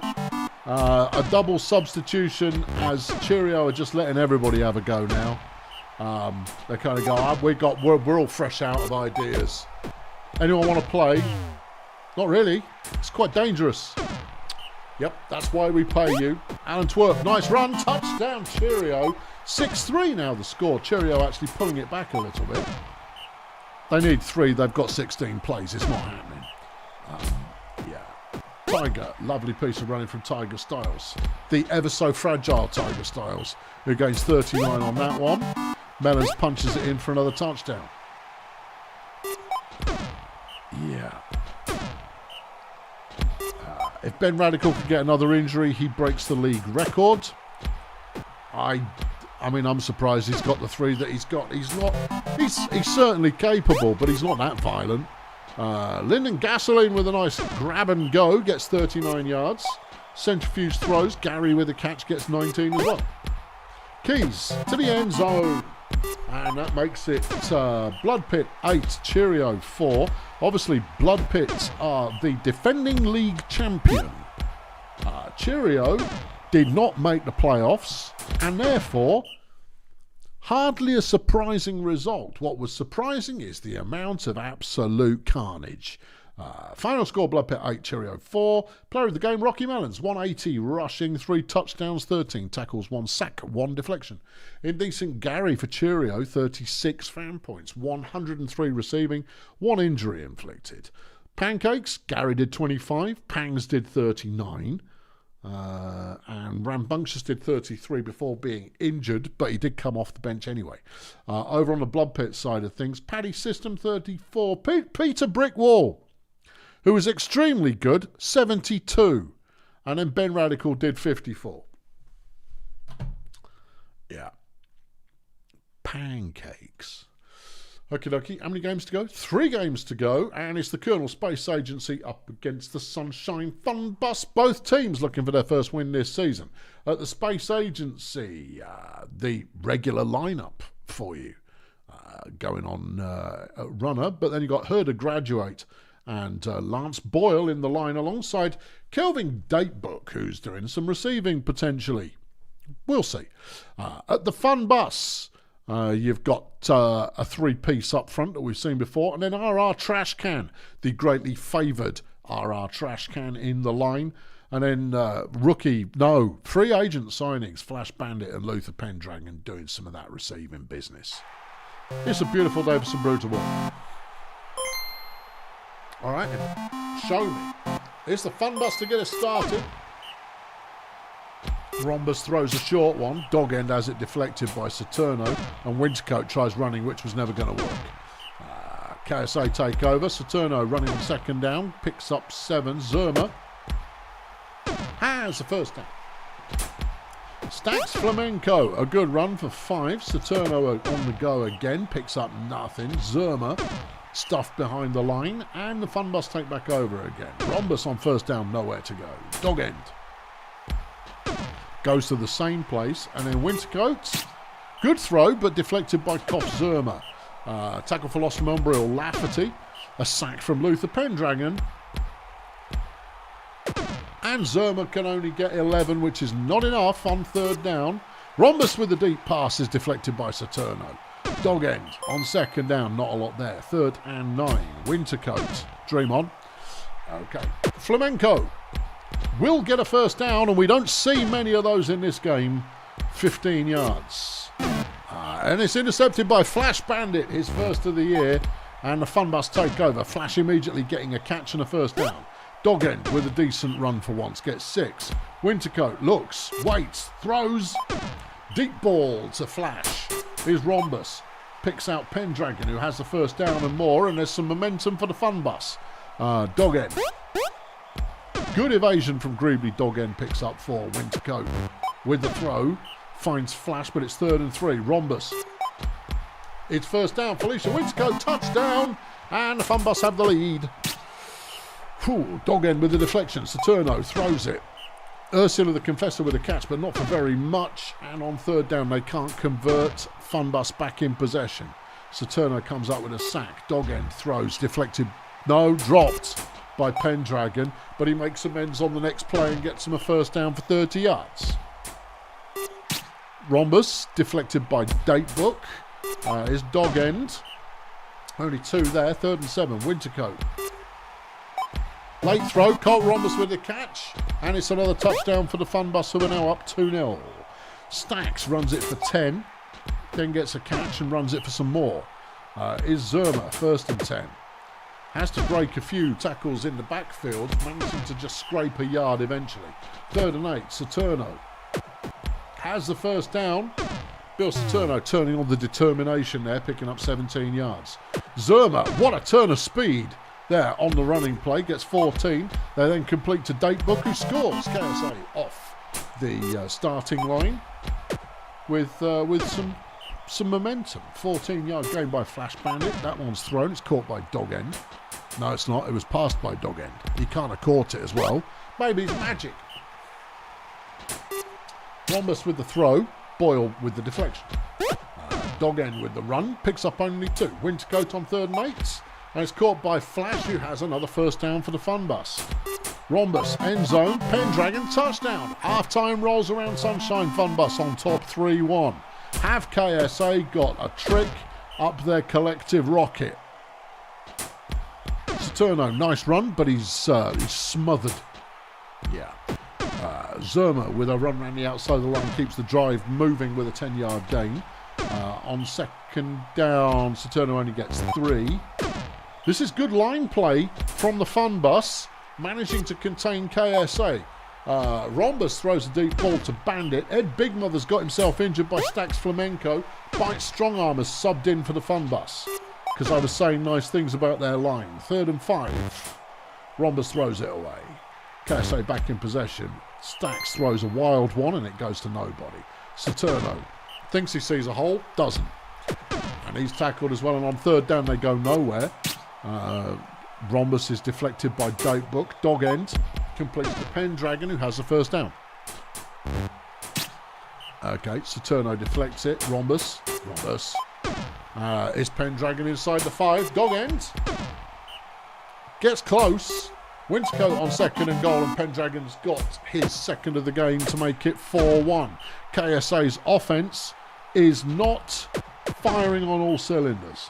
A double substitution as Cheerio are just letting everybody have a go now. They kind of go, we're all fresh out of ideas. Anyone want to play? Not really. It's quite dangerous. Yep, that's why we pay you. Alan Twerp, nice run, touchdown, Cheerio. 6-3 now the score. Cheerio actually pulling it back a little bit. They need 3, they've got 16 plays, it's not happening. Tiger, lovely piece of running from Tiger Styles. The ever so fragile Tiger Styles, who gains 39 on that one. Melons punches it in for another touchdown. Yeah. If Ben Radical could get another injury, he breaks the league record. I mean, I'm surprised he's got the 3 that he's got. He's certainly capable, but he's not that violent. Lyndon Gasoline with a nice grab and go, gets 39 yards. Centrifuge throws, Gary with a catch, gets 19 as well. Keys to the end zone. And that makes it Blood Pit 8, Cheerio 4. Obviously, Blood Pit are the defending league champion. Cheerio did not make the playoffs, and therefore, hardly a surprising result. What was surprising is the amount of absolute carnage. Final score, Blood Pit 8, Cheerio 4. Player of the game, Rocky Melons, 180 rushing, 3 touchdowns, 13 tackles, 1 sack, 1 deflection. Indecent Gary for Cheerio, 36 fan points, 103 receiving, 1 injury inflicted. Pancakes, Gary did 25, Pangs did 39, and Rambunctious did 33 before being injured, but he did come off the bench anyway. Over on the Blood Pit side of things, Paddy System 34, Peter Brickwall, who was extremely good, 72. And then Ben Radical did 54. Yeah. Pancakes. Okie dokie. How many games to go? 3 games to go. And it's the Colonel Space Agency up against the Sunshine Fun Bus. Both teams looking for their first win this season. At the Space Agency, the regular lineup for you. Going on runner. But then you got Herder Graduate and Lance Boyle in the line alongside Kelvin Datebook, who's doing some receiving potentially. We'll see. At the Fun Bus, you've got a 3-piece up front that we've seen before, and then RR Trash Can, the greatly favoured RR Trash Can in the line. And then free agent signings, Flash Bandit and Luther Pendragon doing some of that receiving business. It's a beautiful day for some Brutalball. All right, then. Show me. It's the Fun Bus to get us started. Rhombus throws a short one. Dog end has it deflected by Saturno. And Wintercoat tries running, which was never going to work. KSA take over. Saturno running on second down. Picks up 7. Zerma has the first down. Stacks Flamenco. A good run for 5. Saturno on the go again. Picks up nothing. Zerma stuffed behind the line, and the Fun Bus take back over again. Rhombus on first down, nowhere to go. Dog end goes to the same place, and then Wintercoat, good throw, but deflected by Koff Zerma. Tackle for loss from Umbriel Lafferty, a sack from Luther Pendragon, and Zerma can only get 11, which is not enough on third down. Rhombus with the deep pass is deflected by Saturno. Dog end on second down, not a lot there. 3rd and 9. Wintercoat, dream on. Okay. Flamenco will get a first down, and we don't see many of those in this game. 15 yards. And it's intercepted by Flash Bandit, his first of the year, and the Fun Bus take over. Flash immediately getting a catch and a first down. Dog end with a decent run for once, gets 6. Wintercoat looks, waits, throws. Deep ball to Flash. Here's Rhombus. picks out Pendragon, who has the first down and more, and there's some momentum for the fun bus. Dog End. Good evasion from Greebly. Dog End picks up 4. Wintercoat with the throw. Finds Flash, but it's 3rd and 3. Rhombus. It's first down. Felicia Wintercoat, touchdown. And the fun bus have the lead. Whew, Dog End with the deflection. Saturno throws it. Ursula the Confessor with a catch, but not for very much. And on 3rd down, they can't convert. Fun bus back in possession. Saturno comes up with a sack. Dog End throws. Deflected. No, dropped by Pendragon. But he makes amends on the next play and gets him a first down for 30 yards. Rhombus deflected by Datebook. Is Dog End. Only 2 there. 3rd and 7. Wintercoat. Late throw. Colt Rhombus with the catch. And it's another touchdown for the fun bus, who are now up 2-0. Stacks runs it for 10. Then gets a catch and runs it for some more. Is Zerma. 1st and 10. Has to break a few tackles in the backfield, managing to just scrape a yard eventually. 3rd and 8. Saturno has the first down. Bill Saturno turning on the determination there, picking up 17 yards. Zerma, what a turn of speed there on the running play, gets 14. They then complete to Datebook, who scores. KSA off the starting line with some momentum. 14-yard gain by Flash Bandit. That one's thrown. It's caught by Dog End. No, it's not. It was passed by Dog End. He can't have caught it as well. Maybe it's magic. Rhombus with the throw. Boyle with the deflection. Dog End with the run. Picks up only 2. Wintercoat on 3rd and 8. And it's caught by Flash, who has another first down for the fun bus. Rhombus, end zone. Pendragon, touchdown. Half-time rolls around Sunshine Fun Bus on top 3-1. Have KSA got a trick up their collective rocket? Saturno, nice run, but he's smothered. Yeah. Zerma with a run around the outside of the line keeps the drive moving with a 10-yard gain. On 2nd down, Saturno only gets 3. This is good line play from the fun bus, managing to contain KSA. Rhombus throws a deep ball to Bandit. Ed Bigmother's got himself injured by Stacks Flamenco. Bite Strong Arm has subbed in for the fun bus, because I was saying nice things about their line. 3rd and 5. Rhombus throws it away. KSA back in possession. Stacks throws a wild one and it goes to nobody. Saturno thinks he sees a hole, doesn't. And he's tackled as well, and on 3rd down they go nowhere. Rhombus is deflected by Datebook. Dog End completes to Pendragon, who has the first down. Okay, Saturno deflects it. Rhombus. Is Pendragon inside the 5. Dog End gets close. Wintercoat on 2nd and goal, and Pendragon's got his 2nd of the game to make it 4-1. KSA's offense is not firing on all cylinders.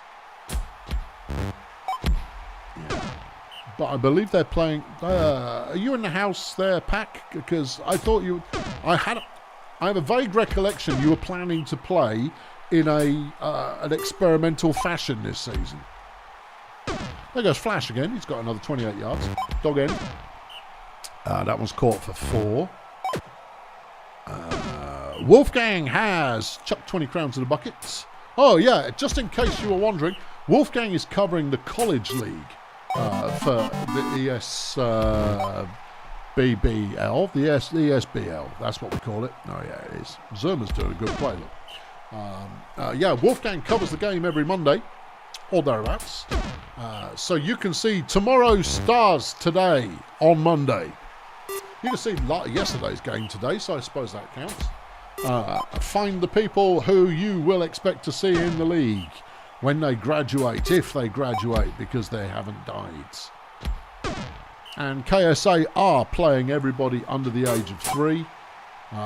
Yeah. But I believe they're playing... are you in the house there, Pack? Because I thought you... I have a vague recollection you were planning to play in an experimental fashion this season. There goes Flash again. He's got another 28 yards. Dog End. That one's caught for 4. Wolfgang has chucked 20 crowns in the bucket. Oh, yeah, just in case you were wondering, Wolfgang is covering the College League for the ESBBL. The ESBL, that's what we call it. Oh, yeah, it is. Zerma's doing a good play, look. Yeah, Wolfgang covers the game every Monday, or thereabouts. So you can see tomorrow's stars today on Monday. You can see yesterday's game today, so I suppose that counts. Find the people who you will expect to see in the league when they graduate, if they graduate, because they haven't died. And KSA are playing everybody under the age of 3,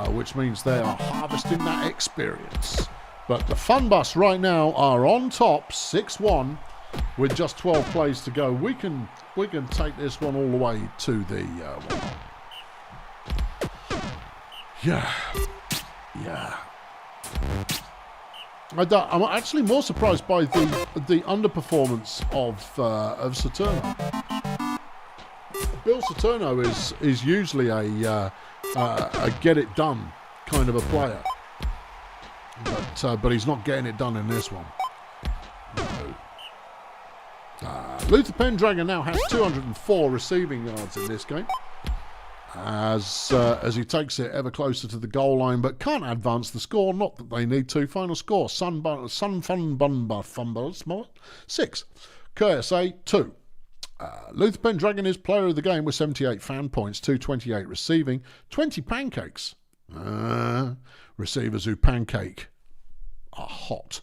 which means they are harvesting that experience. But the Fun Bus right now are on top, 6-1, with just 12 plays to go. We can take this one all the way to the Yeah. I'm actually more surprised by the underperformance of Saturno. Bill Saturno is usually a get it done kind of a player, but he's not getting it done in this one. Luther Pendragon now has 204 receiving yards in this game. As he takes it ever closer to the goal line, but can't advance the score. Not that they need to. Final score: Sun Fun Bun 6, KSA 2. Luther Pendragon is player of the game with 78 fan points, 228 receiving, 20 pancakes. Receivers who pancake are hot.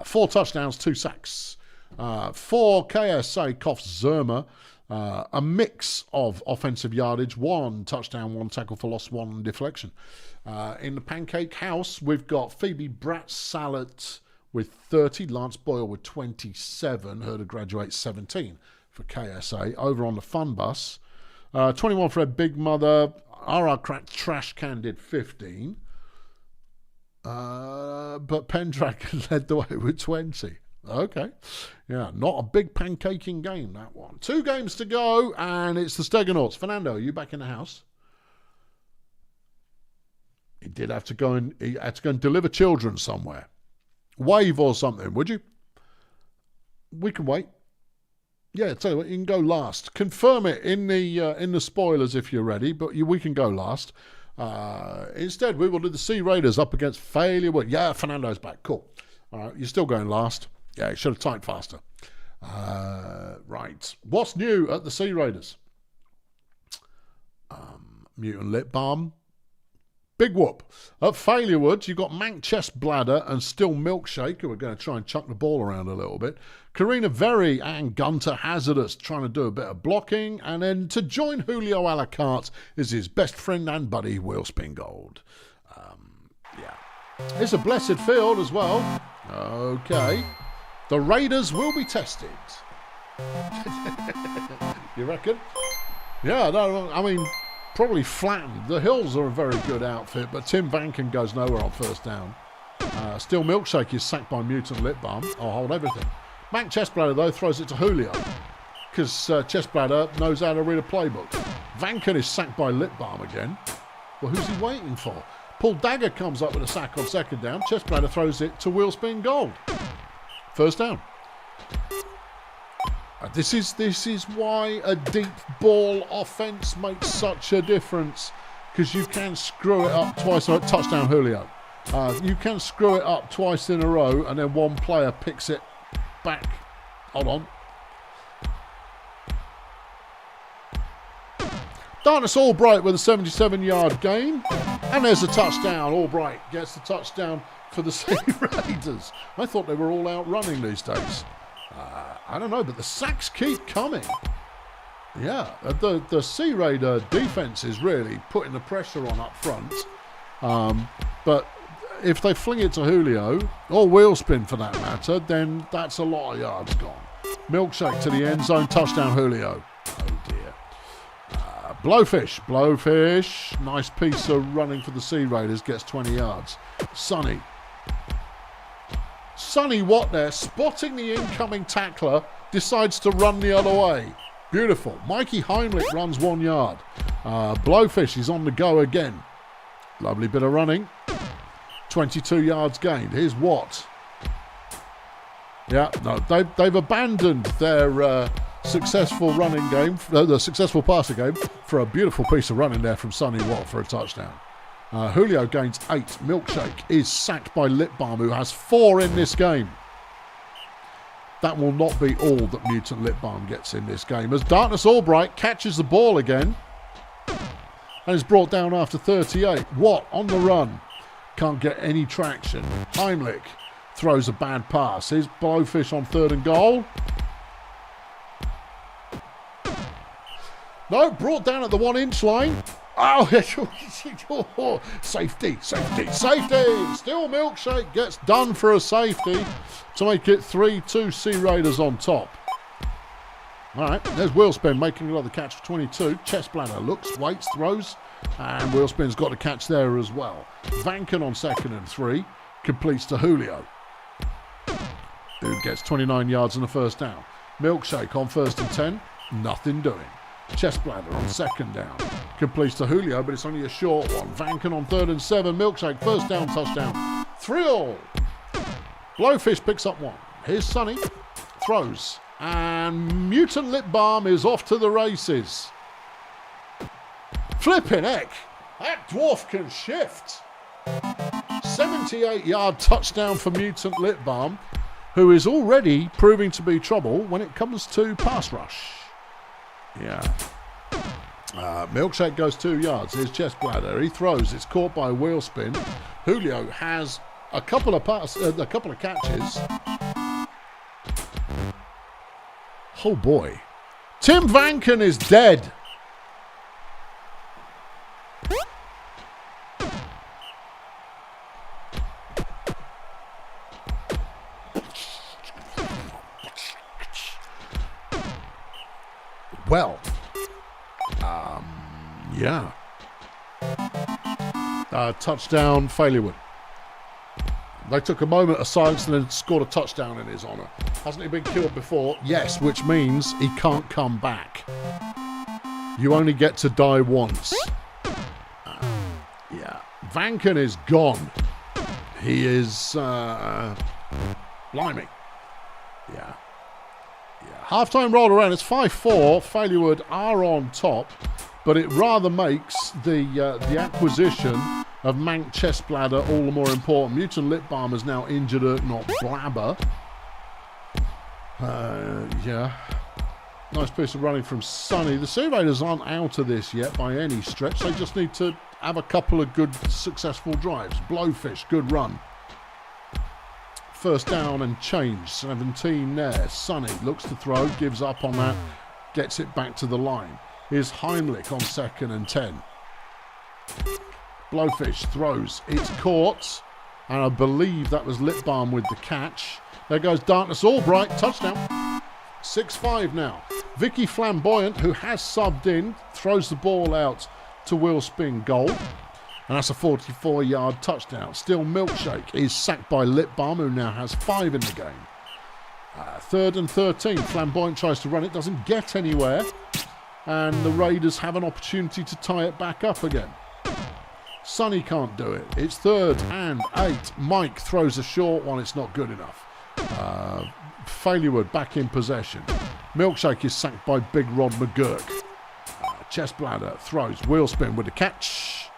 4 touchdowns, 2 sacks. For KSA Koff Zerma, a mix of offensive yardage, 1 touchdown, 1 tackle for loss, 1 deflection. In the pancake house, we've got Phoebe Bratt-Salat with 30, Lance Boyle with 27, Herder Graduate 17 for KSA. Over on the fun bus, 21 for Ed Big Mother, R.R. Crack Trash Can did 15. But Pendragon led the way with 20. Okay. Yeah, not a big pancaking game, that one. 2 games to go, and it's the Steganauts. Fernando, are you back in the house? He did have to go and deliver children somewhere. Wave or something, would you? We can wait. Yeah, tell you what, you can go last. Confirm it in the spoilers if you're ready, but we can go last. Instead, we will do the Sea Raiders up against Failure Wood. Yeah, Fernando's back. Cool. All right, you're still going last. Yeah, you should have typed faster. Right. What's new at the Sea Raiders? Mutant Lip Balm. Big whoop. At Failure Woods, you've got Mank Chest Bladder and Still Milkshake, who are going to try and chuck the ball around a little bit. Karina Very and Gunter Hazardous trying to do a bit of blocking. And then to join Julio a la carte is his best friend and buddy, Will Spingold. Yeah. It's a blessed field as well. Okay. The Raiders will be tested. You reckon? Yeah, no, I mean, probably flattened. The Hills are a very good outfit, but Tim Vanken goes nowhere on first down. Still Milkshake is sacked by Mutant Lip Balm. I'll hold everything. Mac Chestbladder, though, throws it to Julio because Chestbladder knows how to read a playbook. Vanken is sacked by Lip Balm again. Well, who's he waiting for? Paul Dagger comes up with a sack on second down. Chestbladder throws it to Will Spin Gold. First down. This is why a deep ball offense makes such a difference, because you can screw it up twice. Touchdown, Julio. You can screw it up twice in a row, and then one player picks it back. Hold on. Darkness Albright with a 77-yard gain, and there's a touchdown. Albright gets the touchdown for the Sea Raiders. I thought they were all out running these days. I don't know, but the sacks keep coming. Yeah, the Sea Raider defense is really putting the pressure on up front. But if they fling it to Julio, or Wheelspin for that matter, then that's a lot of yards gone. Milkshake to the end zone, touchdown Julio. Oh dear. Blowfish, nice piece of running for the Sea Raiders, gets 20 yards. Sonny Watt there, spotting the incoming tackler, decides to run the other way. Beautiful. Mikey Heimlich runs 1 yard. Blowfish is on the go again. Lovely bit of running. 22 yards gained. Here's Watt. Yeah, no, they've abandoned their successful running game, the successful passing game, for a beautiful piece of running there from Sonny Watt for a touchdown. Julio gains 8. Milkshake is sacked by Lip Balm, who has 4 in this game. That will not be all that Mutant Lip Balm gets in this game, as Darkness Albright catches the ball again and is brought down after 38. Watt on the run. Can't get any traction. Heimlich throws a bad pass. Here's Blowfish on 3rd and goal. No, brought down at the 1-inch line. Oh, safety. Still Milkshake gets done for a safety to make it 3-2 Sea Raiders on top. All right, there's Wheelspin making another catch for 22. Chestbladder looks, waits, throws, and Wheelspin's got a catch there as well. Vanken on 2nd and 3, completes to Julio, who gets 29 yards and a first down. Milkshake on 1st and 10, nothing doing. Chestbladder on 2nd down, completes to Julio, but it's only a short one. Vanken on 3rd and 7, Milkshake, first down, touchdown. 3-all. Blowfish picks up 1. Here's Sonny, throws, And Mutant Lip Balm is off to the races. Flipping heck. That dwarf can shift. 78-yard touchdown for Mutant Lip Balm, who is already proving to be trouble when it comes to pass rush. Yeah. Milkshake goes 2 yards. Here's Chest Bladder. He throws. It's caught by wheel spin. Julio has a couple of catches. Oh boy. Tim Vanken is dead. Well, yeah. Touchdown, Failure. They took a moment of silence and then scored a touchdown in his honour. Hasn't he been killed before? Yes, which means he can't come back. You only get to die once. Yeah. Vanken is gone. He is... blimey. Yeah. Half-time rolled around. It's 5-4. Failurewood are on top, but it rather makes the acquisition of Mank Chest Bladder all the more important. Mutant Lip Balm is now injured, not Blabber. Yeah. Nice piece of running from Sonny. The Sea Raiders aren't out of this yet by any stretch. They just need to have a couple of good, successful drives. Blowfish, good run. First down and change. 17 there. Sonny looks to throw, gives up on that, gets it back to the line. Here's Heimlich on 2nd and 10. Blowfish throws. It's caught. And I believe that was Lip Balm with the catch. There goes Darkness Albright. Touchdown. 6-5 now. Vicky Flamboyant, who has subbed in, throws the ball out to Will Spin goal. And that's a 44-yard touchdown. Still Milkshake is sacked by Lip Balm, who now has 5 in the game. 3rd and 13. Flamboyant tries to run it. Doesn't get anywhere. And the Raiders have an opportunity to tie it back up again. Sonny can't do it. It's 3rd and 8. Mike throws a short one. It's not good enough. Failurewood back in possession. Milkshake is sacked by Big Rod McGurk. Chest Bladder throws. Wheel spin with the catch.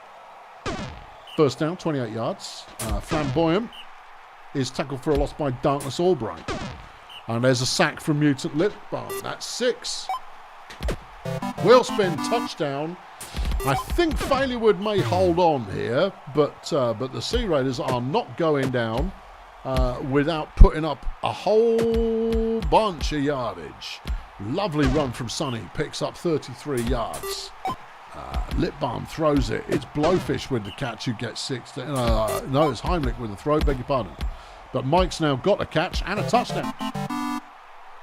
First down, 28 yards. Flamboyant is tackled for a loss by Darkness Albright. And there's a sack from Mutant Lip Balm. That's 6. Wheel spin, touchdown. I think Failurewood may hold on here, but the Sea Raiders are not going down without putting up a whole bunch of yardage. Lovely run from Sonny, picks up 33 yards. Lip Balm throws it. It's Blowfish with the catch who gets 6. No, it's Heimlich with the throw, beg your pardon. But Mike's now got a catch and a touchdown.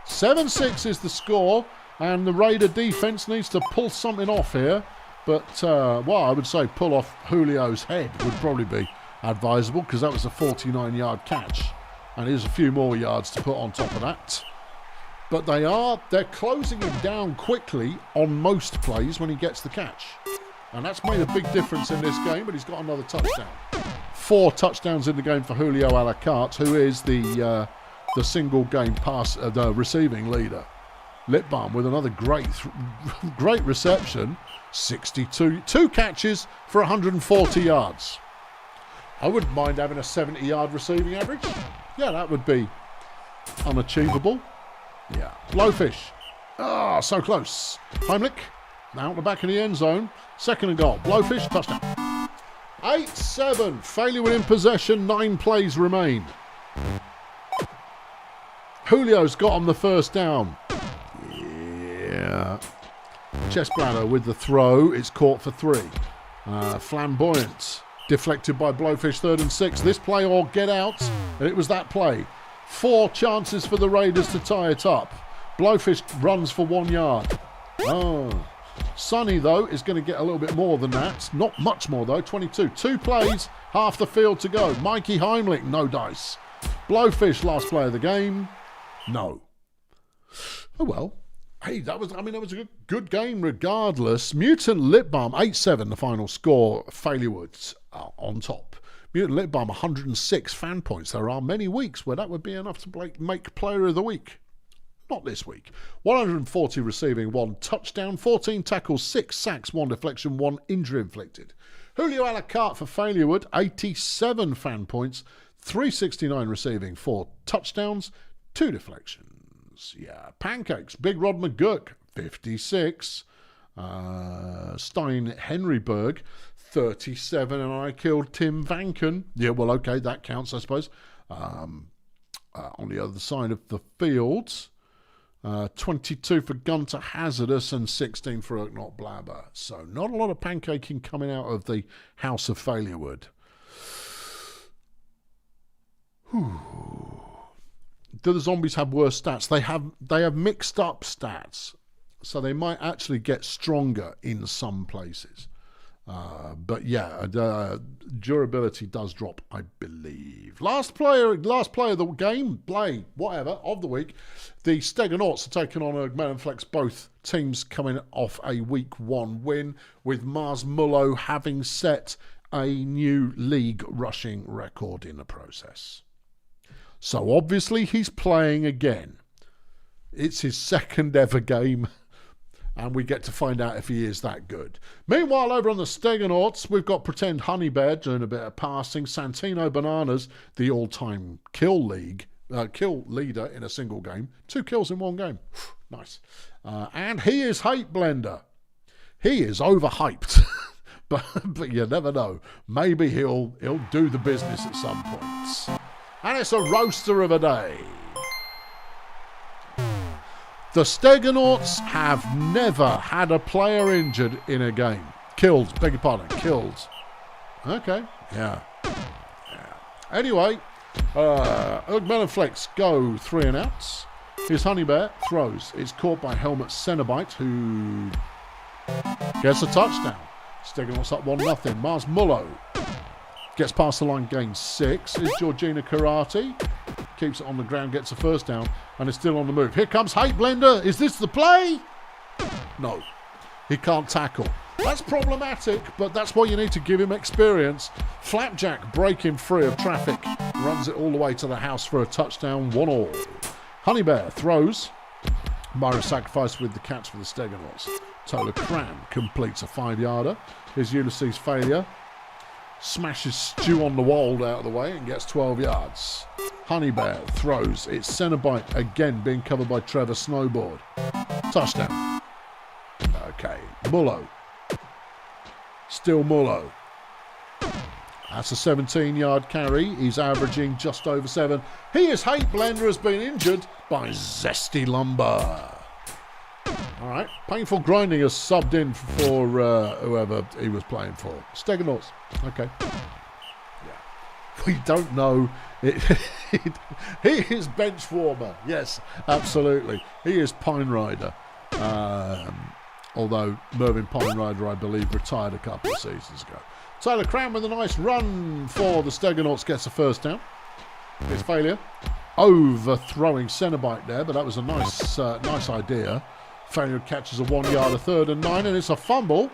7-6 is the score, and the Raider defense needs to pull something off here. But, well, I would say pull off Julio's head would probably be advisable, because that was a 49-yard catch. And here's a few more yards to put on top of that. But they're closing him down quickly on most plays when he gets the catch. And that's made a big difference in this game, but he's got another touchdown. 4 touchdowns in the game for Julio a la carte, who is the single game pass, the receiving leader. Lip Balm with another great reception. 62, 2 catches for 140 yards. I wouldn't mind having a 70-yard receiving average. Yeah, that would be unachievable. Yeah. Blowfish. Ah, so close. Heimlich out the back of the end zone. 2nd and goal. Blowfish, touchdown. 8-7. Failurewood in possession. 9 plays remain. Julio's got on the first down. Yeah. Chest Bladder with the throw. It's caught for 3. Flamboyant. Deflected by Blowfish. 3rd and 6. This play or get out. And it was that play. 4 chances for the Raiders to tie it up. Blowfish runs for 1 yard. Oh. Sonny, though, is going to get a little bit more than that. Not much more, though. 22. 2 plays, half the field to go. Mikey Heimlich, no dice. Blowfish, last play of the game. No. Oh, well. Hey, that was a good game regardless. Mutant Lip Balm, 8-7, the final score. Failurewood on top. Mutant Lip Balm, 106 fan points. There are many weeks where that would be enough to make Player of the Week. Not this week. 140 receiving, 1 touchdown, 14 tackles, 6 sacks, 1 deflection, 1 injury inflicted. Julio a la carte for Failurewood, 87 fan points, 369 receiving, 4 touchdowns, 2 deflections. Yeah, pancakes. Big Rod McGurk, 56. Stein Henryberg, 37. And I killed Tim Vanken. Yeah, well, okay, that counts, I suppose. On the other side of the field, 22 for Gunter Hazardous and 16 for Erknot Blabber. So not a lot of pancaking coming out of the House of Failurewood. Do the zombies have worse stats? They have mixed up stats, so they might actually get stronger in some places. But yeah, durability does drop, I believe. Last player of the game, of the week. The Steganauts are taking on Melonflex, both teams coming off a week 1 win, with Mars Mullo having set a new league rushing record in the process. So obviously he's playing again. It's his second ever game, and we get to find out if he is that good. Meanwhile, over on the Steganauts, we've got Pretend Honey Bear doing a bit of passing. Santino Bananas, the all-time kill leader in a single game. 2 kills in 1 game. Nice. And he is Hate Blender. He is overhyped. but you never know. Maybe he'll do the business at some point. And it's a roaster of a day. The Steganauts have never had a player injured in a game. Killed. Okay. Yeah. Anyway, Melonflex go 3 and outs. His Honey Bear throws. It's caught by Helmet Cenobite, who gets a touchdown. Steganauts up 1-0. Mars Mullo gets past the line, gains 6. Is Georgina Karate. Keeps it on the ground, gets a first down, and is still on the move. Here comes Hate Blender. Is this the play? No. He can't tackle. That's problematic, but that's why you need to give him experience. Flapjack breaking free of traffic. Runs it all the way to the house for a touchdown, 1-1. Honey Bear throws. Myra Sacrifice with the catch for the Steganauts. Tola Cram completes a 5-yarder. Here's Ulysses Failure. Smashes Stew on the Wold out of the way and gets 12 yards. Honey Bear throws. It's Cenobite again being covered by Trevor Snowboard. Touchdown. Okay. Mullo. Still Mullo. That's a 17-yard carry. He's averaging just over 7. He is Hate Blender, has been injured by Zesty Lumber. All right. Painful Grinding has subbed in for whoever he was playing for. Steganauts. Okay. Yeah. We don't know. He is Bench Warmer. Yes, absolutely. He is Pine Rider. Although Mervyn Pine Rider, I believe, retired a couple of seasons ago. Tyler Cram with a nice run for the Steganauts, gets a first down. It's Failure. Overthrowing Cenobite there, but that was a nice idea. Failure catches a 1-yarder, 3rd and 9, and it's a fumble.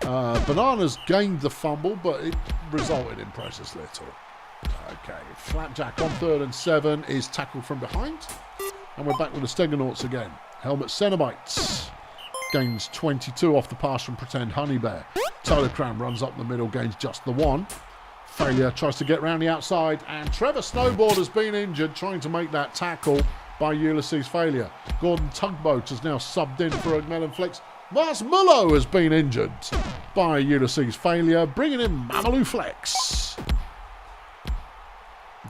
Bananas gained the fumble, but it resulted in precious little. Okay, Flapjack on 3rd and 7 is tackled from behind. And we're back with the Steganauts again. Helmet Cenobites gains 22 off the pass from Pretend Honey Bear. Tyler Cram runs up the middle, gains just the 1. Failure tries to get round the outside, and Trevor Snowboard has been injured trying to make that tackle by Ulysses Failure. Gordon Tugboat has now subbed in for Melonflex. Mars Mullo has been injured by Ulysses Failure, bringing in Mamalou Flex.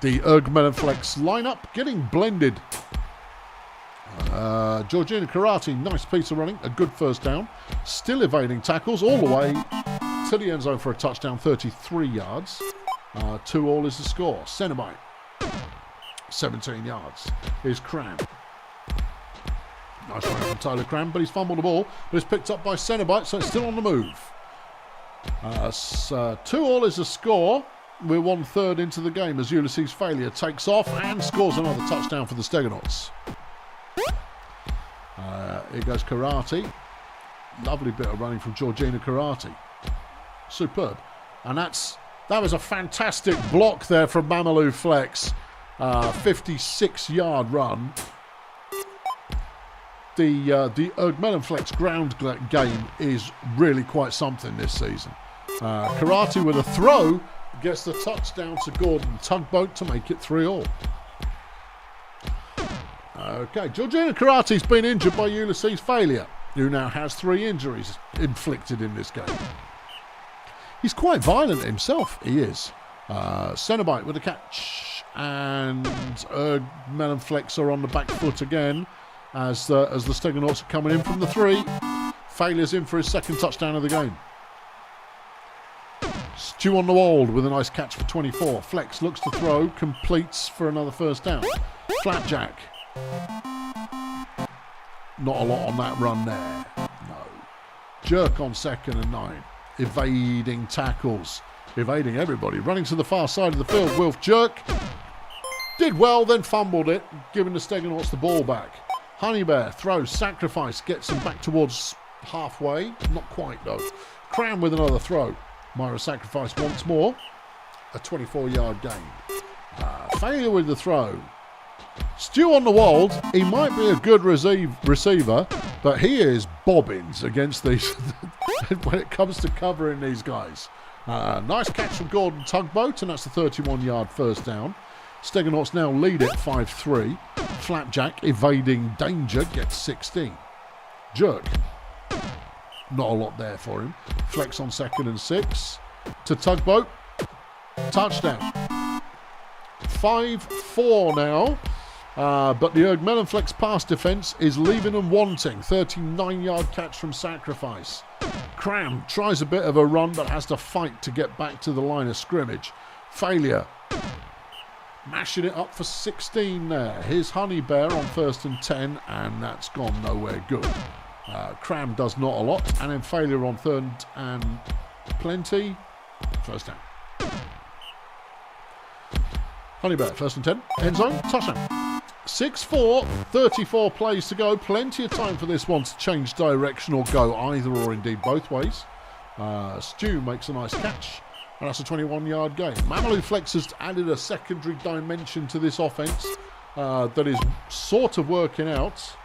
The Melonflex lineup getting blended. Georgina Karate, nice piece of running, a good first down. Still evading tackles all the way to the end zone for a touchdown, 33 yards. 2-2 is the score. Cenobite, 17 yards. Here's Cram. Nice run from Tyler Cram, but he's fumbled the ball. But it's picked up by Cenobite, so it's still on the move. 2-2 is the score. We're 1/3 into the game as Ulysses Failure takes off and scores another touchdown for the Steganauts. Here goes Karate. Lovely bit of running from Georgina Karate. Superb. And that was a fantastic block there from Mamalou Flex. 56-yard run. the Ergmelenflex ground game is really quite something this season. Karate with a throw gets the touchdown to Gordon Tugboat to make it 3-all. Okay, Georgina Karate's been injured by Ulysses Failure, who now has 3 injuries inflicted in this game. He's quite violent himself, he is. Cenobite with a catch, and Ergmelenflex are on the back foot again as the Stegonauts are coming in from the 3. Failure's in for his 2nd touchdown of the game. Stu on the Wold with a nice catch for 24. Flex looks to throw, completes for another 1st down. Flapjack. Not a lot on that run there. No. Jerk on 2nd and 9. Evading tackles. Evading everybody. Running to the far side of the field. Wilf Jerk. Did well, then fumbled it, giving the Stegonauts the ball back. Honeybear throws, sacrifice, gets him back towards halfway. Not quite, though. Cram with another throw. Myra sacrifice once more. A 24-yard gain. Failure with the throw. Stu on the Wold. He might be a good receiver, but he is bobbins against these when it comes to covering these guys. Nice catch from Gordon Tugboat, and that's the 31-yard 1st down. Stegonauts now lead it 5-3. Flapjack evading danger gets 16. Jerk. Not a lot there for him. Flex on 2nd and 6. To Tugboat. Touchdown. 5-4 now. But the Ergmelenflex pass defence is leaving them wanting. 39-yard catch from Sacrifice. Cram tries a bit of a run but has to fight to get back to the line of scrimmage. Failure. Mashing it up for 16 there. Here's Honeybear on 1st and 10, and that's gone nowhere good. Cram does not a lot, and then Failure on 3rd and plenty. 1st down. Honeybear, 1st and 10. End zone, touchdown. 6-4, 34 plays to go. Plenty of time for this one to change direction or go either or indeed both ways. Stu makes a nice catch, and that's a 21-yard gain. Mamalou Flex has added a secondary dimension to this offense that is sort of working out.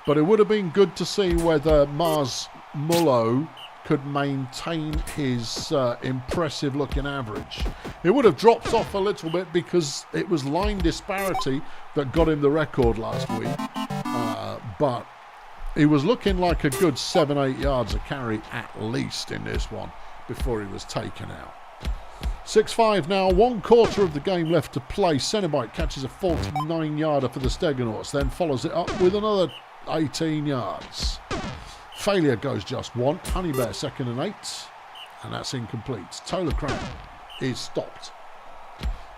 But it would have been good to see whether Mars Mullo could maintain his impressive-looking average. It would have dropped off a little bit because it was line disparity that got him the record last week. But he was looking like a good 7-8 yards a carry at least in this one before he was taken out. 6-5 now, 1/4 of the game left to play. Cenobite catches a 49-yarder for the Stegonauts, then follows it up with another 18 yards. Failure goes just 1. Honeybear 2nd and 8. And that's incomplete. Tolacram is stopped.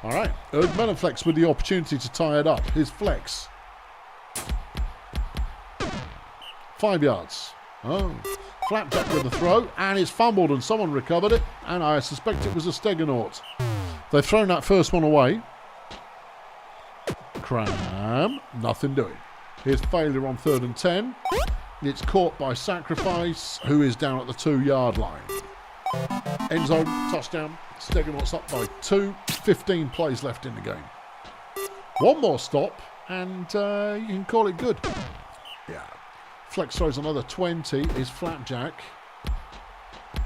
All right. Ergmelenflex with the opportunity to tie it up. His flex. 5 yards. Oh. Flapjack with the throw. And it's fumbled and someone recovered it. And I suspect it was a Stegonaut. They've thrown that first one away. Cram. Nothing doing. Here's Failure on 3rd and 10. It's caught by Sacrifice, who is down at the 2-yard line. End zone, touchdown. Stegonauts up by 2. 15 plays left in the game. One more stop, and you can call it good. Yeah. Flex throws another 20 is Flapjack,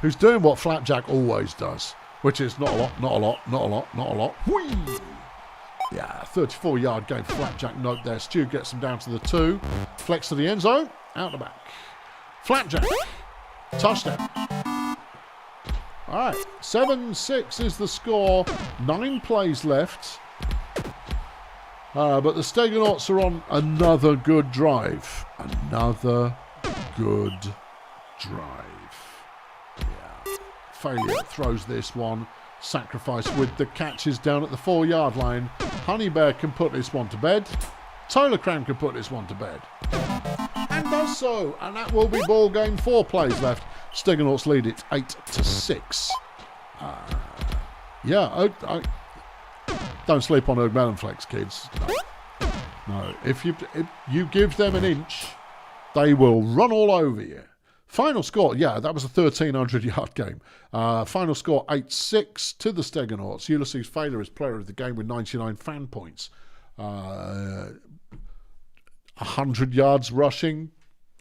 who's doing what Flapjack always does, which is not a lot, not a lot, not a lot, not a lot. Whee! Yeah, 34-yard gain for Flapjack. Note there. Stu gets him down to the 2. Flex to the end zone. Out the back. Flapjack. Touchdown. All right. 7-6 is the score. 9 plays left. But the Stegonauts are on another good drive. Another good drive. Yeah. Failure throws this one. Sacrifice with the catches down at the 4-yard line. Honeybear can put this one to bed. Tolacram can put this one to bed. And does so. And that will be ball game. 4 plays left. Stegonauts lead it 8-6. I don't sleep on Ergmelenflex, kids. No. If you give them an inch, they will run all over you. Final score, yeah, that was a 1,300-yard game. Final score, 8-6 to the Stegonauts. Ulysses Failure is player of the game with 99 fan points. 100 yards rushing,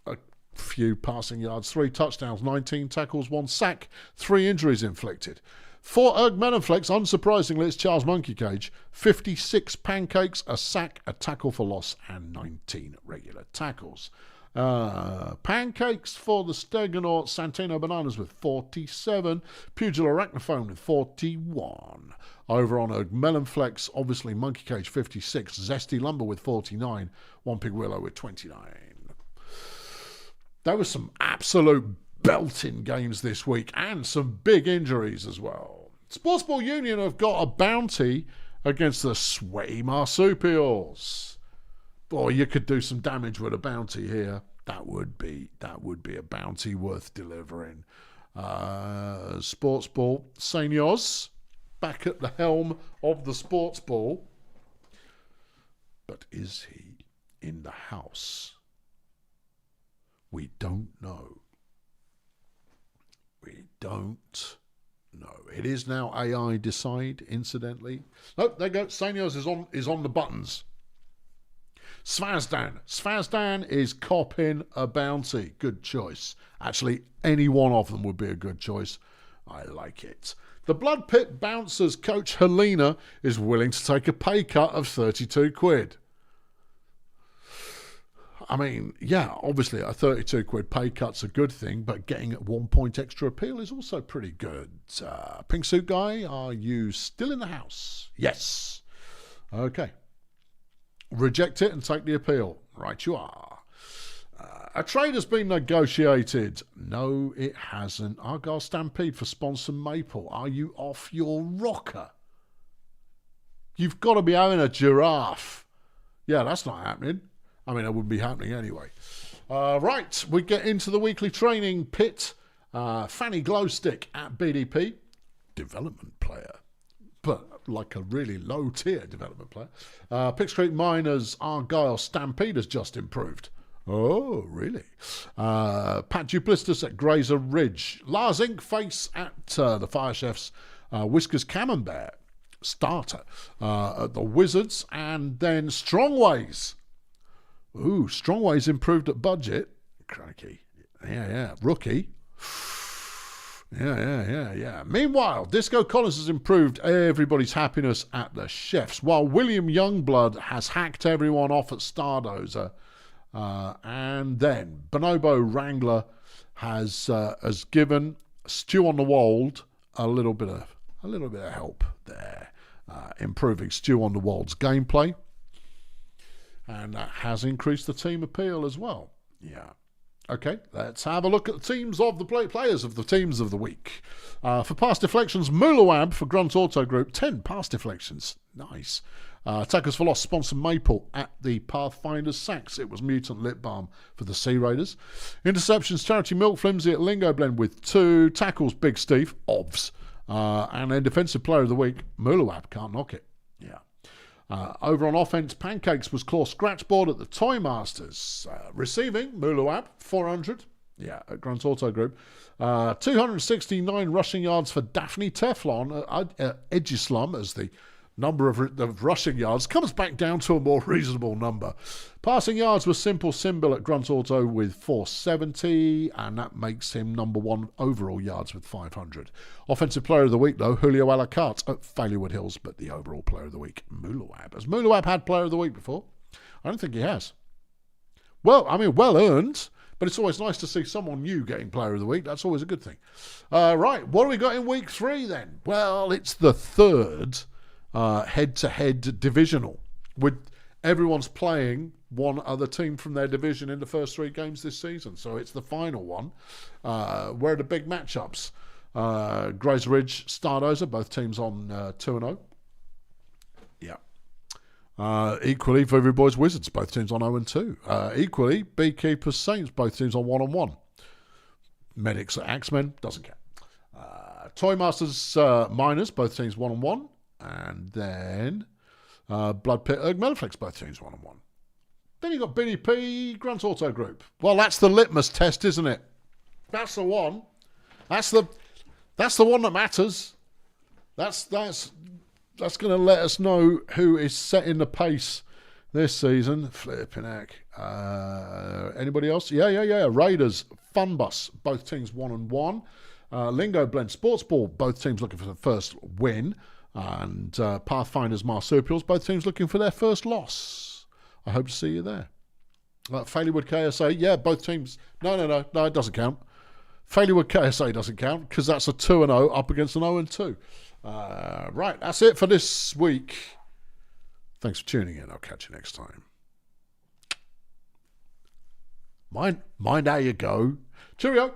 a few passing yards, 3 touchdowns, 19 tackles, 1 sack, 3 injuries inflicted. For Ergmenenflex, unsurprisingly, it's Charles Monkey Cage. 56 pancakes, a sack, a tackle for loss, and 19 regular tackles. Pancakes for the Stegonaut, Santino Bananas with 47, Pugil Arachnophone with 41. Over on Ergmenenflex, obviously Monkey Cage 56, Zesty Lumber with 49, One Pig Willow with 29. There was some absolute belting games this week and some big injuries as well. Sportsball Union have got a bounty against the Sweaty Marsupials. Boy, you could do some damage with a bounty here. That would be a bounty worth delivering. Sportsball Seniors back at the helm of the Sportsball. But is he in the house? We don't know. We don't know. It is now AI Decide, incidentally. Nope, there you go. Seniors is on the buttons. Svazdan is copping a bounty. Good choice. Actually, any one of them would be a good choice. I like it. The Blood Pit Bouncers coach Helena is willing to take a pay cut of 32 quid. I mean, yeah, obviously a 32 quid pay cut's a good thing, but getting 1 point extra appeal is also pretty good. Pink Suit Guy, are you still in the house? Yes. Okay. Reject it and take the appeal. Right you are. A trade has been negotiated. No, it hasn't. Argyle Stampede for sponsor Maple. Are you off your rocker? You've got to be having a giraffe. Yeah, that's not happening. I mean, it wouldn't be happening anyway. Right, we get into the weekly training pit. Fanny Glowstick at BDP. Development player. But like a really low-tier development player. Pick Street Miners Argyle Stampede has just improved. Oh, really? Pat Duplistus at Grazer Ridge. Lars Inkface at the Fire Chefs. Whiskers Camembert, starter at the Wizards. And then Strongways. Ooh, Strongways improved at budget. Crikey. Yeah. Rookie. Yeah. Meanwhile, Disco Collins has improved everybody's happiness at the Chefs, while William Youngblood has hacked everyone off at Stardozer. And then Bonobo Wrangler has given Stu on the Wold a little bit of help there, improving Stu on the Wold's gameplay, and that has increased the team appeal as well. Yeah. Okay, let's have a look at the teams of the players of the teams of the week. For pass deflections, Mulawab for Grunt Auto Group, 10 pass deflections. Nice. Tackles for loss, sponsor Maple at the Pathfinders Sacks. It was Mutant Lip Balm for the Sea Raiders. Interceptions, Charity Milk Flimsy at Lingo Blend with 2. Tackles, Big Steve, OVS. And then Defensive Player of the Week, Mulawab, can't knock it. Yeah. Over on offense, Pancakes was Claw Scratchboard at the Toy Masters. Receiving, Mulawab, 400. Yeah, at Grunt Auto Group. 269 rushing yards for Daphne Teflon at Edgislum as the number of rushing yards comes back down to a more reasonable number. Passing yards was Simple Symbol at Grunt Auto with 470, and that makes him number 1 overall yards with 500. Offensive Player of the Week, though, Julio Alacarte at Failurewood Hills, but the overall Player of the Week, Mulawab. Has Mulawab had Player of the Week before? I don't think he has. Well, I mean, well earned, but it's always nice to see someone new getting Player of the Week. That's always a good thing. Right, what do we got in Week 3 then? Well, it's the third head-to-head divisional, with everyone's playing one other team from their division in the first 3 games this season. So it's the final one. Where are the big matchups? Grays Ridge, Stardozer, both teams on 2-0. Yeah. Equally, Vivid Boys Wizards, both teams on 0-2. Equally, Beekeepers Saints, both teams on 1-1. Medics at Axemen, doesn't care. Toy Masters Miners, both teams 1-1. And then Blood Pit Ergmenenflex, both teams 1-1. Then you've got BDP Grunt Auto Group. Well, that's the litmus test, isn't it? That's the one. That's the one that matters. That's going to let us know who is setting the pace this season. Flipping heck. Anybody else? Yeah. Raiders, Funbus, both teams 1-1. Lingo Blend, Sports Ball, both teams looking for the first win. And Pathfinders, Marsupials, both teams looking for their first loss. I hope to see you there. Faileywood KSA, yeah, both teams. No, it doesn't count. Faileywood KSA doesn't count because that's a 2-0 up against an 0-2. Right, that's it for this week. Thanks for tuning in. I'll catch you next time. Mind how you go. Cheerio.